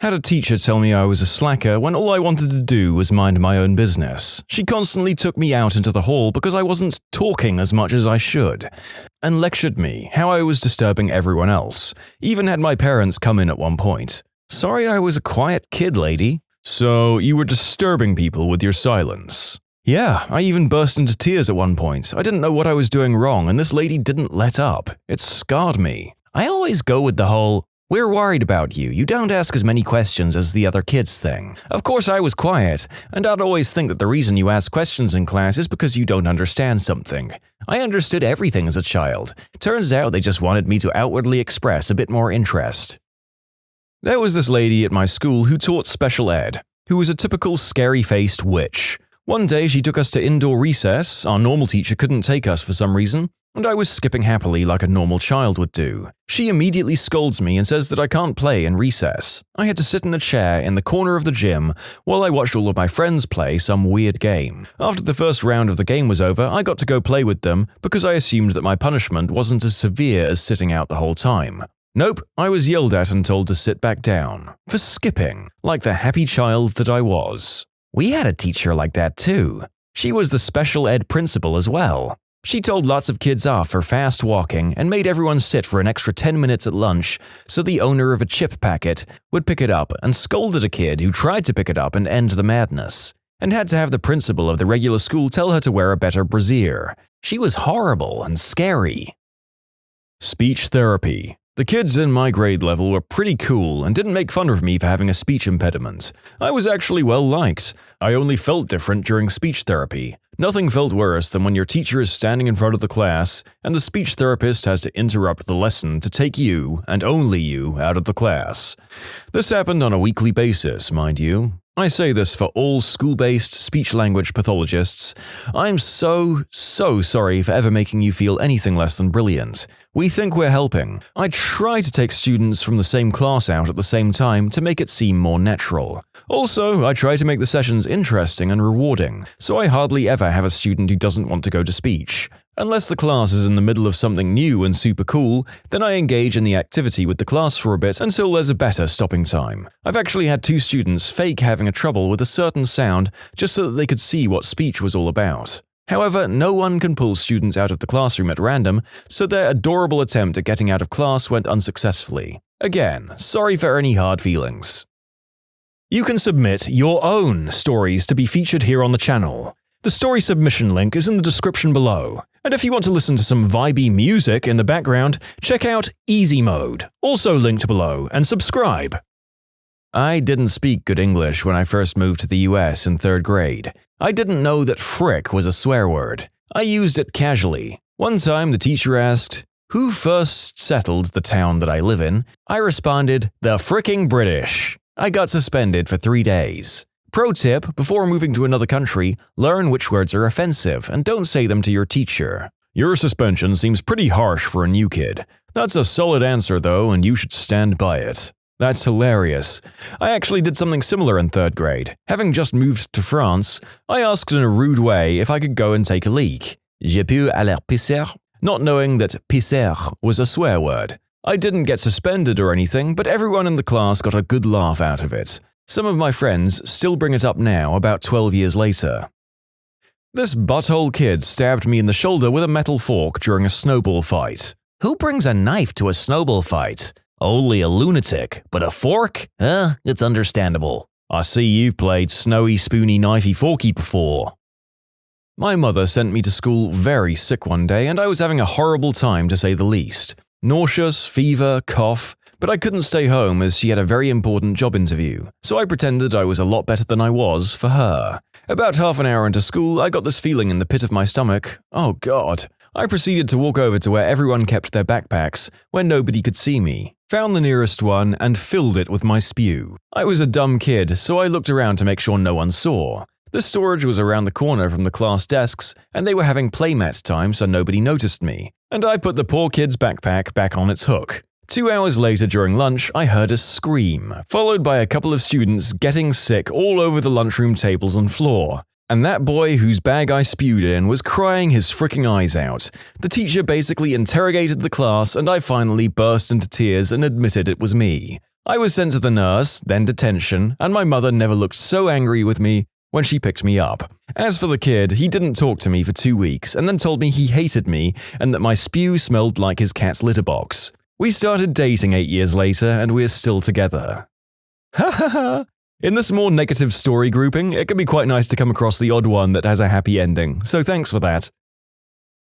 Had a teacher tell me I was a slacker when all I wanted to do was mind my own business. She constantly took me out into the hall because I wasn't talking as much as I should, and lectured me how I was disturbing everyone else. Even had my parents come in at one point. Sorry I was a quiet kid, lady. So you were disturbing people with your silence. Yeah, I even burst into tears at one point. I didn't know what I was doing wrong and this lady didn't let up. It scarred me. I always go with the whole, "We're worried about you. You don't ask as many questions as the other kids thing." Of course, I was quiet, and I'd always think that the reason you ask questions in class is because you don't understand something. I understood everything as a child. Turns out they just wanted me to outwardly express a bit more interest. There was this lady at my school who taught special ed, who was a typical scary-faced witch. One day she took us to indoor recess. Our normal teacher couldn't take us for some reason, and I was skipping happily like a normal child would do. She immediately scolds me and says that I can't play in recess. I had to sit in a chair in the corner of the gym while I watched all of my friends play some weird game. After the first round of the game was over, I got to go play with them because I assumed that my punishment wasn't as severe as sitting out the whole time. Nope, I was yelled at and told to sit back down. For skipping, like the happy child that I was. We had a teacher like that too. She was the special ed principal as well. She told lots of kids off for fast walking and made everyone sit for an extra 10 minutes at lunch so the owner of a chip packet would pick it up and scolded a kid who tried to pick it up and end the madness, and had to have the principal of the regular school tell her to wear a better brassiere. She was horrible and scary. Speech therapy. The kids in my grade level were pretty cool and didn't make fun of me for having a speech impediment. I was actually well liked. I only felt different during speech therapy. Nothing felt worse than when your teacher is standing in front of the class and the speech therapist has to interrupt the lesson to take you, and only you, out of the class. This happened on a weekly basis, mind you. I say this for all school-based speech-language pathologists. I'm so sorry for ever making you feel anything less than brilliant. We think we're helping. I try to take students from the same class out at the same time to make it seem more natural. Also, I try to make the sessions interesting and rewarding, so I hardly ever have a student who doesn't want to go to speech. Unless the class is in the middle of something new and super cool, then I engage in the activity with the class for a bit until there's a better stopping time. I've actually had 2 students fake having a trouble with a certain sound just so that they could see what speech was all about. However, no one can pull students out of the classroom at random, so their adorable attempt at getting out of class went unsuccessfully. Again, sorry for any hard feelings. You can submit your own stories to be featured here on the channel. The story submission link is in the description below. And if you want to listen to some vibey music in the background, check out easymode, also linked below, and subscribe. I didn't speak good English when I first moved to the US in 3rd grade. I didn't know that frick was a swear word. I used it casually. One time the teacher asked, Who first settled the town that I live in? I responded, the fricking British. I got suspended for 3 days. Pro tip, before moving to another country, learn which words are offensive and don't say them to your teacher. Your suspension seems pretty harsh for a new kid. That's a solid answer though, and you should stand by it. That's hilarious. I actually did something similar in 3rd grade. Having just moved to France, I asked in a rude way if I could go and take a leak. Je peux aller pisser? Not knowing that pisser was a swear word. I didn't get suspended or anything, but everyone in the class got a good laugh out of it. Some of my friends still bring it up now, about 12 years later. This butthole kid stabbed me in the shoulder with a metal fork during a snowball fight. Who brings a knife to a snowball fight? Only a lunatic, but a fork? It's understandable. I see you've played snowy, spoony, knifey, forky before. My mother sent me to school very sick one day, and I was having a horrible time to say the least. Nauseous, fever, cough, but I couldn't stay home as she had a very important job interview, so I pretended I was a lot better than I was for her. About half an hour into school, I got this feeling in the pit of my stomach. Oh God. I proceeded to walk over to where everyone kept their backpacks, where nobody could see me, found the nearest one, and filled it with my spew. I was a dumb kid, so I looked around to make sure no one saw. The storage was around the corner from the class desks, and they were having playmat time so nobody noticed me, and I put the poor kid's backpack back on its hook. 2 hours later during lunch, I heard a scream, followed by a couple of students getting sick all over the lunchroom tables and floor. And that boy whose bag I spewed in was crying his fricking eyes out. The teacher basically interrogated the class, and I finally burst into tears and admitted it was me. I was sent to the nurse, then detention, and my mother never looked so angry with me when she picked me up. As for the kid, he didn't talk to me for 2 weeks and then told me he hated me and that my spew smelled like his cat's litter box. We started dating 8 years later, and we're still together. Ha ha ha! In this more negative story grouping, it can be quite nice to come across the odd one that has a happy ending, so thanks for that.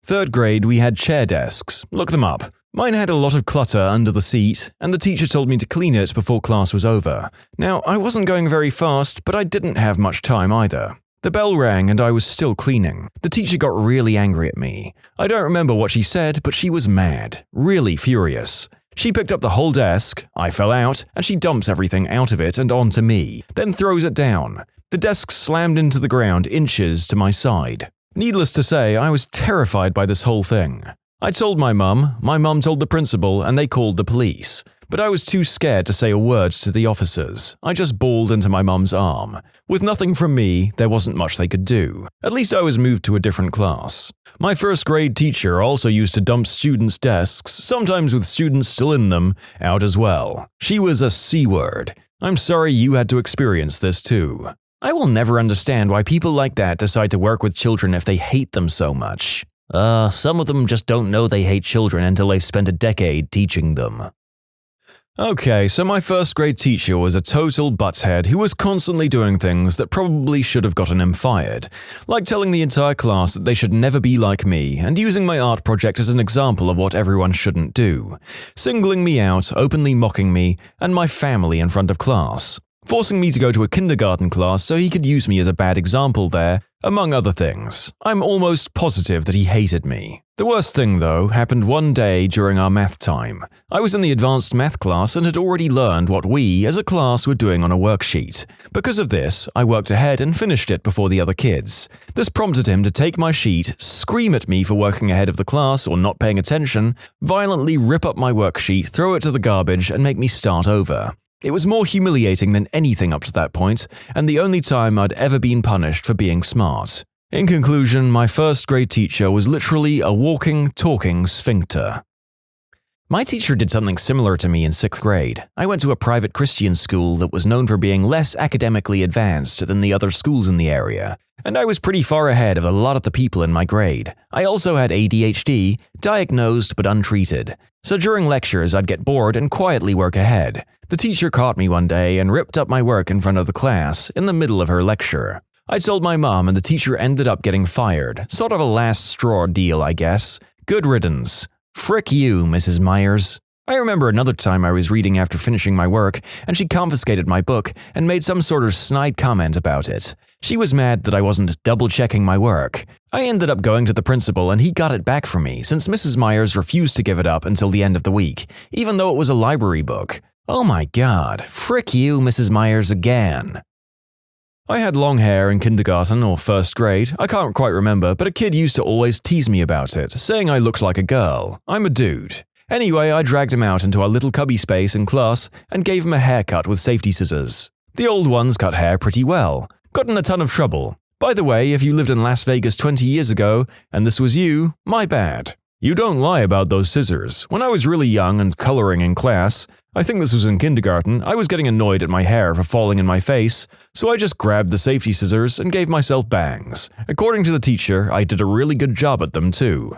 3rd grade, we had chair desks. Look them up. Mine had a lot of clutter under the seat, and the teacher told me to clean it before class was over. Now, I wasn't going very fast, but I didn't have much time either. The bell rang and I was still cleaning. The teacher got really angry at me. I don't remember what she said, but she was mad. Really furious. She picked up the whole desk, I fell out, and she dumps everything out of it and onto me, then throws it down. The desk slammed into the ground inches to my side. Needless to say, I was terrified by this whole thing. I told my mum told the principal, and they called the police. But I was too scared to say a word to the officers. I just bawled into my mum's arm. With nothing from me, there wasn't much they could do. At least I was moved to a different class. My 1st grade teacher also used to dump students' desks, sometimes with students still in them, out as well. She was a C-word. I'm sorry you had to experience this too. I will never understand why people like that decide to work with children if they hate them so much. Some of them just don't know they hate children until they've spent a decade teaching them. Okay, so my 1st grade teacher was a total butthead who was constantly doing things that probably should have gotten him fired, like telling the entire class that they should never be like me and using my art project as an example of what everyone shouldn't do, singling me out, openly mocking me and my family in front of class, forcing me to go to a kindergarten class so he could use me as a bad example there, among other things. I'm almost positive that he hated me. The worst thing, though, happened one day during our math time. I was in the advanced math class and had already learned what we, as a class, were doing on a worksheet. Because of this, I worked ahead and finished it before the other kids. This prompted him to take my sheet, scream at me for working ahead of the class or not paying attention, violently rip up my worksheet, throw it to the garbage, and make me start over. It was more humiliating than anything up to that point, and the only time I'd ever been punished for being smart. In conclusion, my 1st grade teacher was literally a walking, talking sphincter. My teacher did something similar to me in 6th grade. I went to a private Christian school that was known for being less academically advanced than the other schools in the area, and I was pretty far ahead of a lot of the people in my grade. I also had ADHD, diagnosed but untreated, so during lectures I'd get bored and quietly work ahead. The teacher caught me one day and ripped up my work in front of the class in the middle of her lecture. I told my mom and the teacher ended up getting fired. Sort of a last straw deal, I guess. Good riddance. Frick you, Mrs. Myers. I remember another time I was reading after finishing my work, and she confiscated my book and made some sort of snide comment about it. She was mad that I wasn't double-checking my work. I ended up going to the principal and he got it back from me since Mrs. Myers refused to give it up until the end of the week, even though it was a library book. Oh my god, frick you, Mrs. Myers again. I had long hair in kindergarten or first grade, I can't quite remember, but a kid used to always tease me about it, saying I looked like a girl. I'm a dude. Anyway, I dragged him out into our little cubby space in class and gave him a haircut with safety scissors. The old ones cut hair pretty well. Got in a ton of trouble. By the way, if you lived in Las Vegas 20 years ago, and this was you, my bad. You don't lie about those scissors. When I was really young and coloring in class, I think this was in kindergarten, I was getting annoyed at my hair for falling in my face, so I just grabbed the safety scissors and gave myself bangs. According to the teacher, I did a really good job at them too.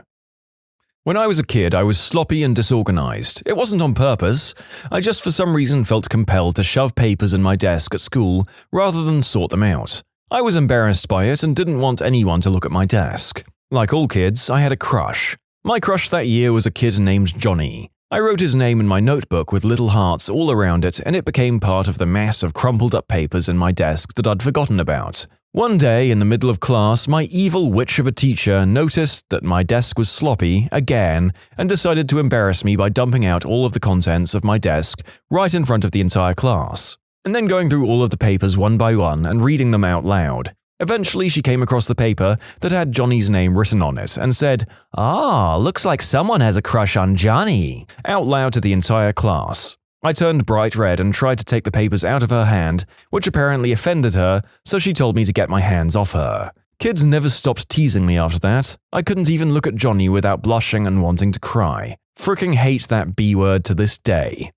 When I was a kid, I was sloppy and disorganized. It wasn't on purpose. I just for some reason felt compelled to shove papers in my desk at school rather than sort them out. I was embarrassed by it and didn't want anyone to look at my desk. Like all kids, I had a crush. My crush that year was a kid named Johnny. I wrote his name in my notebook with little hearts all around it, and it became part of the mass of crumpled up papers in my desk that I'd forgotten about. One day, in the middle of class, my evil witch of a teacher noticed that my desk was sloppy, again, and decided to embarrass me by dumping out all of the contents of my desk right in front of the entire class, and then going through all of the papers one by one and reading them out loud. Eventually, she came across the paper that had Johnny's name written on it and said, "Ah, looks like someone has a crush on Johnny," out loud to the entire class. I turned bright red and tried to take the papers out of her hand, which apparently offended her, so she told me to get my hands off her. Kids never stopped teasing me after that. I couldn't even look at Johnny without blushing and wanting to cry. Fricking hate that B-word to this day.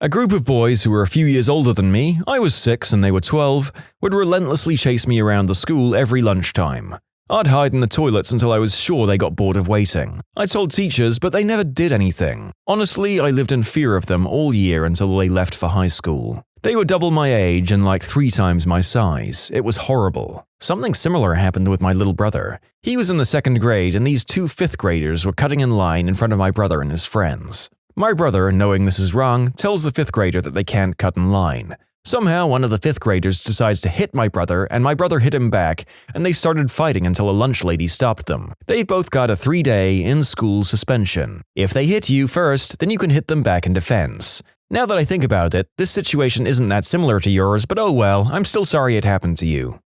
A group of boys who were a few years older than me, I was 6 and they were 12, would relentlessly chase me around the school every lunchtime. I'd hide in the toilets until I was sure they got bored of waiting. I told teachers, but they never did anything. Honestly, I lived in fear of them all year until they left for high school. They were double my age and like 3 times my size. It was horrible. Something similar happened with my little brother. He was in the 2nd grade and these 2 5th graders were cutting in line in front of my brother and his friends. My brother, knowing this is wrong, tells the 5th grader that they can't cut in line. Somehow, one of the 5th graders decides to hit my brother, and my brother hit him back, and they started fighting until a lunch lady stopped them. They both got a 3-day in-school suspension. If they hit you first, then you can hit them back in defense. Now that I think about it, this situation isn't that similar to yours, but oh well, I'm still sorry it happened to you.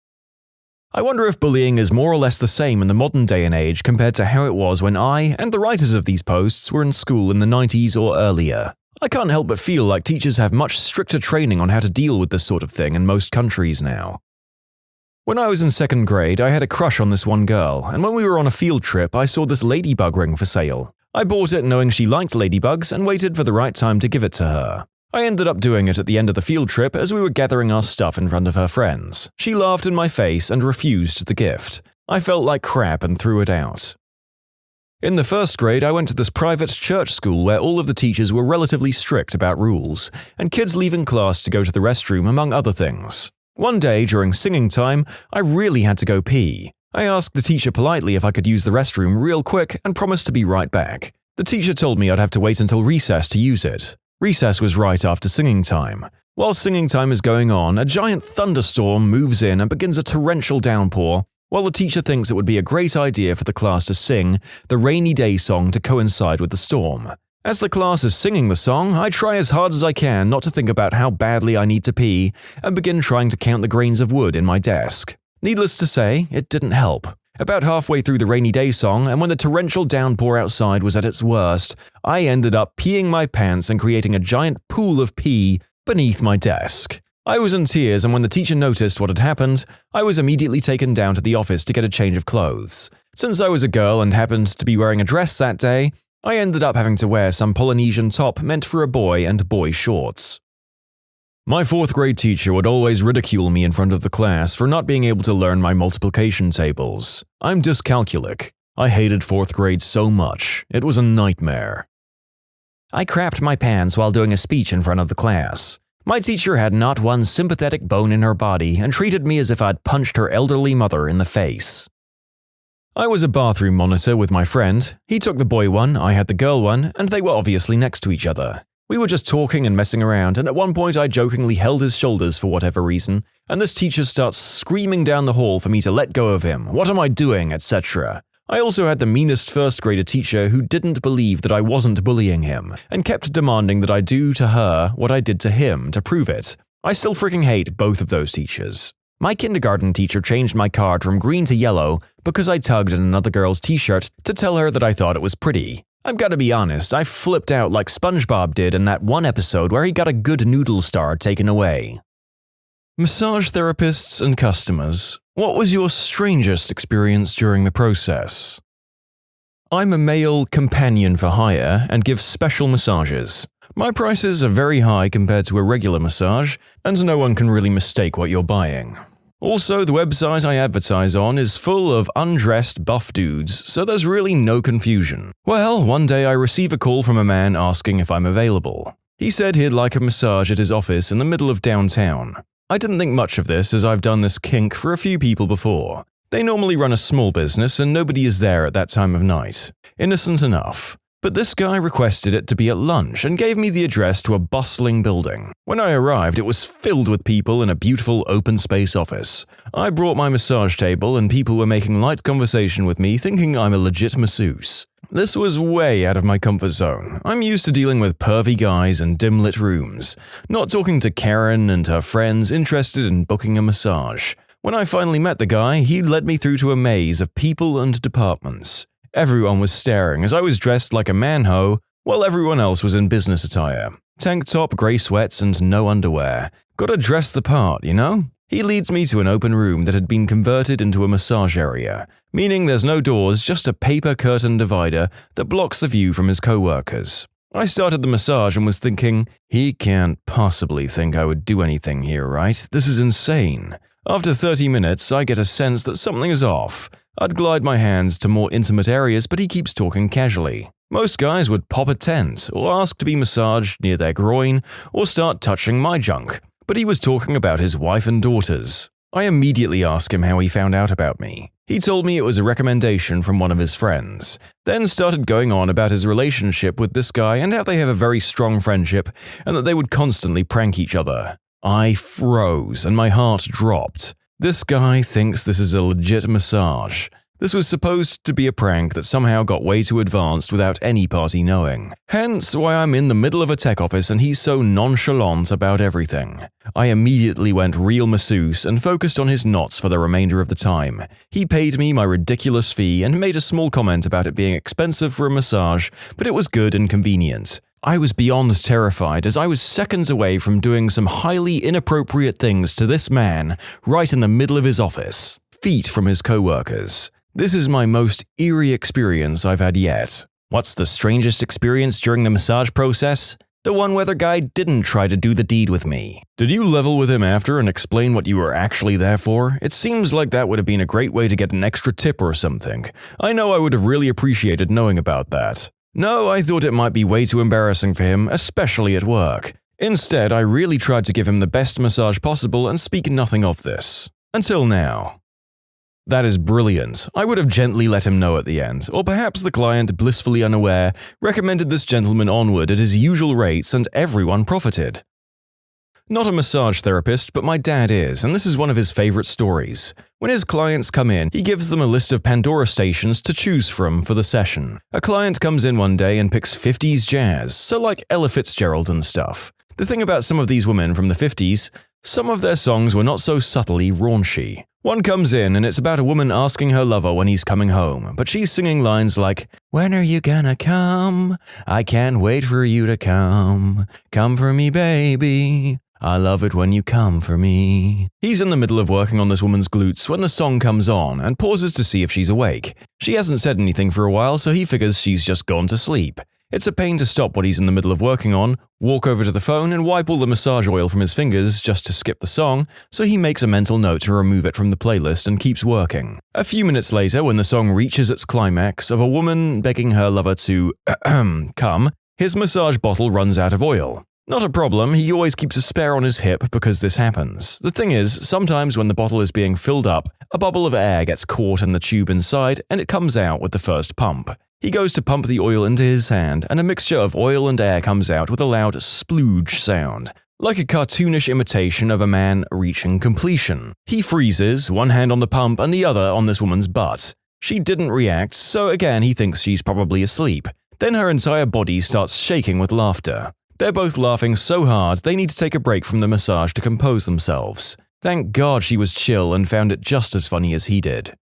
I wonder if bullying is more or less the same in the modern day and age compared to how it was when I, and the writers of these posts, were in school in the 90s or earlier. I can't help but feel like teachers have much stricter training on how to deal with this sort of thing in most countries now. When I was in 2nd grade, I had a crush on this one girl, and when we were on a field trip, I saw this ladybug ring for sale. I bought it knowing she liked ladybugs and waited for the right time to give it to her. I ended up doing it at the end of the field trip as we were gathering our stuff in front of her friends. She laughed in my face and refused the gift. I felt like crap and threw it out. In the 1st grade, I went to this private church school where all of the teachers were relatively strict about rules, and kids leaving class to go to the restroom among other things. One day, during singing time, I really had to go pee. I asked the teacher politely if I could use the restroom real quick and promised to be right back. The teacher told me I'd have to wait until recess to use it. Recess was right after singing time. While singing time is going on, a giant thunderstorm moves in and begins a torrential downpour, while the teacher thinks it would be a great idea for the class to sing the rainy day song to coincide with the storm. As the class is singing the song, I try as hard as I can not to think about how badly I need to pee and begin trying to count the grains of wood in my desk. Needless to say, it didn't help. About halfway through the rainy day song, and when the torrential downpour outside was at its worst, I ended up peeing my pants and creating a giant pool of pee beneath my desk. I was in tears, and when the teacher noticed what had happened, I was immediately taken down to the office to get a change of clothes. Since I was a girl and happened to be wearing a dress that day, I ended up having to wear some Polynesian top meant for a boy and boy shorts. My 4th grade teacher would always ridicule me in front of the class for not being able to learn my multiplication tables. I'm dyscalculic. I hated 4th grade so much. It was a nightmare. I crapped my pants while doing a speech in front of the class. My teacher had not one sympathetic bone in her body and treated me as if I'd punched her elderly mother in the face. I was a bathroom monitor with my friend. He took the boy one, I had the girl one, and they were obviously next to each other. We were just talking and messing around, and at one point I jokingly held his shoulders for whatever reason, and this teacher starts screaming down the hall for me to let go of him, what am I doing, etc. I also had the meanest first grader teacher who didn't believe that I wasn't bullying him, and kept demanding that I do to her what I did to him to prove it. I still freaking hate both of those teachers. My kindergarten teacher changed my card from green to yellow because I tugged at another girl's t-shirt to tell her that I thought it was pretty. I've got to be honest, I flipped out like SpongeBob did in that one episode where he got a good noodle star taken away. Massage therapists and customers, what was your strangest experience during the process? I'm a male companion for hire and give special massages. My prices are very high compared to a regular massage, and no one can really mistake what you're buying. Also, the website I advertise on is full of undressed buff dudes, so there's really no confusion. Well, one day I receive a call from a man asking if I'm available. He said he'd like a massage at his office in the middle of downtown. I didn't think much of this as I've done this kink for a few people before. They normally run a small business and nobody is there at that time of night. Innocent enough. But this guy requested it to be at lunch and gave me the address to a bustling building. When I arrived, it was filled with people in a beautiful open space office. I brought my massage table and people were making light conversation with me thinking I'm a legit masseuse. This was way out of my comfort zone. I'm used to dealing with pervy guys in dim-lit rooms, not talking to Karen and her friends interested in booking a massage. When I finally met the guy, he led me through to a maze of people and departments. Everyone was staring as I was dressed like a man-ho, while everyone else was in business attire. Tank top, grey sweats, and no underwear. Gotta dress the part, you know? He leads me to an open room that had been converted into a massage area, meaning there's no doors, just a paper curtain divider that blocks the view from his co-workers. I started the massage and was thinking, he can't possibly think I would do anything here, right? This is insane. After 30 minutes, I get a sense that something is off. I'd glide my hands to more intimate areas, but he keeps talking casually. Most guys would pop a tent, or ask to be massaged near their groin, or start touching my junk. But he was talking about his wife and daughters. I immediately asked him how he found out about me. He told me it was a recommendation from one of his friends, then started going on about his relationship with this guy and how they have a very strong friendship and that they would constantly prank each other. I froze and my heart dropped. This guy thinks this is a legit massage. This was supposed to be a prank that somehow got way too advanced without any party knowing. Hence why I'm in the middle of a tech office and he's so nonchalant about everything. I immediately went real masseuse and focused on his knots for the remainder of the time. He paid me my ridiculous fee and made a small comment about it being expensive for a massage, but it was good and convenient. I was beyond terrified as I was seconds away from doing some highly inappropriate things to this man right in the middle of his office, feet from his co-workers. This is my most eerie experience I've had yet. What's the strangest experience during the massage process? The one where the guy didn't try to do the deed with me. Did you level with him after and explain what you were actually there for? It seems like that would have been a great way to get an extra tip or something. I know I would have really appreciated knowing about that. No, I thought it might be way too embarrassing for him, especially at work. Instead, I really tried to give him the best massage possible and speak nothing of this. Until now. That is brilliant. I would have gently let him know at the end, or perhaps the client, blissfully unaware, recommended this gentleman onward at his usual rates and everyone profited. Not a massage therapist, but my dad is, and this is one of his favorite stories. When his clients come in, he gives them a list of Pandora stations to choose from for the session. A client comes in one day and picks 50s jazz, so like Ella Fitzgerald and stuff. The thing about some of these women from the 50s, some of their songs were not so subtly raunchy. One comes in and it's about a woman asking her lover when he's coming home, but she's singing lines like, "When are you gonna come? I can't wait for you to come. Come for me, baby. I love it when you come for me." He's in the middle of working on this woman's glutes when the song comes on and pauses to see if she's awake. She hasn't said anything for a while, so he figures she's just gone to sleep. It's a pain to stop what he's in the middle of working on, walk over to the phone and wipe all the massage oil from his fingers just to skip the song, so he makes a mental note to remove it from the playlist and keeps working. A few minutes later, when the song reaches its climax of a woman begging her lover to come, his massage bottle runs out of oil. Not a problem, he always keeps a spare on his hip because this happens. The thing is, sometimes when the bottle is being filled up, a bubble of air gets caught in the tube inside and it comes out with the first pump. He goes to pump the oil into his hand, and a mixture of oil and air comes out with a loud splooge sound, like a cartoonish imitation of a man reaching completion. He freezes, one hand on the pump and the other on this woman's butt. She didn't react, so again he thinks she's probably asleep. Then her entire body starts shaking with laughter. They're both laughing so hard they need to take a break from the massage to compose themselves. Thank God she was chill and found it just as funny as he did.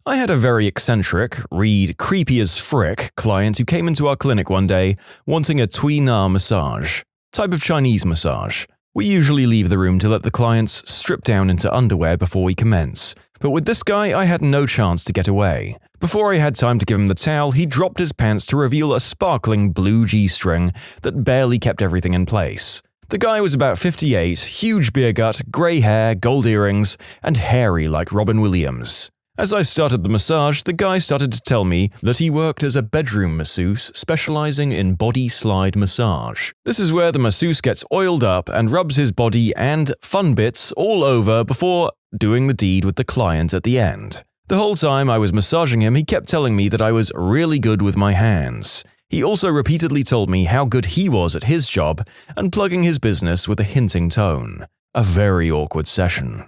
I had a very eccentric, read creepy as frick client who came into our clinic one day wanting a tui-na massage, type of Chinese massage. We usually leave the room to let the clients strip down into underwear before we commence, but with this guy I had no chance to get away. Before I had time to give him the towel, he dropped his pants to reveal a sparkling blue G-string that barely kept everything in place. The guy was about 58, huge beer gut, grey hair, gold earrings, and hairy like Robin Williams. As I started the massage, the guy started to tell me that he worked as a bedroom masseuse specializing in body slide massage. This is where the masseuse gets oiled up and rubs his body and fun bits all over before doing the deed with the client at the end. The whole time I was massaging him, he kept telling me that I was really good with my hands. He also repeatedly told me how good he was at his job and plugging his business with a hinting tone. A very awkward session.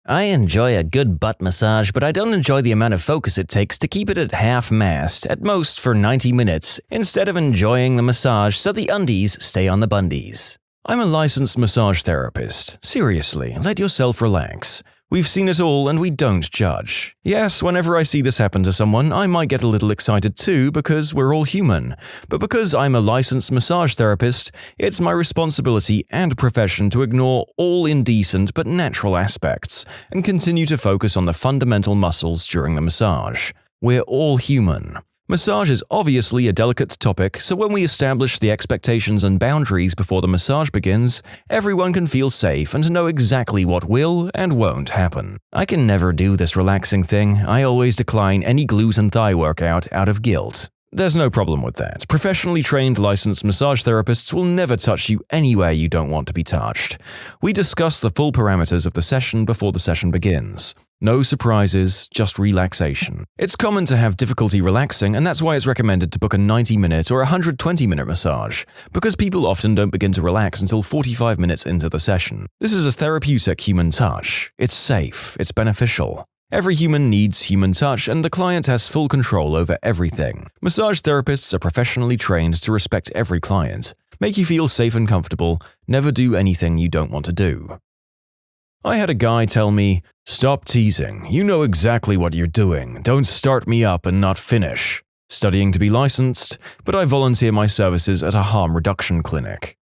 I enjoy a good butt massage, but I don't enjoy the amount of focus it takes to keep it at half-mast, at most for 90 minutes, instead of enjoying the massage so the undies stay on the bundies. I'm a licensed massage therapist. Seriously, let yourself relax. We've seen it all and we don't judge. Yes, whenever I see this happen to someone, I might get a little excited too because we're all human. But because I'm a licensed massage therapist, it's my responsibility and profession to ignore all indecent but natural aspects and continue to focus on the fundamental muscles during the massage. We're all human. Massage is obviously a delicate topic, so when we establish the expectations and boundaries before the massage begins, everyone can feel safe and know exactly what will and won't happen. I can never do this relaxing thing. I always decline any glute and thigh workout out of guilt. There's no problem with that. Professionally trained licensed massage therapists will never touch you anywhere you don't want to be touched. We discuss the full parameters of the session before the session begins. No surprises, just relaxation. It's common to have difficulty relaxing, and that's why it's recommended to book a 90-minute or 120-minute massage, because people often don't begin to relax until 45 minutes into the session. This is a therapeutic human touch. It's safe, it's beneficial. Every human needs human touch, and the client has full control over everything. Massage therapists are professionally trained to respect every client, make you feel safe and comfortable, never do anything you don't want to do. I had a guy tell me, "Stop teasing, you know exactly what you're doing, don't start me up and not finish." Studying to be licensed, but I volunteer my services at a harm reduction clinic.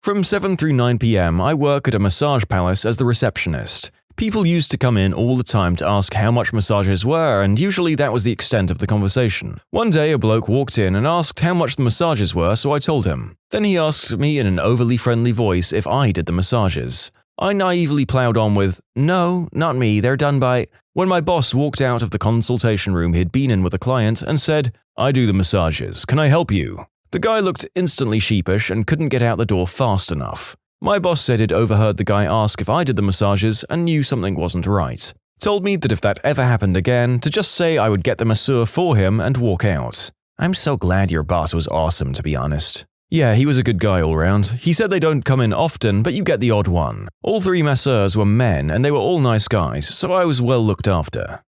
From 7 through 9 p.m. I work at a massage palace as the receptionist. People used to come in all the time to ask how much massages were, and usually that was the extent of the conversation. One day a bloke walked in and asked how much the massages were, so I told him. Then he asked me in an overly friendly voice if I did the massages. I naively plowed on with, "No, not me, they're done by..." When my boss walked out of the consultation room he'd been in with a client and said, "I do the massages, can I help you?" The guy looked instantly sheepish and couldn't get out the door fast enough. My boss said he'd overheard the guy ask if I did the massages and knew something wasn't right. Told me that if that ever happened again, to just say I would get the masseur for him and walk out. I'm so glad your boss was awesome, to be honest. Yeah, he was a good guy all round. He said they don't come in often, but you get the odd one. All 3 masseurs were men, and they were all nice guys, so I was well looked after.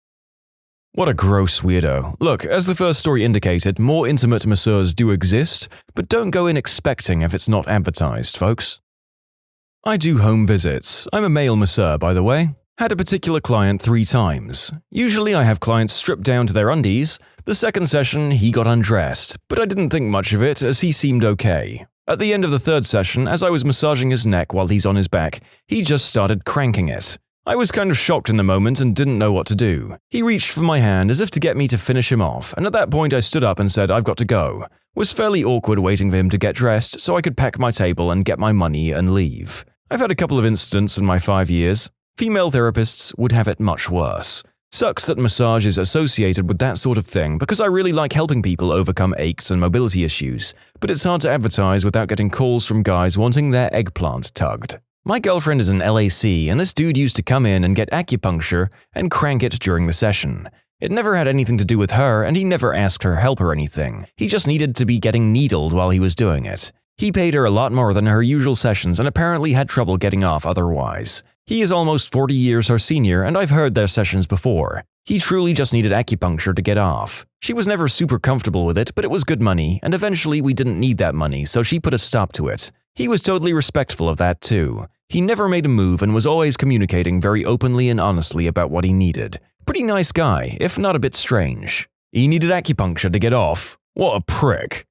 What a gross weirdo. Look, as the first story indicated, more intimate masseurs do exist, but don't go in expecting if it's not advertised, folks. I do home visits. I'm a male masseur, by the way. Had a particular client 3 times. Usually I have clients stripped down to their undies. The second session, he got undressed, but I didn't think much of it as he seemed okay. At the end of the third session, as I was massaging his neck while he's on his back, he just started cranking it. I was kind of shocked in the moment and didn't know what to do. He reached for my hand as if to get me to finish him off, and at that point I stood up and said I've got to go. Was fairly awkward waiting for him to get dressed so I could pack my table and get my money and leave. I've had a couple of incidents in my 5 years. Female therapists would have it much worse. Sucks that massage is associated with that sort of thing because I really like helping people overcome aches and mobility issues, but it's hard to advertise without getting calls from guys wanting their eggplant tugged. My girlfriend is an LAC and this dude used to come in and get acupuncture and crank it during the session. It never had anything to do with her, and he never asked her help or anything. He just needed to be getting needled while he was doing it. He paid her a lot more than her usual sessions and apparently had trouble getting off otherwise. He is almost 40 years her senior, and I've heard their sessions before. He truly just needed acupuncture to get off. She was never super comfortable with it, but it was good money, and eventually we didn't need that money, so she put a stop to it. He was totally respectful of that too. He never made a move and was always communicating very openly and honestly about what he needed. Pretty nice guy, if not a bit strange. He needed acupuncture to get off. What a prick.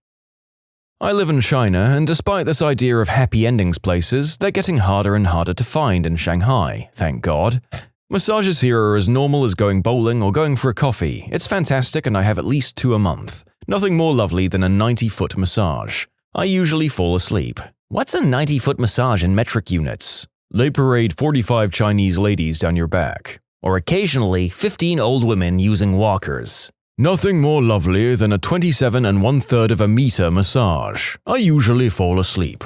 I live in China, and despite this idea of happy endings places, they're getting harder and harder to find in Shanghai, thank God. Massages here are as normal as going bowling or going for a coffee. It's fantastic and I have at least 2 a month. Nothing more lovely than a 90-foot massage. I usually fall asleep. What's a 90-foot massage in metric units? They parade 45 Chinese ladies down your back. Or occasionally 15 old women using walkers. Nothing more lovely than a 27 1/3 of AmITheA massage. I usually fall asleep.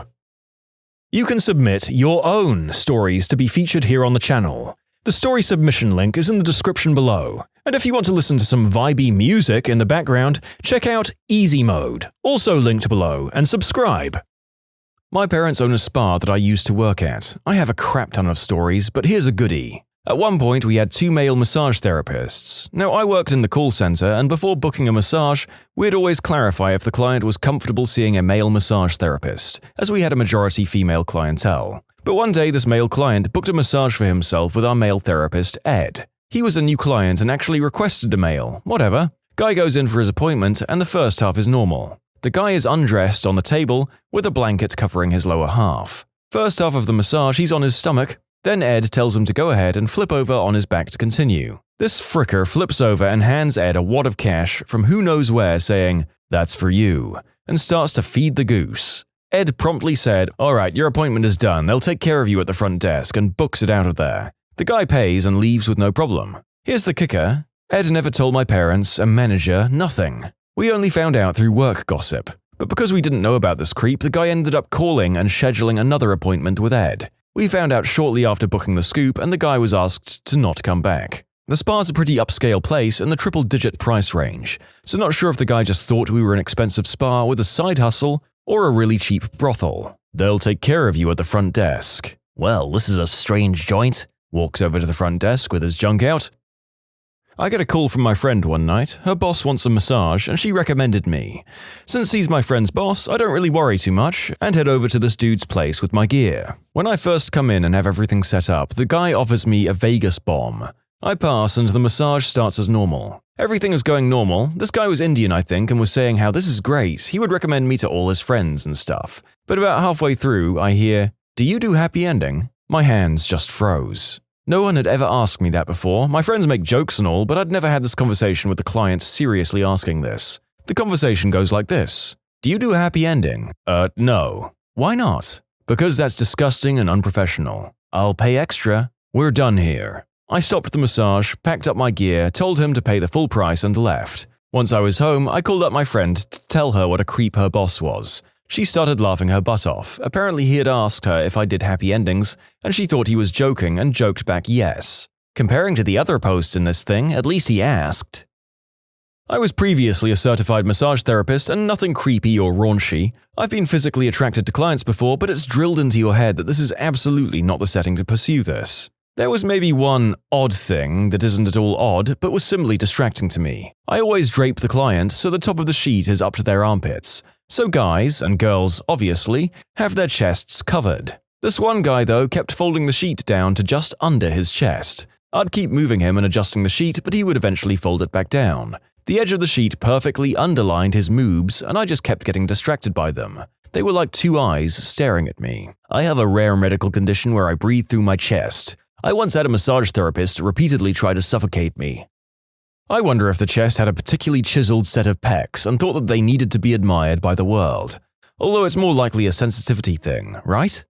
You can submit your own stories to be featured here on the channel. The story submission link is in the description below. And if you want to listen to some vibey music in the background, check out easymode, also linked below, and subscribe. My parents own a spa that I used to work at. I have a crap ton of stories, but here's a goodie. At one point, we had 2 male massage therapists. Now, I worked in the call center, and before booking a massage, we'd always clarify if the client was comfortable seeing a male massage therapist, as we had a majority female clientele. But one day, this male client booked a massage for himself with our male therapist, Ed. He was a new client and actually requested a male. Whatever. Guy goes in for his appointment, and the first half is normal. The guy is undressed on the table, with a blanket covering his lower half. First half of the massage, he's on his stomach. Then Ed tells him to go ahead and flip over on his back to continue. This fricker flips over and hands Ed a wad of cash from who knows where saying, "That's for you," and starts to feed the goose. Ed promptly said, "Alright, your appointment is done, they'll take care of you at the front desk," and books it out of there. The guy pays and leaves with no problem. Here's the kicker. Ed never told my parents, a manager, nothing. We only found out through work gossip. But because we didn't know about this creep, the guy ended up calling and scheduling another appointment with Ed. We found out shortly after booking the scoop, and the guy was asked to not come back. The spa's a pretty upscale place in the triple-digit price range, so not sure if the guy just thought we were an expensive spa with a side hustle or a really cheap brothel. They'll take care of you at the front desk. Well, this is a strange joint. Walks over to the front desk with his junk out. I get a call from my friend one night. Her boss wants a massage, and she recommended me. Since he's my friend's boss, I don't really worry too much, and head over to this dude's place with my gear. When I first come in and have everything set up, the guy offers me a Vegas bomb. I pass, and the massage starts as normal. Everything is going normal. This guy was Indian, I think, and was saying how this is great. He would recommend me to all his friends and stuff. But about halfway through, I hear, "Do you do happy ending?" My hands just froze. No one had ever asked me that before. My friends make jokes and all, but I'd never had this conversation with the client seriously asking this. The conversation goes like this. "Do you do a happy ending?" No. "Why not?" "Because that's disgusting and unprofessional." "I'll pay extra." "We're done here." I stopped the massage, packed up my gear, told him to pay the full price and left. Once I was home, I called up my friend to tell her what a creep her boss was. She started laughing her butt off. Apparently he had asked her if I did happy endings, and she thought he was joking and joked back yes. Comparing to the other posts in this thing, at least he asked. I was previously a certified massage therapist and nothing creepy or raunchy. I've been physically attracted to clients before, but it's drilled into your head that this is absolutely not the setting to pursue this. There was maybe one odd thing that isn't at all odd, but was similarly distracting to me. I always drape the client so the top of the sheet is up to their armpits. So guys, and girls obviously, have their chests covered. This one guy though kept folding the sheet down to just under his chest. I'd keep moving him and adjusting the sheet, but he would eventually fold it back down. The edge of the sheet perfectly underlined his moobs, and I just kept getting distracted by them. They were like 2 eyes staring at me. I have a rare medical condition where I breathe through my chest. I once had a massage therapist repeatedly try to suffocate me. I wonder if the chest had a particularly chiseled set of pecs and thought that they needed to be admired by the world. Although it's more likely a sensitivity thing, right?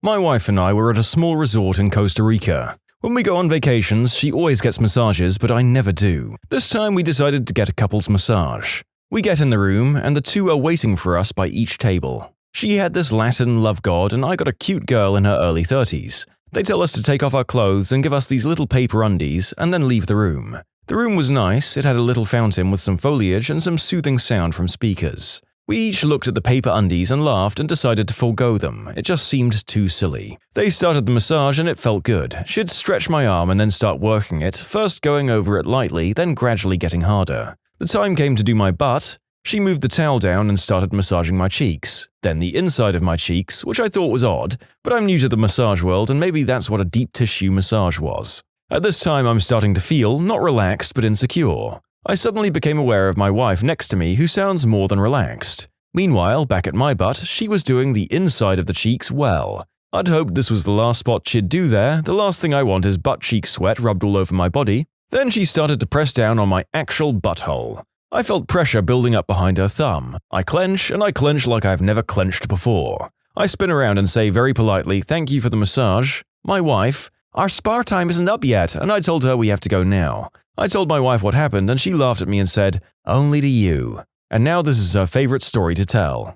My wife and I were at a small resort in Costa Rica. When we go on vacations, she always gets massages, but I never do. This time we decided to get a couple's massage. We get in the room, and the 2 are waiting for us by each table. She had this Latin love god, and I got a cute girl in her early 30s. They tell us to take off our clothes and give us these little paper undies, and then leave the room. The room was nice, it had a little fountain with some foliage and some soothing sound from speakers. We each looked at the paper undies and laughed and decided to forego them, it just seemed too silly. They started the massage and it felt good. She'd stretch my arm and then start working it, first going over it lightly, then gradually getting harder. The time came to do my butt. She moved the towel down and started massaging my cheeks, then the inside of my cheeks, which I thought was odd, but I'm new to the massage world and maybe that's what a deep tissue massage was. At this time I'm starting to feel, not relaxed but insecure. I suddenly became aware of my wife next to me who sounds more than relaxed. Meanwhile, back at my butt, she was doing the inside of the cheeks well. I'd hoped this was the last spot she'd do there, the last thing I want is butt cheek sweat rubbed all over my body. Then she started to press down on my actual butthole. I felt pressure building up behind her thumb. I clench, and I clench like I've never clenched before. I spin around and say very politely, "Thank you for the massage." My wife, "Our spa time isn't up yet," and I told her we have to go now. I told my wife what happened and she laughed at me and said, "Only to you." And now this is her favorite story to tell.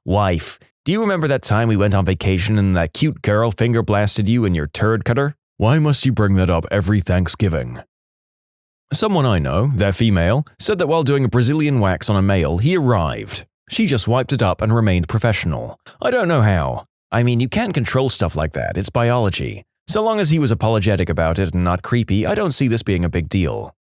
Wife, do you remember that time we went on vacation and that cute girl finger blasted you in your turd cutter? Why must you bring that up every Thanksgiving? Someone I know, they're female, said that while doing a Brazilian wax on a male, he arrived. She just wiped it up and remained professional. I don't know how. I mean, you can't control stuff like that, it's biology. So long as he was apologetic about it and not creepy, I don't see this being a big deal.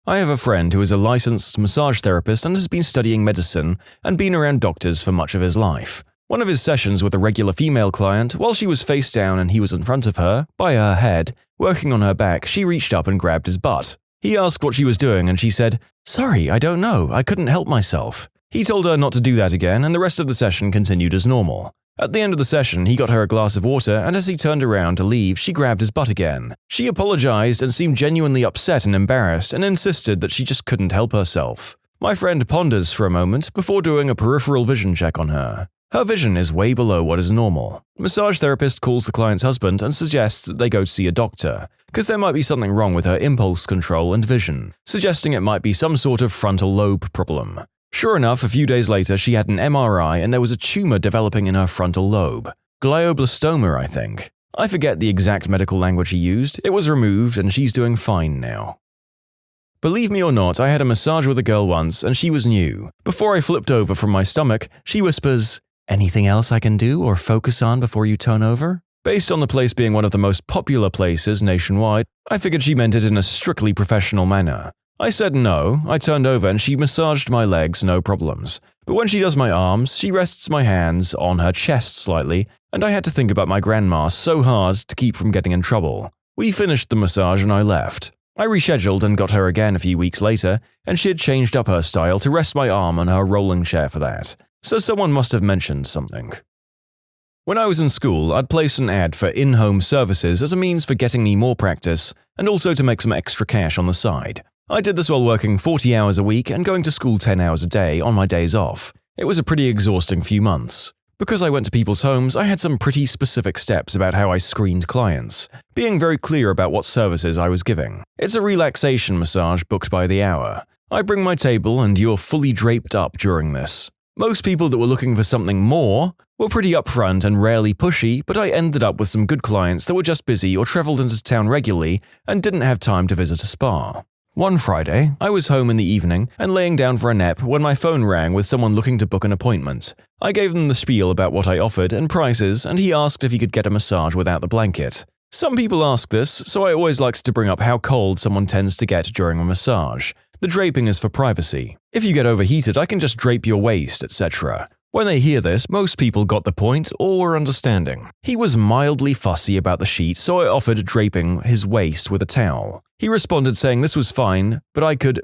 I have a friend who is a licensed massage therapist and has been studying medicine and been around doctors for much of his life. One of his sessions with a regular female client, while she was face down and he was in front of her, by her head, working on her back, she reached up and grabbed his butt. He asked what she was doing and she said, "Sorry, I don't know, I couldn't help myself." He told her not to do that again and the rest of the session continued as normal. At the end of the session, he got her a glass of water and as he turned around to leave, she grabbed his butt again. She apologized and seemed genuinely upset and embarrassed and insisted that she just couldn't help herself. My friend ponders for a moment before doing a peripheral vision check on her. Her vision is way below what is normal. The massage therapist calls the client's husband and suggests that they go see a doctor, because there might be something wrong with her impulse control and vision, suggesting it might be some sort of frontal lobe problem. Sure enough, a few days later she had an MRI and there was a tumor developing in her frontal lobe. Glioblastoma, I think. I forget the exact medical language he used, it was removed and she's doing fine now. Believe me or not, I had a massage with a girl once and she was new. Before I flipped over from my stomach, she whispers, "Anything else I can do or focus on before you turn over?" Based on the place being one of the most popular places nationwide, I figured she meant it in a strictly professional manner. I said no, I turned over and she massaged my legs, no problems. But when she does my arms, she rests my hands on her chest slightly, and I had to think about my grandma so hard to keep from getting in trouble. We finished the massage and I left. I rescheduled and got her again a few weeks later, and she had changed up her style to rest my arm on her rolling chair for that. So someone must have mentioned something. When I was in school, I'd place an ad for in-home services as a means for getting me more practice and also to make some extra cash on the side. I did this while working 40 hours a week and going to school 10 hours a day on my days off. It was a pretty exhausting few months. Because I went to people's homes, I had some pretty specific steps about how I screened clients, being very clear about what services I was giving. It's a relaxation massage booked by the hour. I bring my table and you're fully draped up during this. Most people that were looking for something more were pretty upfront and rarely pushy, but I ended up with some good clients that were just busy or traveled into town regularly and didn't have time to visit a spa. One Friday, I was home in the evening and laying down for a nap when my phone rang with someone looking to book an appointment. I gave them the spiel about what I offered and prices, and he asked if he could get a massage without the blanket. Some people ask this, so I always liked to bring up how cold someone tends to get during a massage. The draping is for privacy. If you get overheated, I can just drape your waist, etc. When they hear this, most people got the point or were understanding. He was mildly fussy about the sheet, so I offered draping his waist with a towel. He responded saying this was fine, but I could.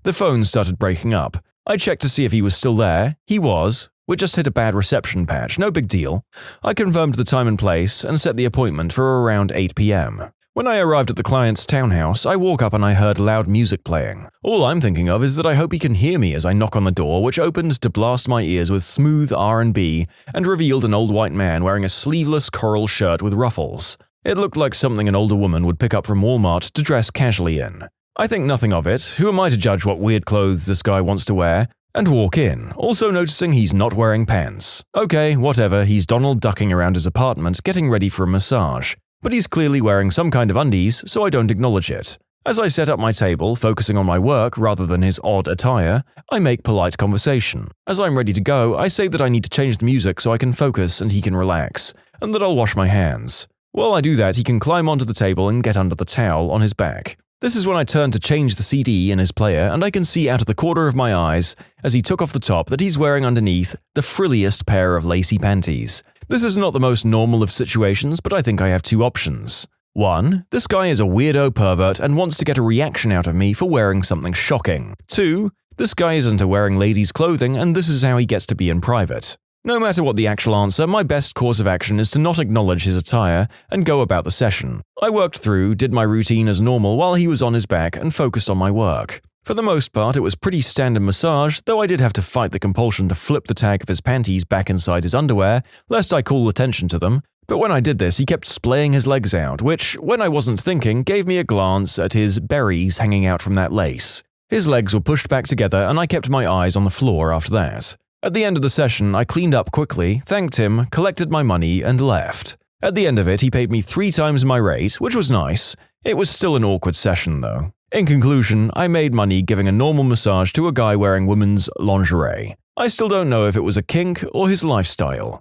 The phone started breaking up. I checked to see if he was still there. He was. We just hit a bad reception patch, no big deal. I confirmed the time and place and set the appointment for around 8 p.m. When I arrived at the client's townhouse, I woke up and I heard loud music playing. All I'm thinking of is that I hope he can hear me as I knock on the door, which opened to blast my ears with smooth R&B and revealed an old white man wearing a sleeveless coral shirt with ruffles. It looked like something an older woman would pick up from Walmart to dress casually in. I think nothing of it. Who am I to judge what weird clothes this guy wants to wear? And walk in, also noticing he's not wearing pants. Okay, whatever, he's Donald ducking around his apartment getting ready for a massage. But he's clearly wearing some kind of undies, so I don't acknowledge it. As I set up my table, focusing on my work rather than his odd attire, I make polite conversation. As I'm ready to go, I say that I need to change the music so I can focus and he can relax, and that I'll wash my hands. While I do that, he can climb onto the table and get under the towel on his back. This is when I turn to change the CD in his player, and I can see out of the corner of my eyes, as he took off the top, that he's wearing underneath the frilliest pair of lacy panties. This is not the most normal of situations, but I think I have two options. 1. This guy is a weirdo pervert and wants to get a reaction out of me for wearing something shocking. 2. This guy is into wearing ladies' clothing and this is how he gets to be in private. No matter what the actual answer, my best course of action is to not acknowledge his attire and go about the session. I worked through, did my routine as normal while he was on his back and focused on my work. For the most part, it was pretty standard massage, though I did have to fight the compulsion to flip the tag of his panties back inside his underwear, lest I call attention to them. But when I did this, he kept splaying his legs out, which, when I wasn't thinking, gave me a glance at his berries hanging out from that lace. His legs were pushed back together and I kept my eyes on the floor after that. At the end of the session, I cleaned up quickly, thanked him, collected my money, and left. At the end of it, he paid me 3 times my rate, which was nice. It was still an awkward session, though. In conclusion, I made money giving a normal massage to a guy wearing women's lingerie. I still don't know if it was a kink or his lifestyle.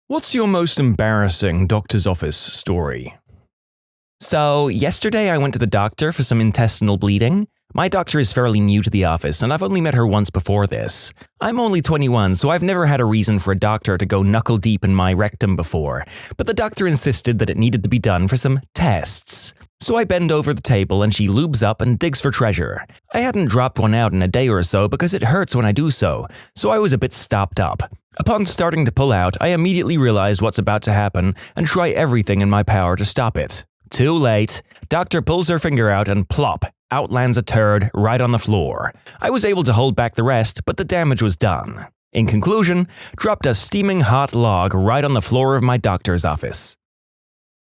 What's your most embarrassing doctor's office story? So, yesterday I went to the doctor for some intestinal bleeding. My doctor is fairly new to the office, and I've only met her once before this. I'm only 21, so I've never had a reason for a doctor to go knuckle deep in my rectum before, but the doctor insisted that it needed to be done for some tests. So I bend over the table and she lubes up and digs for treasure. I hadn't dropped one out in a day or so because it hurts when I do so I was a bit stopped up. Upon starting to pull out, I immediately realized what's about to happen and try everything in my power to stop it. Too late. Doctor pulls her finger out and plop, out lands a turd right on the floor. I was able to hold back the rest, but the damage was done. In conclusion, dropped a steaming hot log right on the floor of my doctor's office.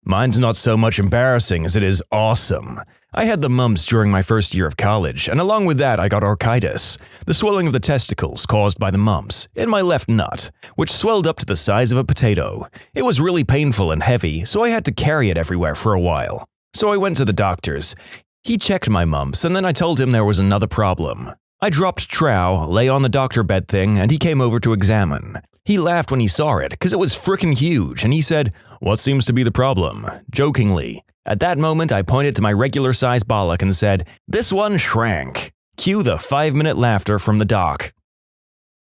Mine's not so much embarrassing as it is awesome. I had the mumps during my first year of college, and along with that I got orchitis, the swelling of the testicles caused by the mumps, in my left nut, which swelled up to the size of a potato. It was really painful and heavy, so I had to carry it everywhere for a while. So I went to the doctor's. He checked my mumps, and then I told him there was another problem. I dropped trow, lay on the doctor bed thing, and he came over to examine. He laughed when he saw it, because it was frickin' huge, and he said, "What seems to be the problem?" jokingly. At that moment, I pointed to my regular-sized bollock and said, "This one shrank." Cue the 5-minute laughter from the doc.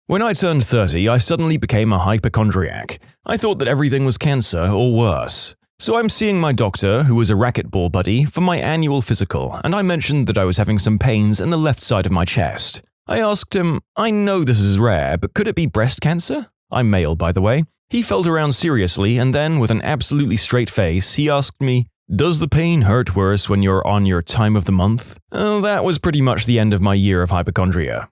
When I turned 30, I suddenly became a hypochondriac. I thought that everything was cancer or worse. So I'm seeing my doctor, who is a racquetball buddy, for my annual physical, and I mentioned that I was having some pains in the left side of my chest. I asked him, "I know this is rare, but could it be breast cancer?" I'm male, by the way. He felt around seriously, and then, with an absolutely straight face, he asked me, "Does the pain hurt worse when you're on your time of the month?" That was pretty much the end of my year of hypochondria.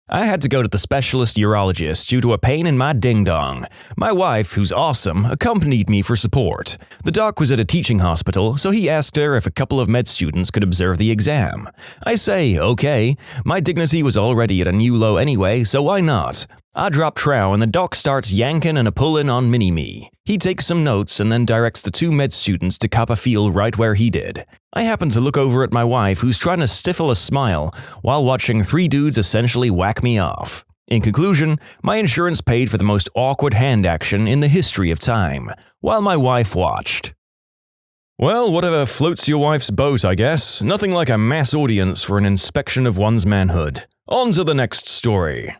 I had to go to the specialist urologist due to a pain in my ding-dong. My wife, who's awesome, accompanied me for support. The doc was at a teaching hospital, so he asked her if a couple of med students could observe the exam. I say, okay. My dignity was already at a new low anyway, so why not? I drop trow and the doc starts yanking and a-pullin' on mini-me. He takes some notes and then directs the 2 med students to cop a feel right where he did. I happen to look over at my wife, who's trying to stifle a smile while watching 3 dudes essentially whack me off. In conclusion, my insurance paid for the most awkward hand action in the history of time, while my wife watched. Well, whatever floats your wife's boat, I guess. Nothing like a mass audience for an inspection of one's manhood. On to the next story.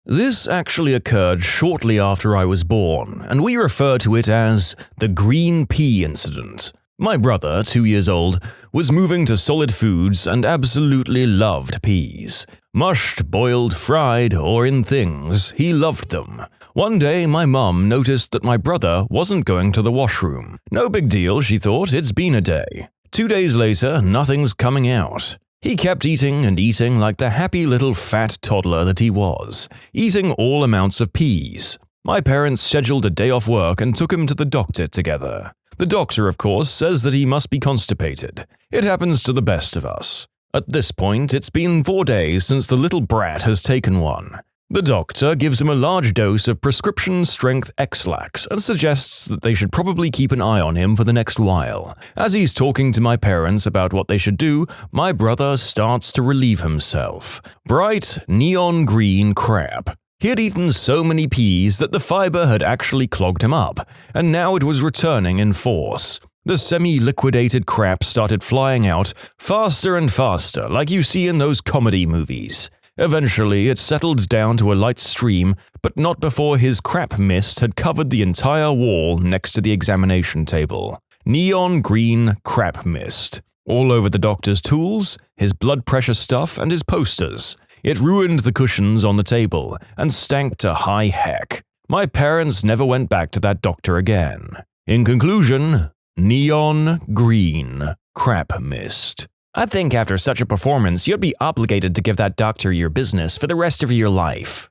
This actually occurred shortly after I was born, and we refer to it as the green pea incident. My brother, 2 years old, was moving to solid foods and absolutely loved peas. Mushed, boiled, fried, or in things, he loved them. One day, my mum noticed that my brother wasn't going to the washroom. No big deal, she thought, it's been a day. 2 days later, nothing's coming out. He kept eating and eating like the happy little fat toddler that he was, eating all amounts of peas. My parents scheduled a day off work and took him to the doctor together. The doctor, of course, says that he must be constipated. It happens to the best of us. At this point, it's been 4 days since the little brat has taken one. The doctor gives him a large dose of prescription-strength X-Lax and suggests that they should probably keep an eye on him for the next while. As he's talking to my parents about what they should do, my brother starts to relieve himself. Bright, neon green crap. He had eaten so many peas that the fiber had actually clogged him up, and now it was returning in force. The semi-liquidated crap started flying out faster and faster, like you see in those comedy movies. Eventually, it settled down to a light stream, but not before his crap mist had covered the entire wall next to the examination table. Neon green crap mist. All over the doctor's tools, his blood pressure stuff, and his posters. It ruined the cushions on the table, and stank to high heck. My parents never went back to that doctor again. In conclusion, neon green crap mist. I think after such a performance, you'd be obligated to give that doctor your business for the rest of your life.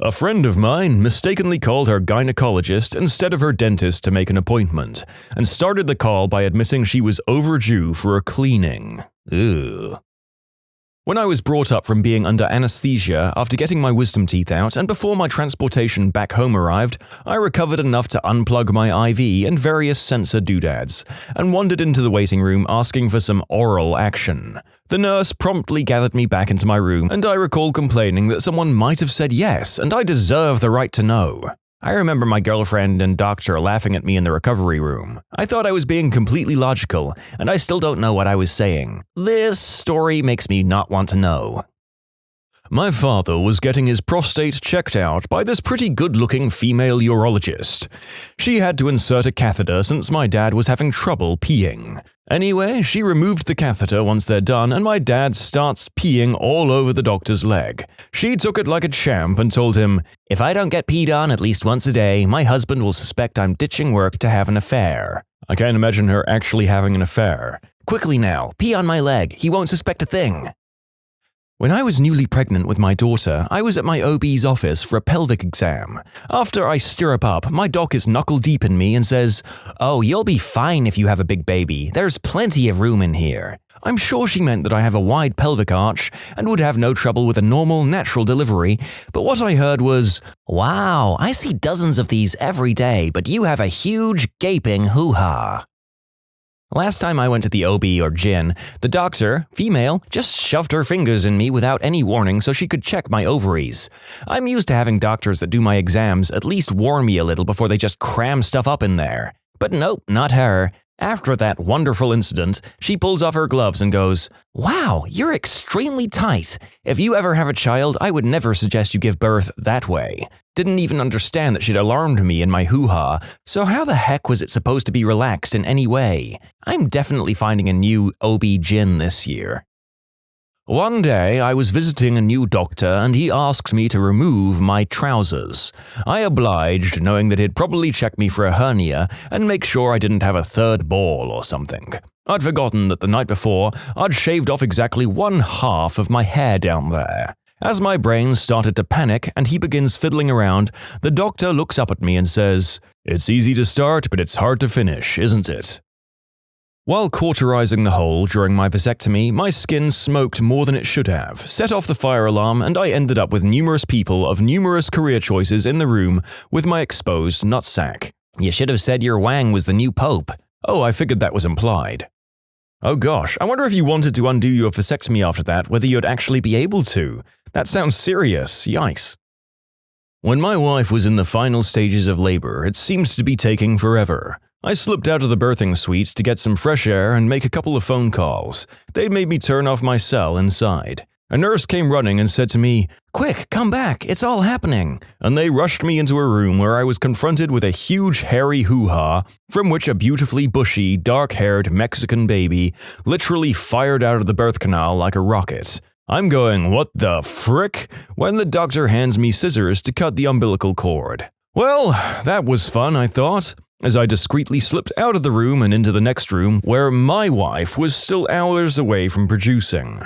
A friend of mine mistakenly called her gynecologist instead of her dentist to make an appointment, and started the call by admitting she was overdue for a cleaning. Ugh. When I was brought up from being under anesthesia after getting my wisdom teeth out and before my transportation back home arrived, I recovered enough to unplug my IV and various sensor doodads, and wandered into the waiting room asking for some oral action. The nurse promptly gathered me back into my room, and I recall complaining that someone might have said yes, and I deserve the right to know. I remember my girlfriend and doctor laughing at me in the recovery room. I thought I was being completely logical, and I still don't know what I was saying. This story makes me not want to know. My father was getting his prostate checked out by this pretty good-looking female urologist. She had to insert a catheter since my dad was having trouble peeing. Anyway, she removed the catheter once they're done, and my dad starts peeing all over the doctor's leg. She took it like a champ and told him, "If I don't get peed on at least once a day, my husband will suspect I'm ditching work to have an affair." I can't imagine her actually having an affair. "Quickly now, pee on my leg, he won't suspect a thing." When I was newly pregnant with my daughter, I was at my OB's office for a pelvic exam. After I stirrup up, my doc is knuckle-deep in me and says, "Oh, you'll be fine if you have a big baby. There's plenty of room in here." I'm sure she meant that I have a wide pelvic arch and would have no trouble with a normal, natural delivery, but what I heard was, "Wow, I see dozens of these every day, but you have a huge, gaping hoo-ha." Last time I went to the OB or gyn, the doctor, female, just shoved her fingers in me without any warning so she could check my ovaries. I'm used to having doctors that do my exams at least warn me a little before they just cram stuff up in there. But nope, not her. After that wonderful incident, she pulls off her gloves and goes, "Wow, you're extremely tight. If you ever have a child, I would never suggest you give birth that way." Didn't even understand that she'd alarmed me in my hoo-ha, so how the heck was it supposed to be relaxed in any way? I'm definitely finding a new OB-GYN this year. One day, I was visiting a new doctor and he asked me to remove my trousers. I obliged, knowing that he'd probably check me for a hernia and make sure I didn't have a third ball or something. I'd forgotten that the night before, I'd shaved off exactly 1/2 of my hair down there. As my brain started to panic and he begins fiddling around, the doctor looks up at me and says, "It's easy to start, but it's hard to finish, isn't it?" While cauterizing the hole during my vasectomy, my skin smoked more than it should have, set off the fire alarm, and I ended up with numerous people of numerous career choices in the room with my exposed nutsack. "You should have said your wang was the new pope." "Oh, I figured that was implied." Oh gosh, I wonder if you wanted to undo your vasectomy after that, whether you'd actually be able to. That sounds serious, yikes. When my wife was in the final stages of labor, it seemed to be taking forever. I slipped out of the birthing suite to get some fresh air and make a couple of phone calls. They made me turn off my cell inside. A nurse came running and said to me, "Quick, come back, it's all happening." And they rushed me into a room where I was confronted with a huge hairy hoo-ha, from which a beautifully bushy, dark-haired Mexican baby literally fired out of the birth canal like a rocket. I'm going, "What the frick?" when the doctor hands me scissors to cut the umbilical cord. Well, that was fun, I thought, as I discreetly slipped out of the room and into the next room where my wife was still hours away from producing.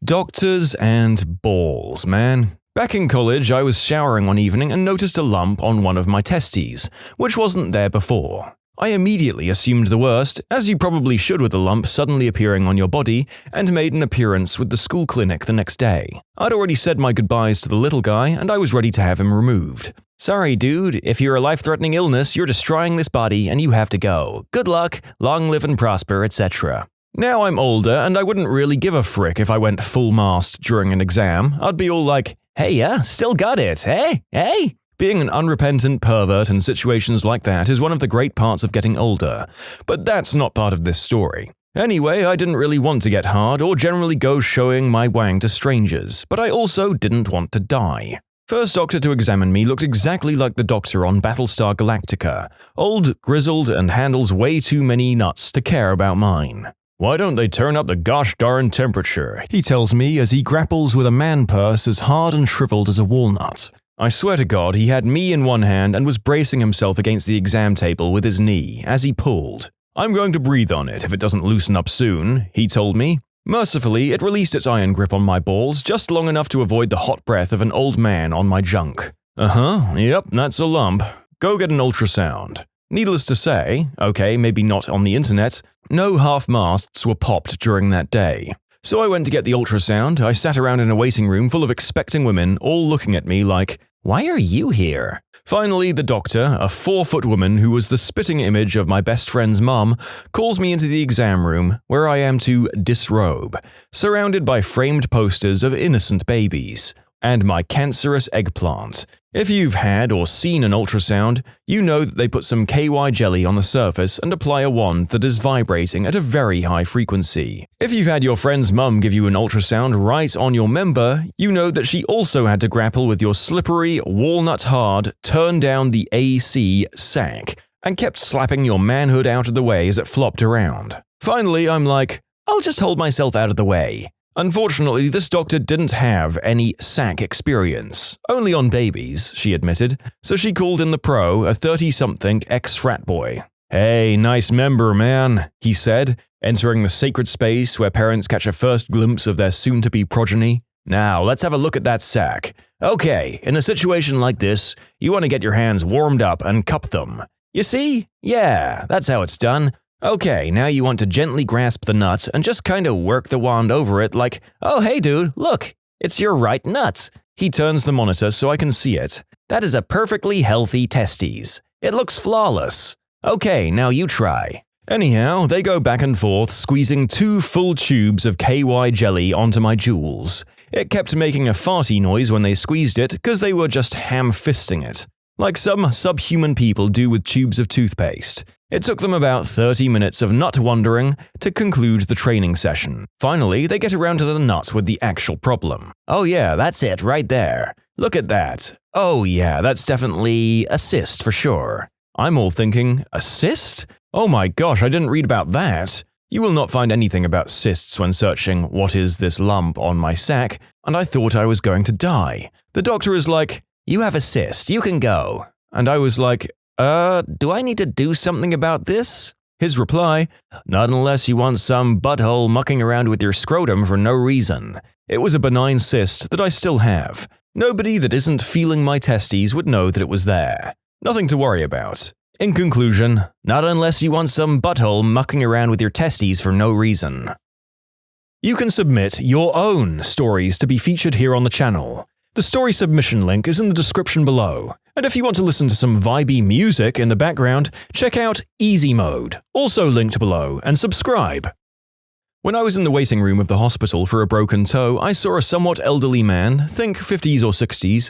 Doctors and balls, man. Back in college, I was showering one evening and noticed a lump on one of my testes, which wasn't there before. I immediately assumed the worst, as you probably should with a lump suddenly appearing on your body, and made an appearance with the school clinic the next day. I'd already said my goodbyes to the little guy, and I was ready to have him removed. Sorry, dude, if you're a life-threatening illness, you're destroying this body and you have to go. Good luck, long live and prosper, etc. Now I'm older, and I wouldn't really give a frick if I went full mast during an exam. I'd be all like, hey, yeah, still got it, hey, hey? Being an unrepentant pervert in situations like that is one of the great parts of getting older, but that's not part of this story. Anyway, I didn't really want to get hard or generally go showing my wang to strangers, but I also didn't want to die. First doctor to examine me looked exactly like the doctor on Battlestar Galactica, old, grizzled, and handles way too many nuts to care about mine. Why don't they turn up the gosh darn temperature, he tells me as he grapples with a man purse as hard and shriveled as a walnut. I swear to God, he had me in one hand and was bracing himself against the exam table with his knee as he pulled. I'm going to breathe on it if it doesn't loosen up soon, he told me. Mercifully, it released its iron grip on my balls just long enough to avoid the hot breath of an old man on my junk. Yep, that's a lump. Go get an ultrasound. Needless to say, okay, maybe not on the internet, no half-masts were popped during that day. So I went to get the ultrasound. I sat around in a waiting room full of expecting women, all looking at me like, why are you here? Finally, the doctor, a 4-foot woman who was the spitting image of my best friend's mum, calls me into the exam room, where I am to disrobe, surrounded by framed posters of innocent babies, and my cancerous eggplant. If you've had or seen an ultrasound, you know that they put some KY jelly on the surface and apply a wand that is vibrating at a very high frequency. If you've had your friend's mum give you an ultrasound right on your member, you know that she also had to grapple with your slippery, walnut-hard, turn-down-the-AC sack and kept slapping your manhood out of the way as it flopped around. Finally, I'm like, I'll just hold myself out of the way. Unfortunately, this doctor didn't have any sack experience, only on babies, she admitted, so she called in the pro, a 30-something ex-frat boy. Hey, nice member, man, he said, entering the sacred space where parents catch a first glimpse of their soon-to-be progeny. Now, let's have a look at that sack. Okay, in a situation like this, you want to get your hands warmed up and cup them. You see? Yeah, that's how it's done. Okay, now you want to gently grasp the nut and just kind of work the wand over it like, oh hey dude, look, it's your right nut. He turns the monitor so I can see it. That is a perfectly healthy testes. It looks flawless. Okay, now you try. Anyhow, they go back and forth, squeezing 2 full tubes of KY jelly onto my jewels. It kept making a farty noise when they squeezed it because they were just ham-fisting it, like some subhuman people do with tubes of toothpaste. It took them about 30 minutes of nut wandering to conclude the training session. Finally, they get around to the nut with the actual problem. Oh yeah, that's it right there. Look at that. Oh yeah, that's definitely a cyst for sure. I'm all thinking, a cyst? Oh my gosh, I didn't read about that. You will not find anything about cysts when searching what is this lump on my sack, and I thought I was going to die. The doctor is like, you have a cyst, you can go. And I was like, do I need to do something about this? His reply, not unless you want some butthole mucking around with your scrotum for no reason. It was a benign cyst that I still have. Nobody that isn't feeling my testes would know that it was there. Nothing to worry about. In conclusion, not unless you want some butthole mucking around with your testes for no reason. You can submit your own stories to be featured here on the channel. The story submission link is in the description below. And if you want to listen to some vibey music in the background, check out easymode, also linked below, and subscribe. When I was in the waiting room of the hospital for a broken toe, I saw a somewhat elderly man, think 50s or 60s,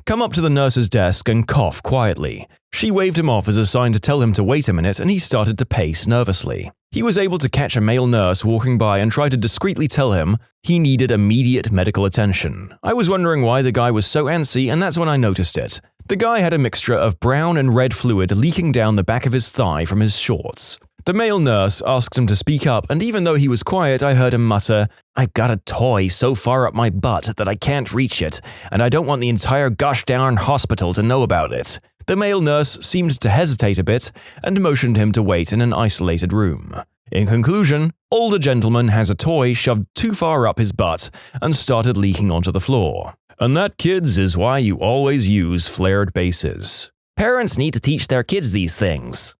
come up to the nurse's desk and cough quietly. She waved him off as a sign to tell him to wait a minute, and he started to pace nervously. He was able to catch a male nurse walking by and try to discreetly tell him he needed immediate medical attention. I was wondering why the guy was so antsy, and that's when I noticed it. The guy had a mixture of brown and red fluid leaking down the back of his thigh from his shorts. The male nurse asked him to speak up, and even though he was quiet, I heard him mutter, "I've got a toy so far up my butt that I can't reach it, and I don't want the entire gosh darn hospital to know about it." The male nurse seemed to hesitate a bit and motioned him to wait in an isolated room. In conclusion, older gentleman has a toy shoved too far up his butt and started leaking onto the floor. And that, kids, is why you always use flared bases. Parents need to teach their kids these things.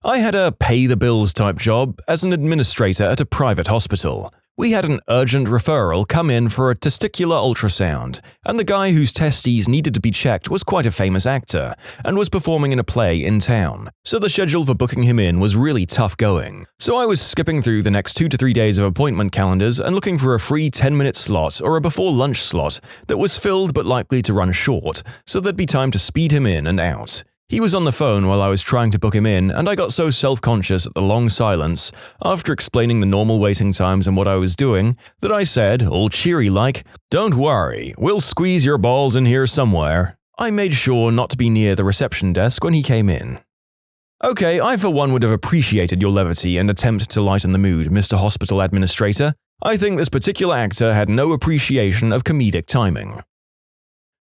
I had a pay-the-bills type job as an administrator at a private hospital. We had an urgent referral come in for a testicular ultrasound, and the guy whose testes needed to be checked was quite a famous actor and was performing in a play in town, so the schedule for booking him in was really tough going. So I was skipping through the next 2 to 3 days of appointment calendars and looking for a free 10-minute slot or a before-lunch slot that was filled but likely to run short, so there'd be time to speed him in and out. He was on the phone while I was trying to book him in, and I got so self-conscious at the long silence, after explaining the normal waiting times and what I was doing, that I said, all cheery-like, "Don't worry, we'll squeeze your balls in here somewhere." I made sure not to be near the reception desk when he came in. "Okay, I for one would have appreciated your levity and attempt to lighten the mood, Mr. Hospital Administrator. I think this particular actor had no appreciation of comedic timing."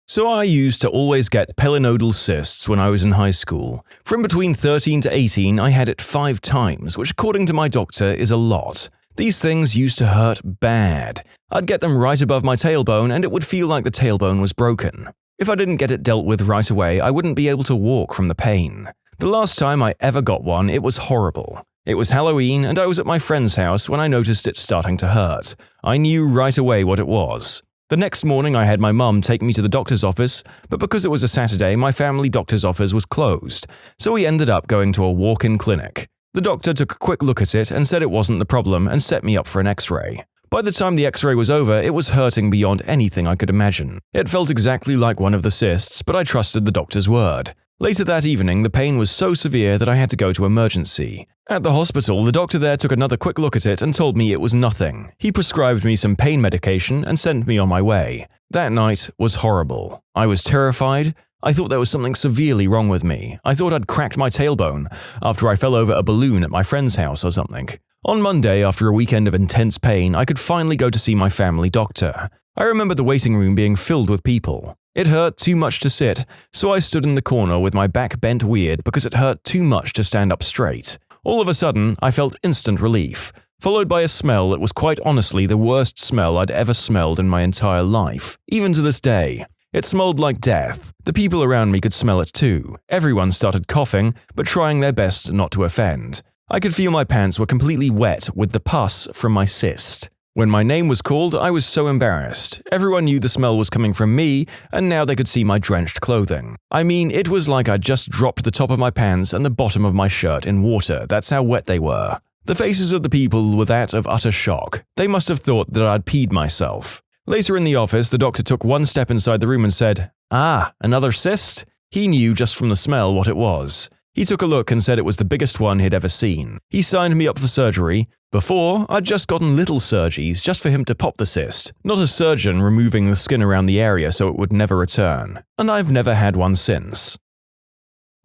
So I used to always get pelinodal cysts when I was in high school. From between 13 to 18, I had it 5 times, which according to my doctor is a lot. These things used to hurt bad. I'd get them right above my tailbone and it would feel like the tailbone was broken. If I didn't get it dealt with right away, I wouldn't be able to walk from the pain. The last time I ever got one, it was horrible. It was Halloween and I was at my friend's house when I noticed it starting to hurt. I knew right away what it was. The next morning I had my mum take me to the doctor's office, but because it was a Saturday, my family doctor's office was closed, so we ended up going to a walk-in clinic. The doctor took a quick look at it and said it wasn't the problem and set me up for an x-ray. By the time the x-ray was over, it was hurting beyond anything I could imagine. It felt exactly like one of the cysts, but I trusted the doctor's word. Later that evening, the pain was so severe that I had to go to emergency. At the hospital, the doctor there took another quick look at it and told me it was nothing. He prescribed me some pain medication and sent me on my way. That night was horrible. I was terrified. I thought there was something severely wrong with me. I thought I'd cracked my tailbone after I fell over a balloon at my friend's house or something. On Monday, after a weekend of intense pain, I could finally go to see my family doctor. I remember the waiting room being filled with people. It hurt too much to sit, so I stood in the corner with my back bent weird because it hurt too much to stand up straight. All of a sudden, I felt instant relief, followed by a smell that was quite honestly the worst smell I'd ever smelled in my entire life, even to this day. It smelled like death. The people around me could smell it too. Everyone started coughing, but trying their best not to offend. I could feel my pants were completely wet with the pus from my cyst. When my name was called, I was so embarrassed. Everyone knew the smell was coming from me, and now they could see my drenched clothing. I mean, it was like I'd just dropped the top of my pants and the bottom of my shirt in water. That's how wet they were. The faces of the people were that of utter shock. They must have thought that I'd peed myself. Later in the office, the doctor took one step inside the room and said, "Ah, another cyst?" He knew just from the smell what it was. He took a look and said it was the biggest one he'd ever seen. He signed me up for surgery. Before, I'd just gotten little surgeries just for him to pop the cyst, not a surgeon removing the skin around the area so it would never return. And I've never had one since.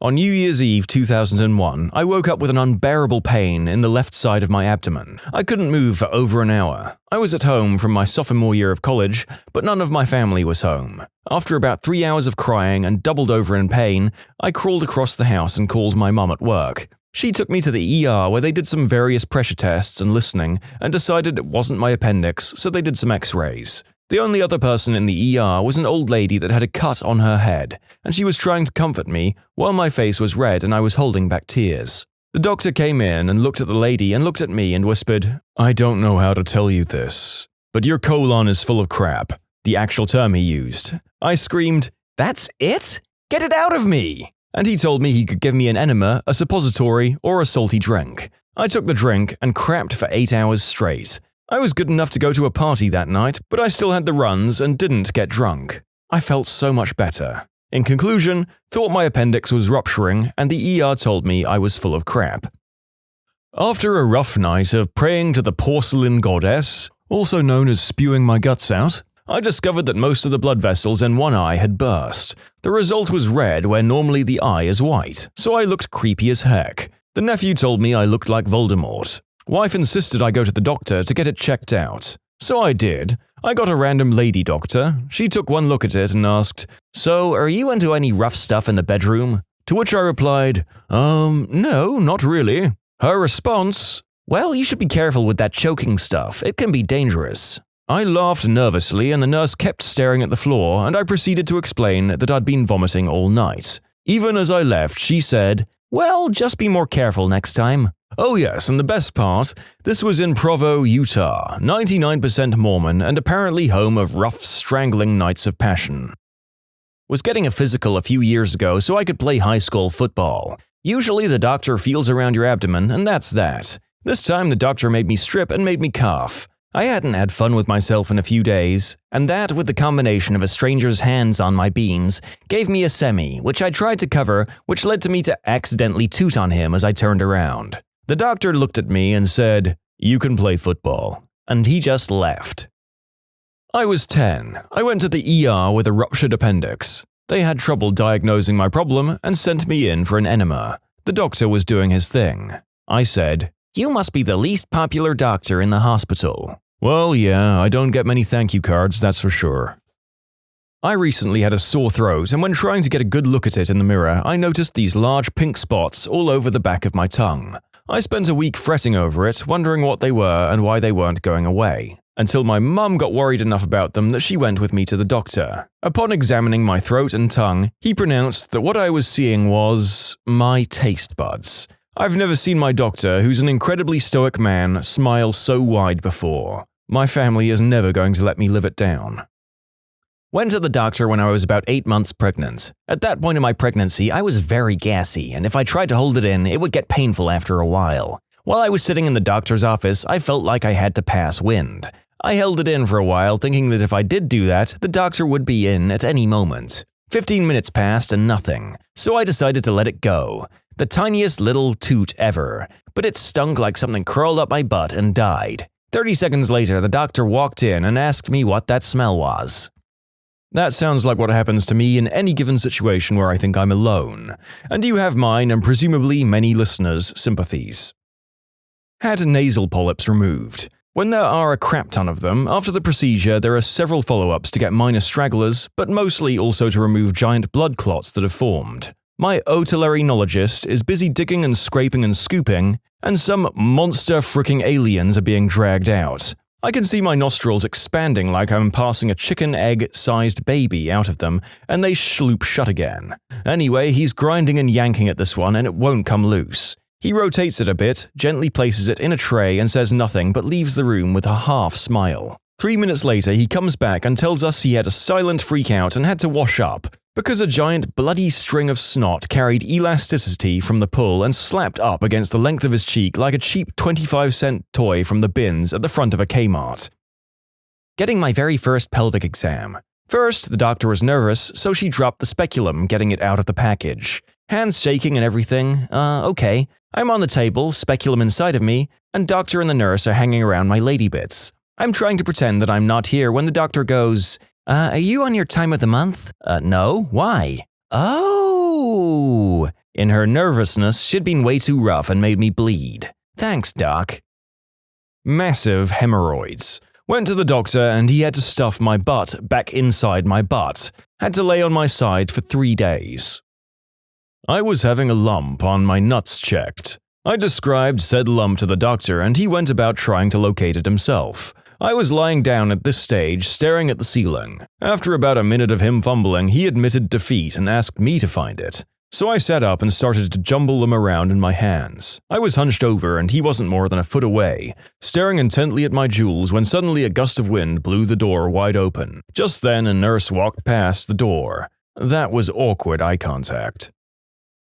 On New Year's Eve 2001, I woke up with an unbearable pain in the left side of my abdomen. I couldn't move for over an hour. I was at home from my sophomore year of college, but none of my family was home. After about 3 hours of crying and doubled over in pain, I crawled across the house and called my mum at work. She took me to the ER where they did some various pressure tests and listening and decided it wasn't my appendix, so they did some x-rays. The only other person in the ER was an old lady that had a cut on her head, and she was trying to comfort me while my face was red and I was holding back tears. The doctor came in and looked at the lady and looked at me and whispered, "I don't know how to tell you this, but your colon is full of crap," the actual term he used. I screamed, "That's it? Get it out of me!" And he told me he could give me an enema, a suppository, or a salty drink. I took the drink and crapped for 8 hours straight. I was good enough to go to a party that night, but I still had the runs and didn't get drunk. I felt so much better. In conclusion, thought my appendix was rupturing and the ER told me I was full of crap. After a rough night of praying to the porcelain goddess, also known as spewing my guts out, I discovered that most of the blood vessels in one eye had burst. The result was red where normally the eye is white, so I looked creepy as heck. The nephew told me I looked like Voldemort. Wife insisted I go to the doctor to get it checked out. So I did. I got a random lady doctor. She took one look at it and asked, "So, are you into any rough stuff in the bedroom?" To which I replied, no, not really." Her response, "Well, you should be careful with that choking stuff. It can be dangerous." I laughed nervously and the nurse kept staring at the floor and I proceeded to explain that I'd been vomiting all night. Even as I left, she said, Well, just be more careful next time. Oh yes, and the best part, this was in Provo, Utah, 99% Mormon and apparently home of rough, strangling nights of passion. Was getting a physical a few years ago so I could play high school football. Usually the doctor feels around your abdomen and that's that. This time the doctor made me strip and made me cough. I hadn't had fun with myself in a few days, and that with the combination of a stranger's hands on my beans gave me a semi, which I tried to cover, which led to me to accidentally toot on him as I turned around. The doctor looked at me and said, "You can play football," and he just left. I was 10. I went to the ER with a ruptured appendix. They had trouble diagnosing my problem and sent me in for an enema. The doctor was doing his thing. I said, "You must be the least popular doctor in the hospital." "Well, yeah, I don't get many thank you cards, that's for sure." I recently had a sore throat, and when trying to get a good look at it in the mirror, I noticed these large pink spots all over the back of my tongue. I spent a week fretting over it, wondering what they were and why they weren't going away, until my mum got worried enough about them that she went with me to the doctor. Upon examining my throat and tongue, he pronounced that what I was seeing was my taste buds. I've never seen my doctor, who's an incredibly stoic man, smile so wide before. My family is never going to let me live it down. Went to the doctor when I was about 8 months pregnant. At that point in my pregnancy, I was very gassy, and if I tried to hold it in, it would get painful after a while. While I was sitting in the doctor's office, I felt like I had to pass wind. I held it in for a while, thinking that if I did do that, the doctor would be in at any moment. 15 minutes passed and nothing, so I decided to let it go. The tiniest little toot ever, but it stunk like something crawled up my butt and died. 30 seconds later, the doctor walked in and asked me what that smell was. That sounds like what happens to me in any given situation where I think I'm alone, and you have mine and presumably many listeners' sympathies. Had nasal polyps removed. When there are a crap ton of them, after the procedure there are several follow-ups to get minor stragglers, but mostly also to remove giant blood clots that have formed. My otolaryngologist is busy digging and scraping and scooping, and some monster fricking aliens are being dragged out. I can see my nostrils expanding like I'm passing a chicken egg-sized baby out of them, and they schloop shut again. Anyway, he's grinding and yanking at this one and it won't come loose. He rotates it a bit, gently places it in a tray and says nothing but leaves the room with a half smile. 3 minutes later, he comes back and tells us he had a silent freakout and had to wash up, because a giant bloody string of snot carried elasticity from the pull and slapped up against the length of his cheek like a cheap 25-cent toy from the bins at the front of a Kmart. Getting my very first pelvic exam. First, the doctor was nervous, so she dropped the speculum, getting it out of the package. Hands shaking and everything. Okay. I'm on the table, speculum inside of me, and doctor and the nurse are hanging around my lady bits. I'm trying to pretend that I'm not here when the doctor goes, "Are you on your time of the month?" No. Why?" "Oh." In her nervousness, she'd been way too rough and made me bleed. "Thanks, doc." Massive hemorrhoids. Went to the doctor and he had to stuff my butt back inside my butt. Had to lay on my side for 3 days. I was having a lump on my nuts checked. I described said lump to the doctor and he went about trying to locate it himself. I was lying down at this stage, staring at the ceiling. After about a minute of him fumbling, he admitted defeat and asked me to find it. So I sat up and started to jumble them around in my hands. I was hunched over and he wasn't more than a foot away, staring intently at my jewels when suddenly a gust of wind blew the door wide open. Just then a nurse walked past the door. That was awkward eye contact.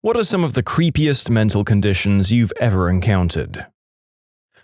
What are some of the creepiest mental conditions you've ever encountered?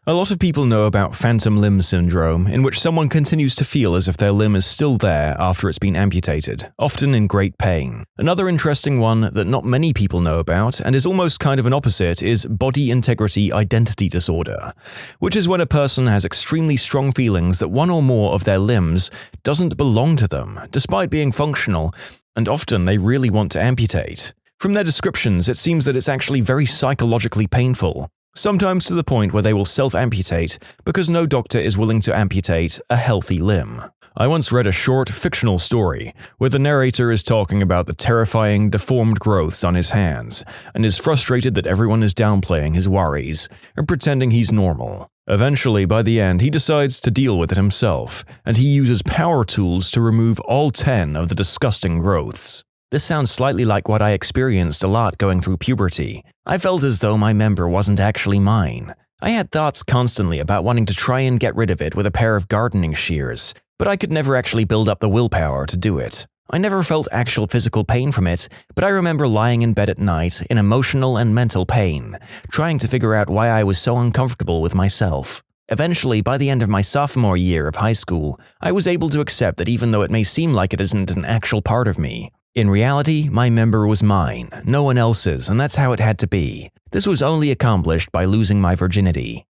A lot of people know about phantom limb syndrome, in which someone continues to feel as if their limb is still there after it's been amputated, often in great pain. Another interesting one that not many people know about, and is almost kind of an opposite, is body integrity identity disorder, which is when a person has extremely strong feelings that one or more of their limbs doesn't belong to them, despite being functional, and often they really want to amputate. From their descriptions, it seems that it's actually very psychologically painful. Sometimes to the point where they will self-amputate because no doctor is willing to amputate a healthy limb. I once read a short, fictional story where the narrator is talking about the terrifying, deformed growths on his hands and is frustrated that everyone is downplaying his worries and pretending he's normal. Eventually, by the end, he decides to deal with it himself, and he uses power tools to remove all 10 of the disgusting growths. This sounds slightly like what I experienced a lot going through puberty. I felt as though my member wasn't actually mine. I had thoughts constantly about wanting to try and get rid of it with a pair of gardening shears, but I could never actually build up the willpower to do it. I never felt actual physical pain from it, but I remember lying in bed at night in emotional and mental pain, trying to figure out why I was so uncomfortable with myself. Eventually, by the end of my sophomore year of high school, I was able to accept that even though it may seem like it isn't an actual part of me, in reality, my member was mine, no one else's, and that's how it had to be. This was only accomplished by losing my virginity.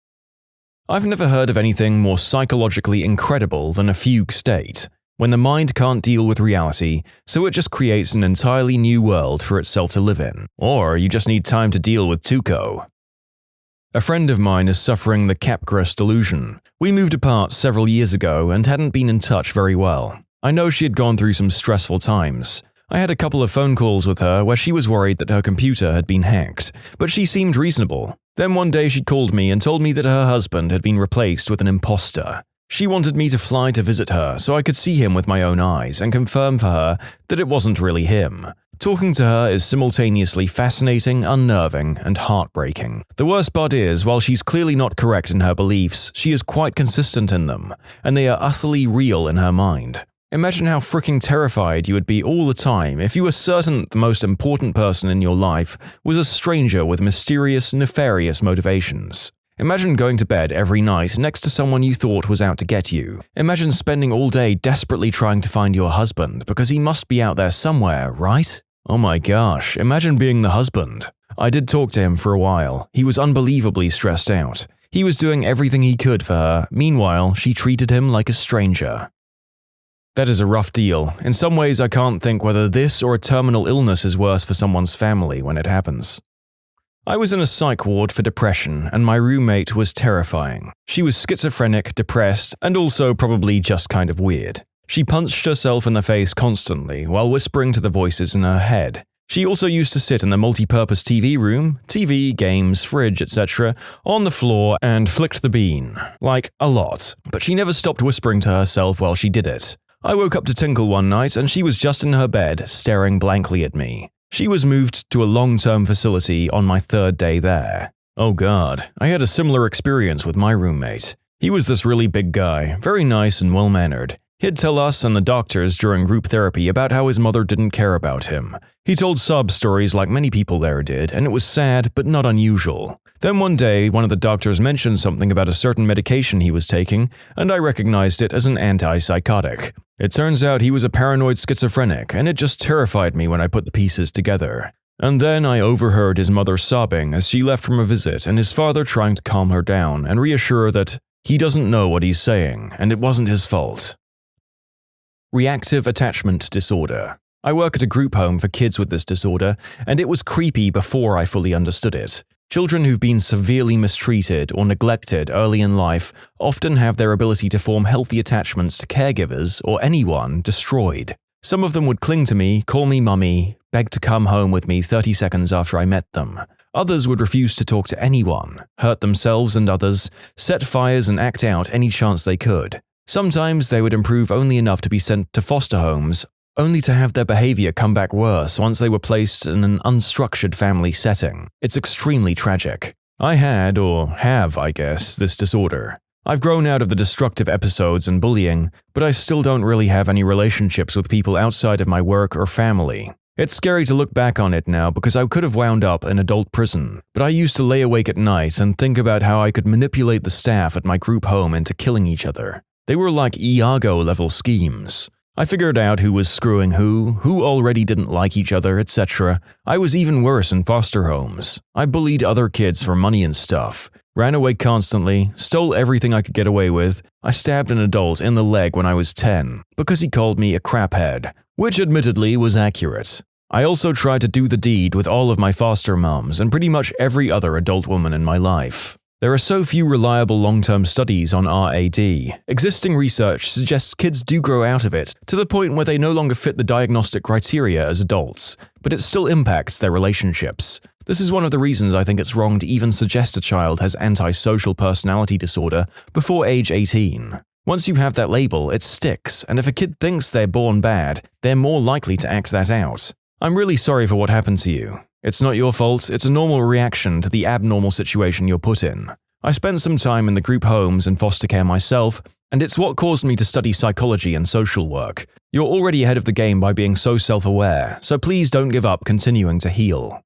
I've never heard of anything more psychologically incredible than a fugue state, when the mind can't deal with reality, so it just creates an entirely new world for itself to live in. Or you just need time to deal with Tuco. A friend of mine is suffering the Capgras delusion. We moved apart several years ago and hadn't been in touch very well. I know she had gone through some stressful times. I had a couple of phone calls with her where she was worried that her computer had been hacked, but she seemed reasonable. Then one day she called me and told me that her husband had been replaced with an imposter. She wanted me to fly to visit her so I could see him with my own eyes and confirm for her that it wasn't really him. Talking to her is simultaneously fascinating, unnerving, and heartbreaking. The worst part is, while she's clearly not correct in her beliefs, she is quite consistent in them, and they are utterly real in her mind. Imagine how freaking terrified you would be all the time if you were certain that the most important person in your life was a stranger with mysterious, nefarious motivations. Imagine going to bed every night next to someone you thought was out to get you. Imagine spending all day desperately trying to find your husband because he must be out there somewhere, right? Oh my gosh, imagine being the husband. I did talk to him for a while. He was unbelievably stressed out. He was doing everything he could for her. Meanwhile, she treated him like a stranger. That is a rough deal. In some ways, I can't think whether this or a terminal illness is worse for someone's family when it happens. I was in a psych ward for depression, and my roommate was terrifying. She was schizophrenic, depressed, and also probably just kind of weird. She punched herself in the face constantly while whispering to the voices in her head. She also used to sit in the multi-purpose TV room, TV, games, fridge, etc., on the floor and flicked the bean. Like, a lot. But she never stopped whispering to herself while she did it. I woke up to tinkle one night and she was just in her bed, staring blankly at me. She was moved to a long-term facility on my third day there. Oh god, I had a similar experience with my roommate. He was this really big guy, very nice and well-mannered. He'd tell us and the doctors during group therapy about how his mother didn't care about him. He told sob stories like many people there did, and it was sad but not unusual. Then one day, one of the doctors mentioned something about a certain medication he was taking, and I recognized it as an antipsychotic. It turns out he was a paranoid schizophrenic, and it just terrified me when I put the pieces together. And then I overheard his mother sobbing as she left from a visit and his father trying to calm her down and reassure her that he doesn't know what he's saying, and it wasn't his fault. Reactive attachment disorder. I work at a group home for kids with this disorder, and it was creepy before I fully understood it. Children who've been severely mistreated or neglected early in life often have their ability to form healthy attachments to caregivers or anyone destroyed. Some of them would cling to me, call me mummy, beg to come home with me 30 seconds after I met them. Others would refuse to talk to anyone, hurt themselves and others, set fires and act out any chance they could. Sometimes they would improve only enough to be sent to foster homes, only to have their behavior come back worse once they were placed in an unstructured family setting. It's extremely tragic. I had, or have, I guess, this disorder. I've grown out of the destructive episodes and bullying, but I still don't really have any relationships with people outside of my work or family. It's scary to look back on it now because I could have wound up in adult prison, but I used to lay awake at night and think about how I could manipulate the staff at my group home into killing each other. They were like Iago-level schemes. I figured out who was screwing who already didn't like each other, etc. I was even worse in foster homes. I bullied other kids for money and stuff, ran away constantly, stole everything I could get away with. I stabbed an adult in the leg when I was 10 because he called me a craphead, which admittedly was accurate. I also tried to do the deed with all of my foster moms and pretty much every other adult woman in my life. There are so few reliable long-term studies on RAD. Existing research suggests kids do grow out of it to the point where they no longer fit the diagnostic criteria as adults, but it still impacts their relationships. This is one of the reasons I think it's wrong to even suggest a child has antisocial personality disorder before age 18. Once you have that label, it sticks, and if a kid thinks they're born bad, they're more likely to act that out. I'm really sorry for what happened to you. It's not your fault, it's a normal reaction to the abnormal situation you're put in. I spent some time in the group homes and foster care myself, and it's what caused me to study psychology and social work. You're already ahead of the game by being so self-aware, so please don't give up continuing to heal.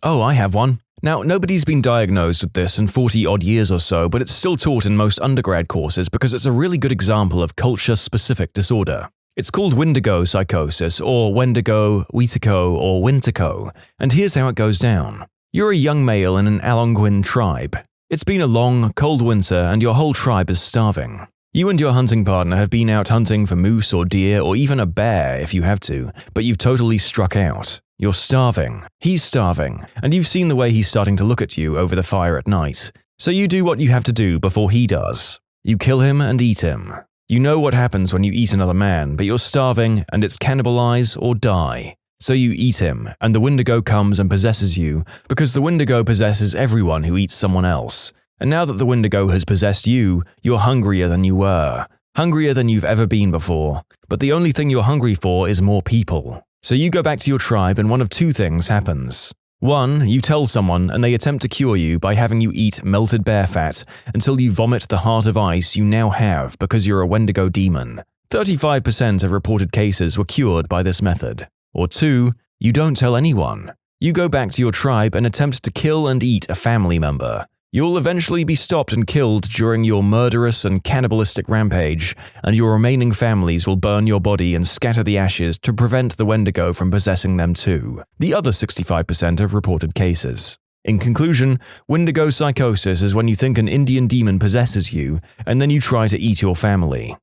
Oh, I have one. Now, nobody's been diagnosed with this in 40-odd years or so, but it's still taught in most undergrad courses because it's a really good example of culture-specific disorder. It's called Wendigo psychosis, or Wendigo, Wetico, or Wintico, and here's how it goes down. You're a young male in an Algonquin tribe. It's been a long, cold winter and your whole tribe is starving. You and your hunting partner have been out hunting for moose or deer or even a bear if you have to, but you've totally struck out. You're starving, he's starving, and you've seen the way he's starting to look at you over the fire at night. So you do what you have to do before he does. You kill him and eat him. You know what happens when you eat another man, but you're starving and it's cannibalize or die. So you eat him, and the Wendigo comes and possesses you, because the Wendigo possesses everyone who eats someone else. And now that the Wendigo has possessed you, you're hungrier than you were. Hungrier than you've ever been before. But the only thing you're hungry for is more people. So you go back to your tribe and one of two things happens. One, you tell someone and they attempt to cure you by having you eat melted bear fat until you vomit the heart of ice you now have because you're a Wendigo demon. 35% of reported cases were cured by this method. Or two, you don't tell anyone. You go back to your tribe and attempt to kill and eat a family member. You'll eventually be stopped and killed during your murderous and cannibalistic rampage, and your remaining families will burn your body and scatter the ashes to prevent the Wendigo from possessing them too. The other 65% of reported cases. In conclusion, Wendigo psychosis is when you think an Indian demon possesses you, and then you try to eat your family.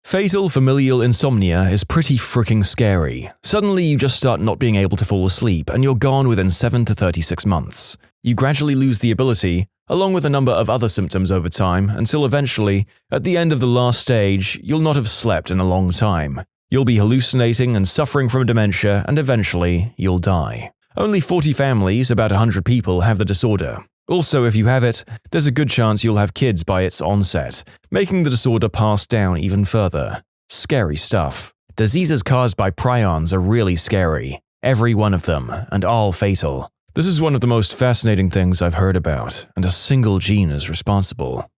Fatal familial insomnia is pretty freaking scary. Suddenly you just start not being able to fall asleep and you're gone within 7 to 36 months. You gradually lose the ability, along with a number of other symptoms over time, until eventually, at the end of the last stage, you'll not have slept in a long time. You'll be hallucinating and suffering from dementia, and eventually, you'll die. Only 40 families, about 100 people, have the disorder. Also, if you have it, there's a good chance you'll have kids by its onset, making the disorder pass down even further. Scary stuff. Diseases caused by prions are really scary. Every one of them, and all fatal. This is one of the most fascinating things I've heard about, and a single gene is responsible.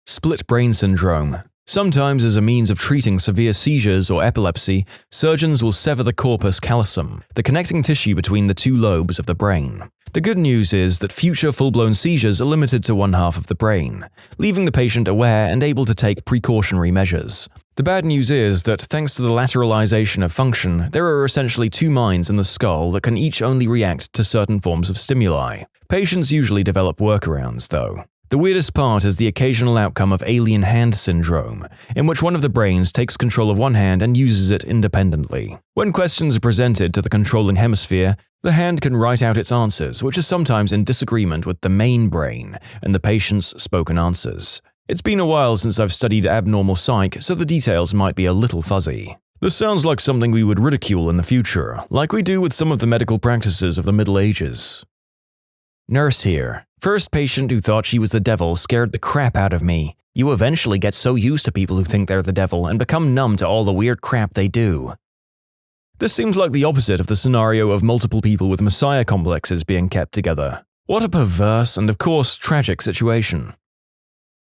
Split brain syndrome. Sometimes as a means of treating severe seizures or epilepsy, surgeons will sever the corpus callosum, the connecting tissue between the two lobes of the brain. The good news is that future full-blown seizures are limited to one half of the brain, leaving the patient aware and able to take precautionary measures. The bad news is that thanks to the lateralization of function, there are essentially two minds in the skull that can each only react to certain forms of stimuli. Patients usually develop workarounds, though. The weirdest part is the occasional outcome of alien hand syndrome, in which one of the brains takes control of one hand and uses it independently. When questions are presented to the controlling hemisphere, the hand can write out its answers, which is sometimes in disagreement with the main brain and the patient's spoken answers. It's been a while since I've studied abnormal psych, so the details might be a little fuzzy. This sounds like something we would ridicule in the future, like we do with some of the medical practices of the Middle Ages. Nurse here. First patient who thought she was the devil scared the crap out of me. You eventually get so used to people who think they're the devil and become numb to all the weird crap they do. This seems like the opposite of the scenario of multiple people with messiah complexes being kept together. What a perverse and, of course, tragic situation.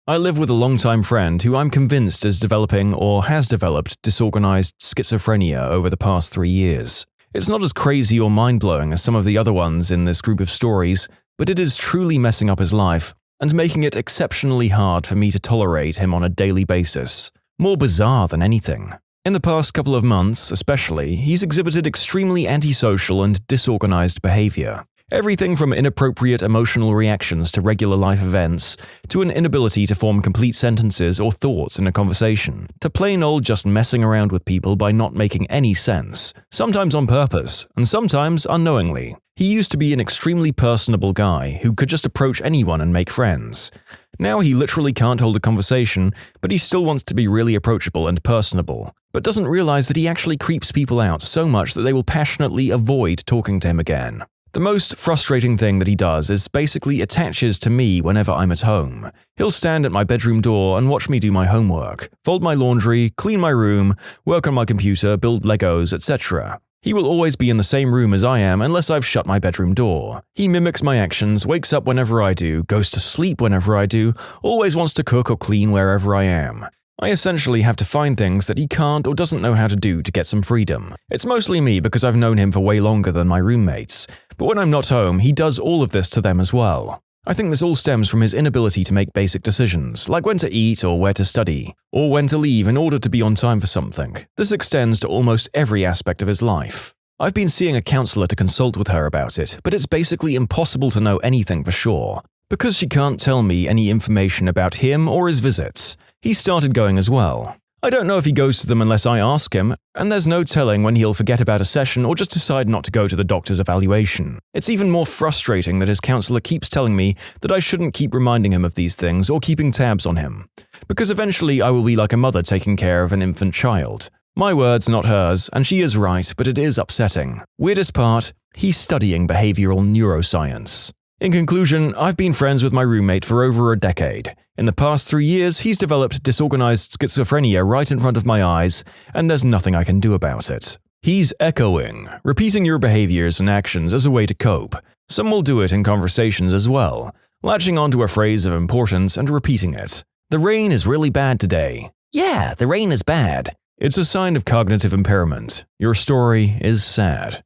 I live with a longtime friend who I'm convinced is developing or has developed disorganized schizophrenia over the past 3 years. It's not as crazy or mind-blowing as some of the other ones in this group of stories, but it is truly messing up his life and making it exceptionally hard for me to tolerate him on a daily basis. More bizarre than anything. In the past couple of months, especially, he's exhibited extremely antisocial and disorganized behavior. Everything from inappropriate emotional reactions to regular life events, to an inability to form complete sentences or thoughts in a conversation, to plain old just messing around with people by not making any sense, sometimes on purpose, and sometimes unknowingly. He used to be an extremely personable guy who could just approach anyone and make friends. Now he literally can't hold a conversation, but he still wants to be really approachable and personable, but doesn't realize that he actually creeps people out so much that they will passionately avoid talking to him again. The most frustrating thing that he does is basically attaches to me whenever I'm at home. He'll stand at my bedroom door and watch me do my homework, fold my laundry, clean my room, work on my computer, build Legos, etc. He will always be in the same room as I am unless I've shut my bedroom door. He mimics my actions, wakes up whenever I do, goes to sleep whenever I do, always wants to cook or clean wherever I am. I essentially have to find things that he can't or doesn't know how to do to get some freedom. It's mostly me because I've known him for way longer than my roommates, but when I'm not home, he does all of this to them as well. I think this all stems from his inability to make basic decisions, like when to eat or where to study, or when to leave in order to be on time for something. This extends to almost every aspect of his life. I've been seeing a counselor to consult with her about it, but it's basically impossible to know anything for sure, because she can't tell me any information about him or his visits. He started going as well. I don't know if he goes to them unless I ask him, and there's no telling when he'll forget about a session or just decide not to go to the doctor's evaluation. It's even more frustrating that his counselor keeps telling me that I shouldn't keep reminding him of these things or keeping tabs on him, because eventually I will be like a mother taking care of an infant child. My words, not hers, and she is right, but it is upsetting. Weirdest part, he's studying behavioral neuroscience. In conclusion, I've been friends with my roommate for over a decade. In the past 3 years, he's developed disorganized schizophrenia right in front of my eyes, and there's nothing I can do about it. He's echoing, repeating your behaviors and actions as a way to cope. Some will do it in conversations as well, latching onto a phrase of importance and repeating it. The rain is really bad today. Yeah, the rain is bad. It's a sign of cognitive impairment. Your story is sad.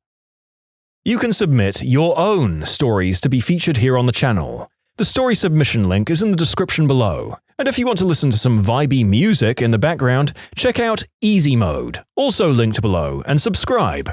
You can submit your own stories to be featured here on the channel. The story submission link is in the description below. And if you want to listen to some vibey music in the background, check out easymode, also linked below, and subscribe.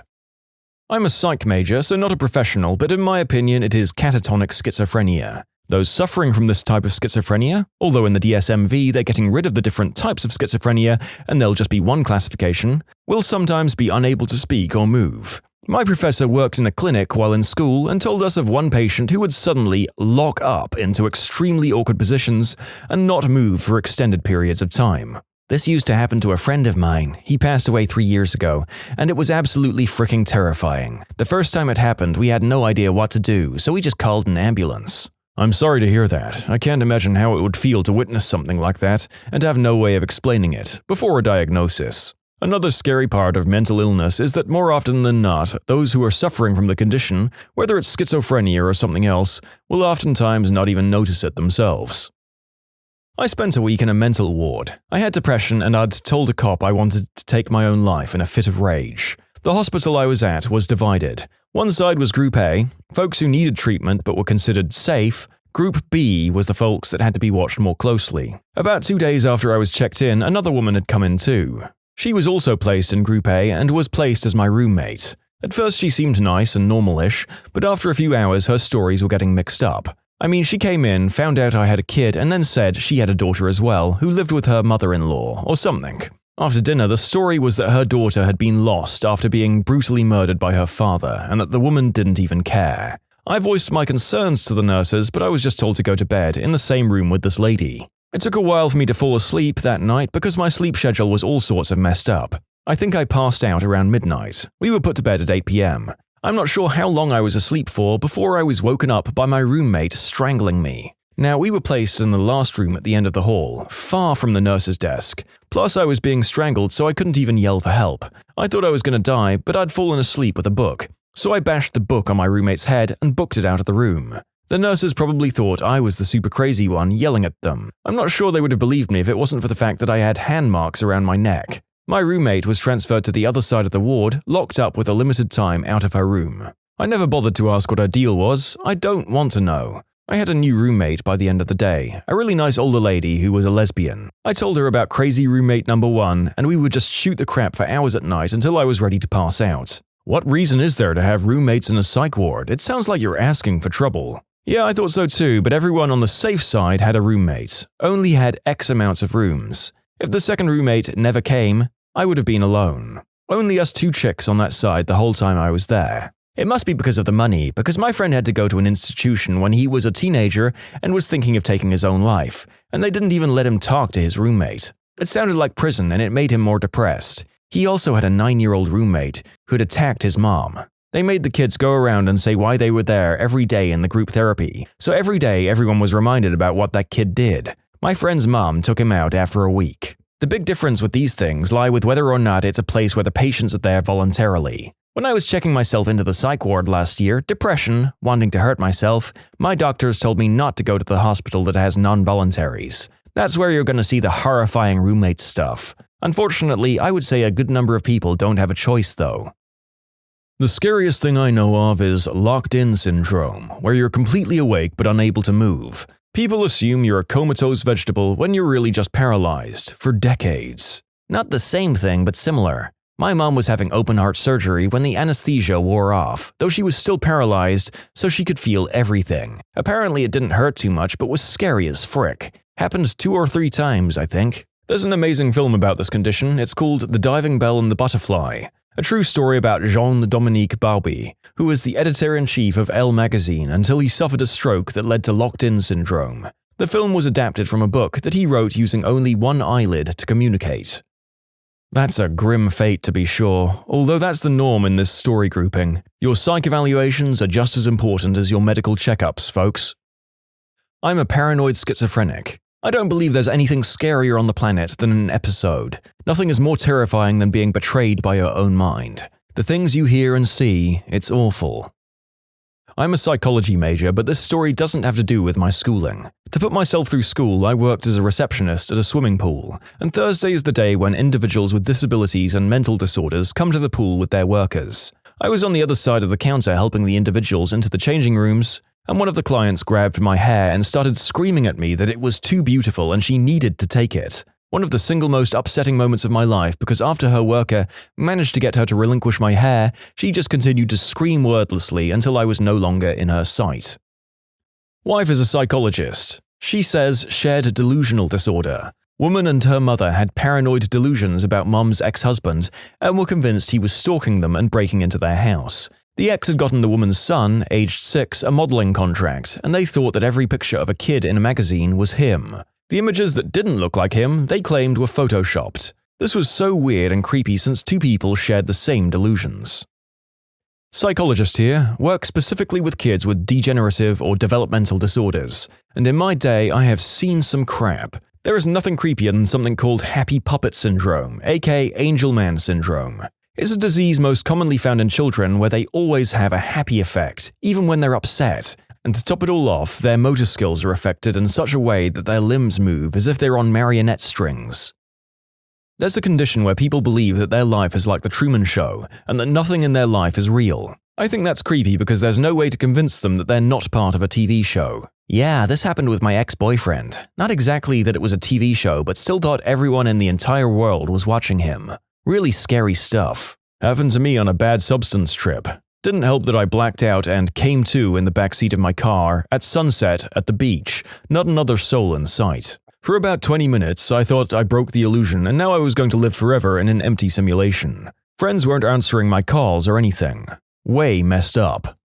I'm a psych major, so not a professional, but in my opinion it is catatonic schizophrenia. Those suffering from this type of schizophrenia, although in the DSM-V they're getting rid of the different types of schizophrenia and there'll just be one classification, will sometimes be unable to speak or move. My professor worked in a clinic while in school and told us of one patient who would suddenly lock up into extremely awkward positions and not move for extended periods of time. This used to happen to a friend of mine. He passed away 3 years ago, and it was absolutely freaking terrifying. The first time it happened, we had no idea what to do, so we just called an ambulance. I'm sorry to hear that. I can't imagine how it would feel to witness something like that and have no way of explaining it before a diagnosis. Another scary part of mental illness is that more often than not, those who are suffering from the condition, whether it's schizophrenia or something else, will oftentimes not even notice it themselves. I spent a week in a mental ward. I had depression and I'd told a cop I wanted to take my own life in a fit of rage. The hospital I was at was divided. One side was Group A, folks who needed treatment but were considered safe. Group B was the folks that had to be watched more closely. About 2 days after I was checked in, another woman had come in too. She was also placed in Group A and was placed as my roommate. At first she seemed nice and normal-ish, but after a few hours her stories were getting mixed up. I mean, she came in, found out I had a kid, and then said she had a daughter as well, who lived with her mother-in-law, or something. After dinner, the story was that her daughter had been lost after being brutally murdered by her father, and that the woman didn't even care. I voiced my concerns to the nurses, but I was just told to go to bed in the same room with this lady. It took a while for me to fall asleep that night because my sleep schedule was all sorts of messed up. I think I passed out around midnight. We were put to bed at 8 p.m. I'm not sure how long I was asleep for before I was woken up by my roommate strangling me. Now, we were placed in the last room at the end of the hall, far from the nurse's desk. Plus, I was being strangled, so I couldn't even yell for help. I thought I was going to die, but I'd fallen asleep with a book. So I bashed the book on my roommate's head and booked it out of the room. The nurses probably thought I was the super crazy one yelling at them. I'm not sure they would have believed me if it wasn't for the fact that I had hand marks around my neck. My roommate was transferred to the other side of the ward, locked up with a limited time out of her room. I never bothered to ask what her deal was. I don't want to know. I had a new roommate by the end of the day, a really nice older lady who was a lesbian. I told her about crazy roommate number 1, and we would just shoot the crap for hours at night until I was ready to pass out. What reason is there to have roommates in a psych ward? It sounds like you're asking for trouble. Yeah, I thought so too, but everyone on the safe side had a roommate, only had X amounts of rooms. If the second roommate never came, I would have been alone. Only us 2 chicks on that side the whole time I was there. It must be because of the money, because my friend had to go to an institution when he was a teenager and was thinking of taking his own life, and they didn't even let him talk to his roommate. It sounded like prison and it made him more depressed. He also had a 9-year-old roommate who'd attacked his mom. They made the kids go around and say why they were there every day in the group therapy, so every day everyone was reminded about what that kid did. My friend's mom took him out after a week. The big difference with these things lie with whether or not it's a place where the patients are there voluntarily. When I was checking myself into the psych ward last year, depression, wanting to hurt myself, my doctors told me not to go to the hospital that has non-voluntaries. That's where you're going to see the horrifying roommate stuff. Unfortunately, I would say a good number of people don't have a choice though. The scariest thing I know of is locked-in syndrome, where you're completely awake but unable to move. People assume you're a comatose vegetable when you're really just paralyzed for decades. Not the same thing, but similar. My mom was having open-heart surgery when the anesthesia wore off, though she was still paralyzed, so she could feel everything. Apparently it didn't hurt too much, but was scary as frick. Happened 2 or 3 times, I think. There's an amazing film about this condition. It's called The Diving Bell and the Butterfly, a true story about Jean-Dominique Bauby, who was the editor-in-chief of Elle magazine until he suffered a stroke that led to locked-in syndrome. The film was adapted from a book that he wrote using only one eyelid to communicate. That's a grim fate to be sure, although that's the norm in this story grouping. Your psych evaluations are just as important as your medical checkups, folks. I'm a paranoid schizophrenic. I don't believe there's anything scarier on the planet than an episode. Nothing is more terrifying than being betrayed by your own mind. The things you hear and see, it's awful. I'm a psychology major, but this story doesn't have to do with my schooling. To put myself through school, I worked as a receptionist at a swimming pool, and Thursday is the day when individuals with disabilities and mental disorders come to the pool with their workers. I was on the other side of the counter helping the individuals into the changing rooms, and one of the clients grabbed my hair and started screaming at me that it was too beautiful and she needed to take it. One of the single most upsetting moments of my life, because after her worker managed to get her to relinquish my hair, she just continued to scream wordlessly until I was no longer in her sight. Wife is a psychologist. She says shared delusional disorder. Woman and her mother had paranoid delusions about mom's ex-husband and were convinced he was stalking them and breaking into their house. The ex had gotten the woman's son, aged 6, a modeling contract, and they thought that every picture of a kid in a magazine was him. The images that didn't look like him, they claimed were photoshopped. This was so weird and creepy since 2 people shared the same delusions. Psychologist here, works specifically with kids with degenerative or developmental disorders, and in my day I have seen some crap. There is nothing creepier than something called happy puppet syndrome, aka angel man syndrome. It's a disease most commonly found in children where they always have a happy effect, even when they're upset. And to top it all off, their motor skills are affected in such a way that their limbs move as if they're on marionette strings. There's a condition where people believe that their life is like the Truman Show, and that nothing in their life is real. I think that's creepy because there's no way to convince them that they're not part of a TV show. Yeah, this happened with my ex-boyfriend. Not exactly that it was a TV show, but still thought everyone in the entire world was watching him. Really scary stuff. Happened to me on a bad substance trip. Didn't help that I blacked out and came to in the backseat of my car at sunset at the beach, not another soul in sight. For about 20 minutes, I thought I broke the illusion and now I was going to live forever in an empty simulation. Friends weren't answering my calls or anything. Way messed up.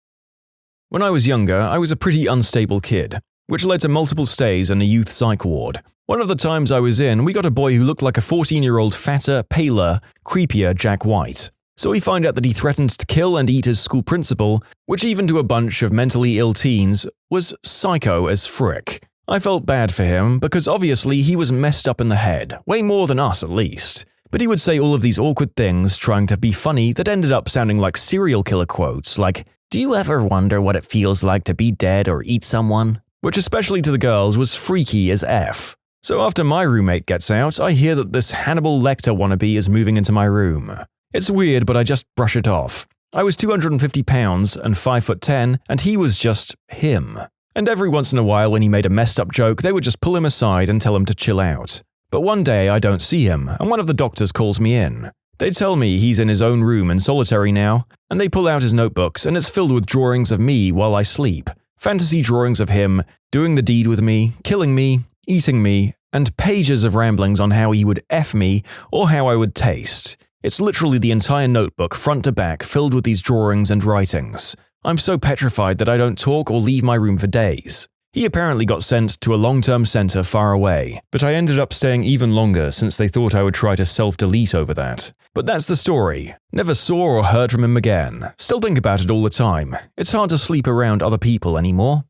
When I was younger, I was a pretty unstable kid, which led to multiple stays in a youth psych ward. One of the times I was in, we got a boy who looked like a 14-year-old fatter, paler, creepier Jack White. So we find out that he threatened to kill and eat his school principal, which even to a bunch of mentally ill teens was psycho as frick. I felt bad for him because obviously he was messed up in the head, way more than us at least. But he would say all of these awkward things trying to be funny that ended up sounding like serial killer quotes like, "Do you ever wonder what it feels like to be dead or eat someone?" Which especially to the girls was freaky as F. So after my roommate gets out, I hear that this Hannibal Lecter wannabe is moving into my room. It's weird, but I just brush it off. I was 250 pounds and 5'10", and he was just him. And every once in a while when he made a messed up joke, they would just pull him aside and tell him to chill out. But one day I don't see him, and one of the doctors calls me in. They tell me he's in his own room in solitary now, and they pull out his notebooks and it's filled with drawings of me while I sleep. Fantasy drawings of him doing the deed with me, killing me, eating me, and pages of ramblings on how he would F me or how I would taste. It's literally the entire notebook, front to back, filled with these drawings and writings. I'm so petrified that I don't talk or leave my room for days. He apparently got sent to a long-term center far away, but I ended up staying even longer since they thought I would try to self-delete over that. But that's the story. Never saw or heard from him again. Still think about it all the time. It's hard to sleep around other people anymore.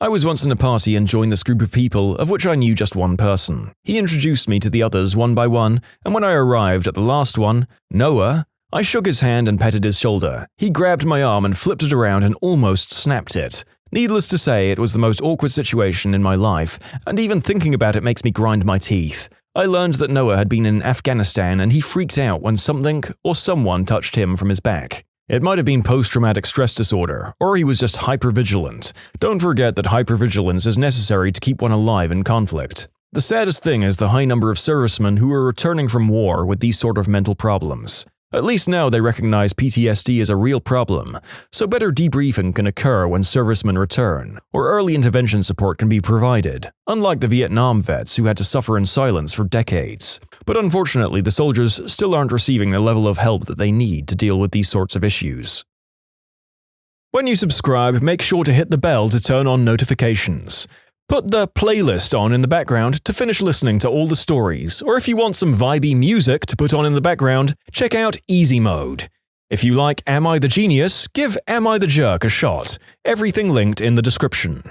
I was once in a party and joined this group of people, of which I knew just one person. He introduced me to the others one by one, and when I arrived at the last one, Noah, I shook his hand and petted his shoulder. He grabbed my arm and flipped it around and almost snapped it. Needless to say, it was the most awkward situation in my life, and even thinking about it makes me grind my teeth. I learned that Noah had been in Afghanistan and he freaked out when something or someone touched him from his back. It might have been post-traumatic stress disorder, or he was just hypervigilant. Don't forget that hypervigilance is necessary to keep one alive in conflict. The saddest thing is the high number of servicemen who are returning from war with these sort of mental problems. At least now they recognize PTSD as a real problem, so better debriefing can occur when servicemen return, or early intervention support can be provided, unlike the Vietnam vets who had to suffer in silence for decades. But unfortunately, the soldiers still aren't receiving the level of help that they need to deal with these sorts of issues. When you subscribe, make sure to hit the bell to turn on notifications. Put the playlist on in the background to finish listening to all the stories, or if you want some vibey music to put on in the background, check out easymode. If you like Am I the Genius, give Am I the Jerk a shot. Everything linked in the description.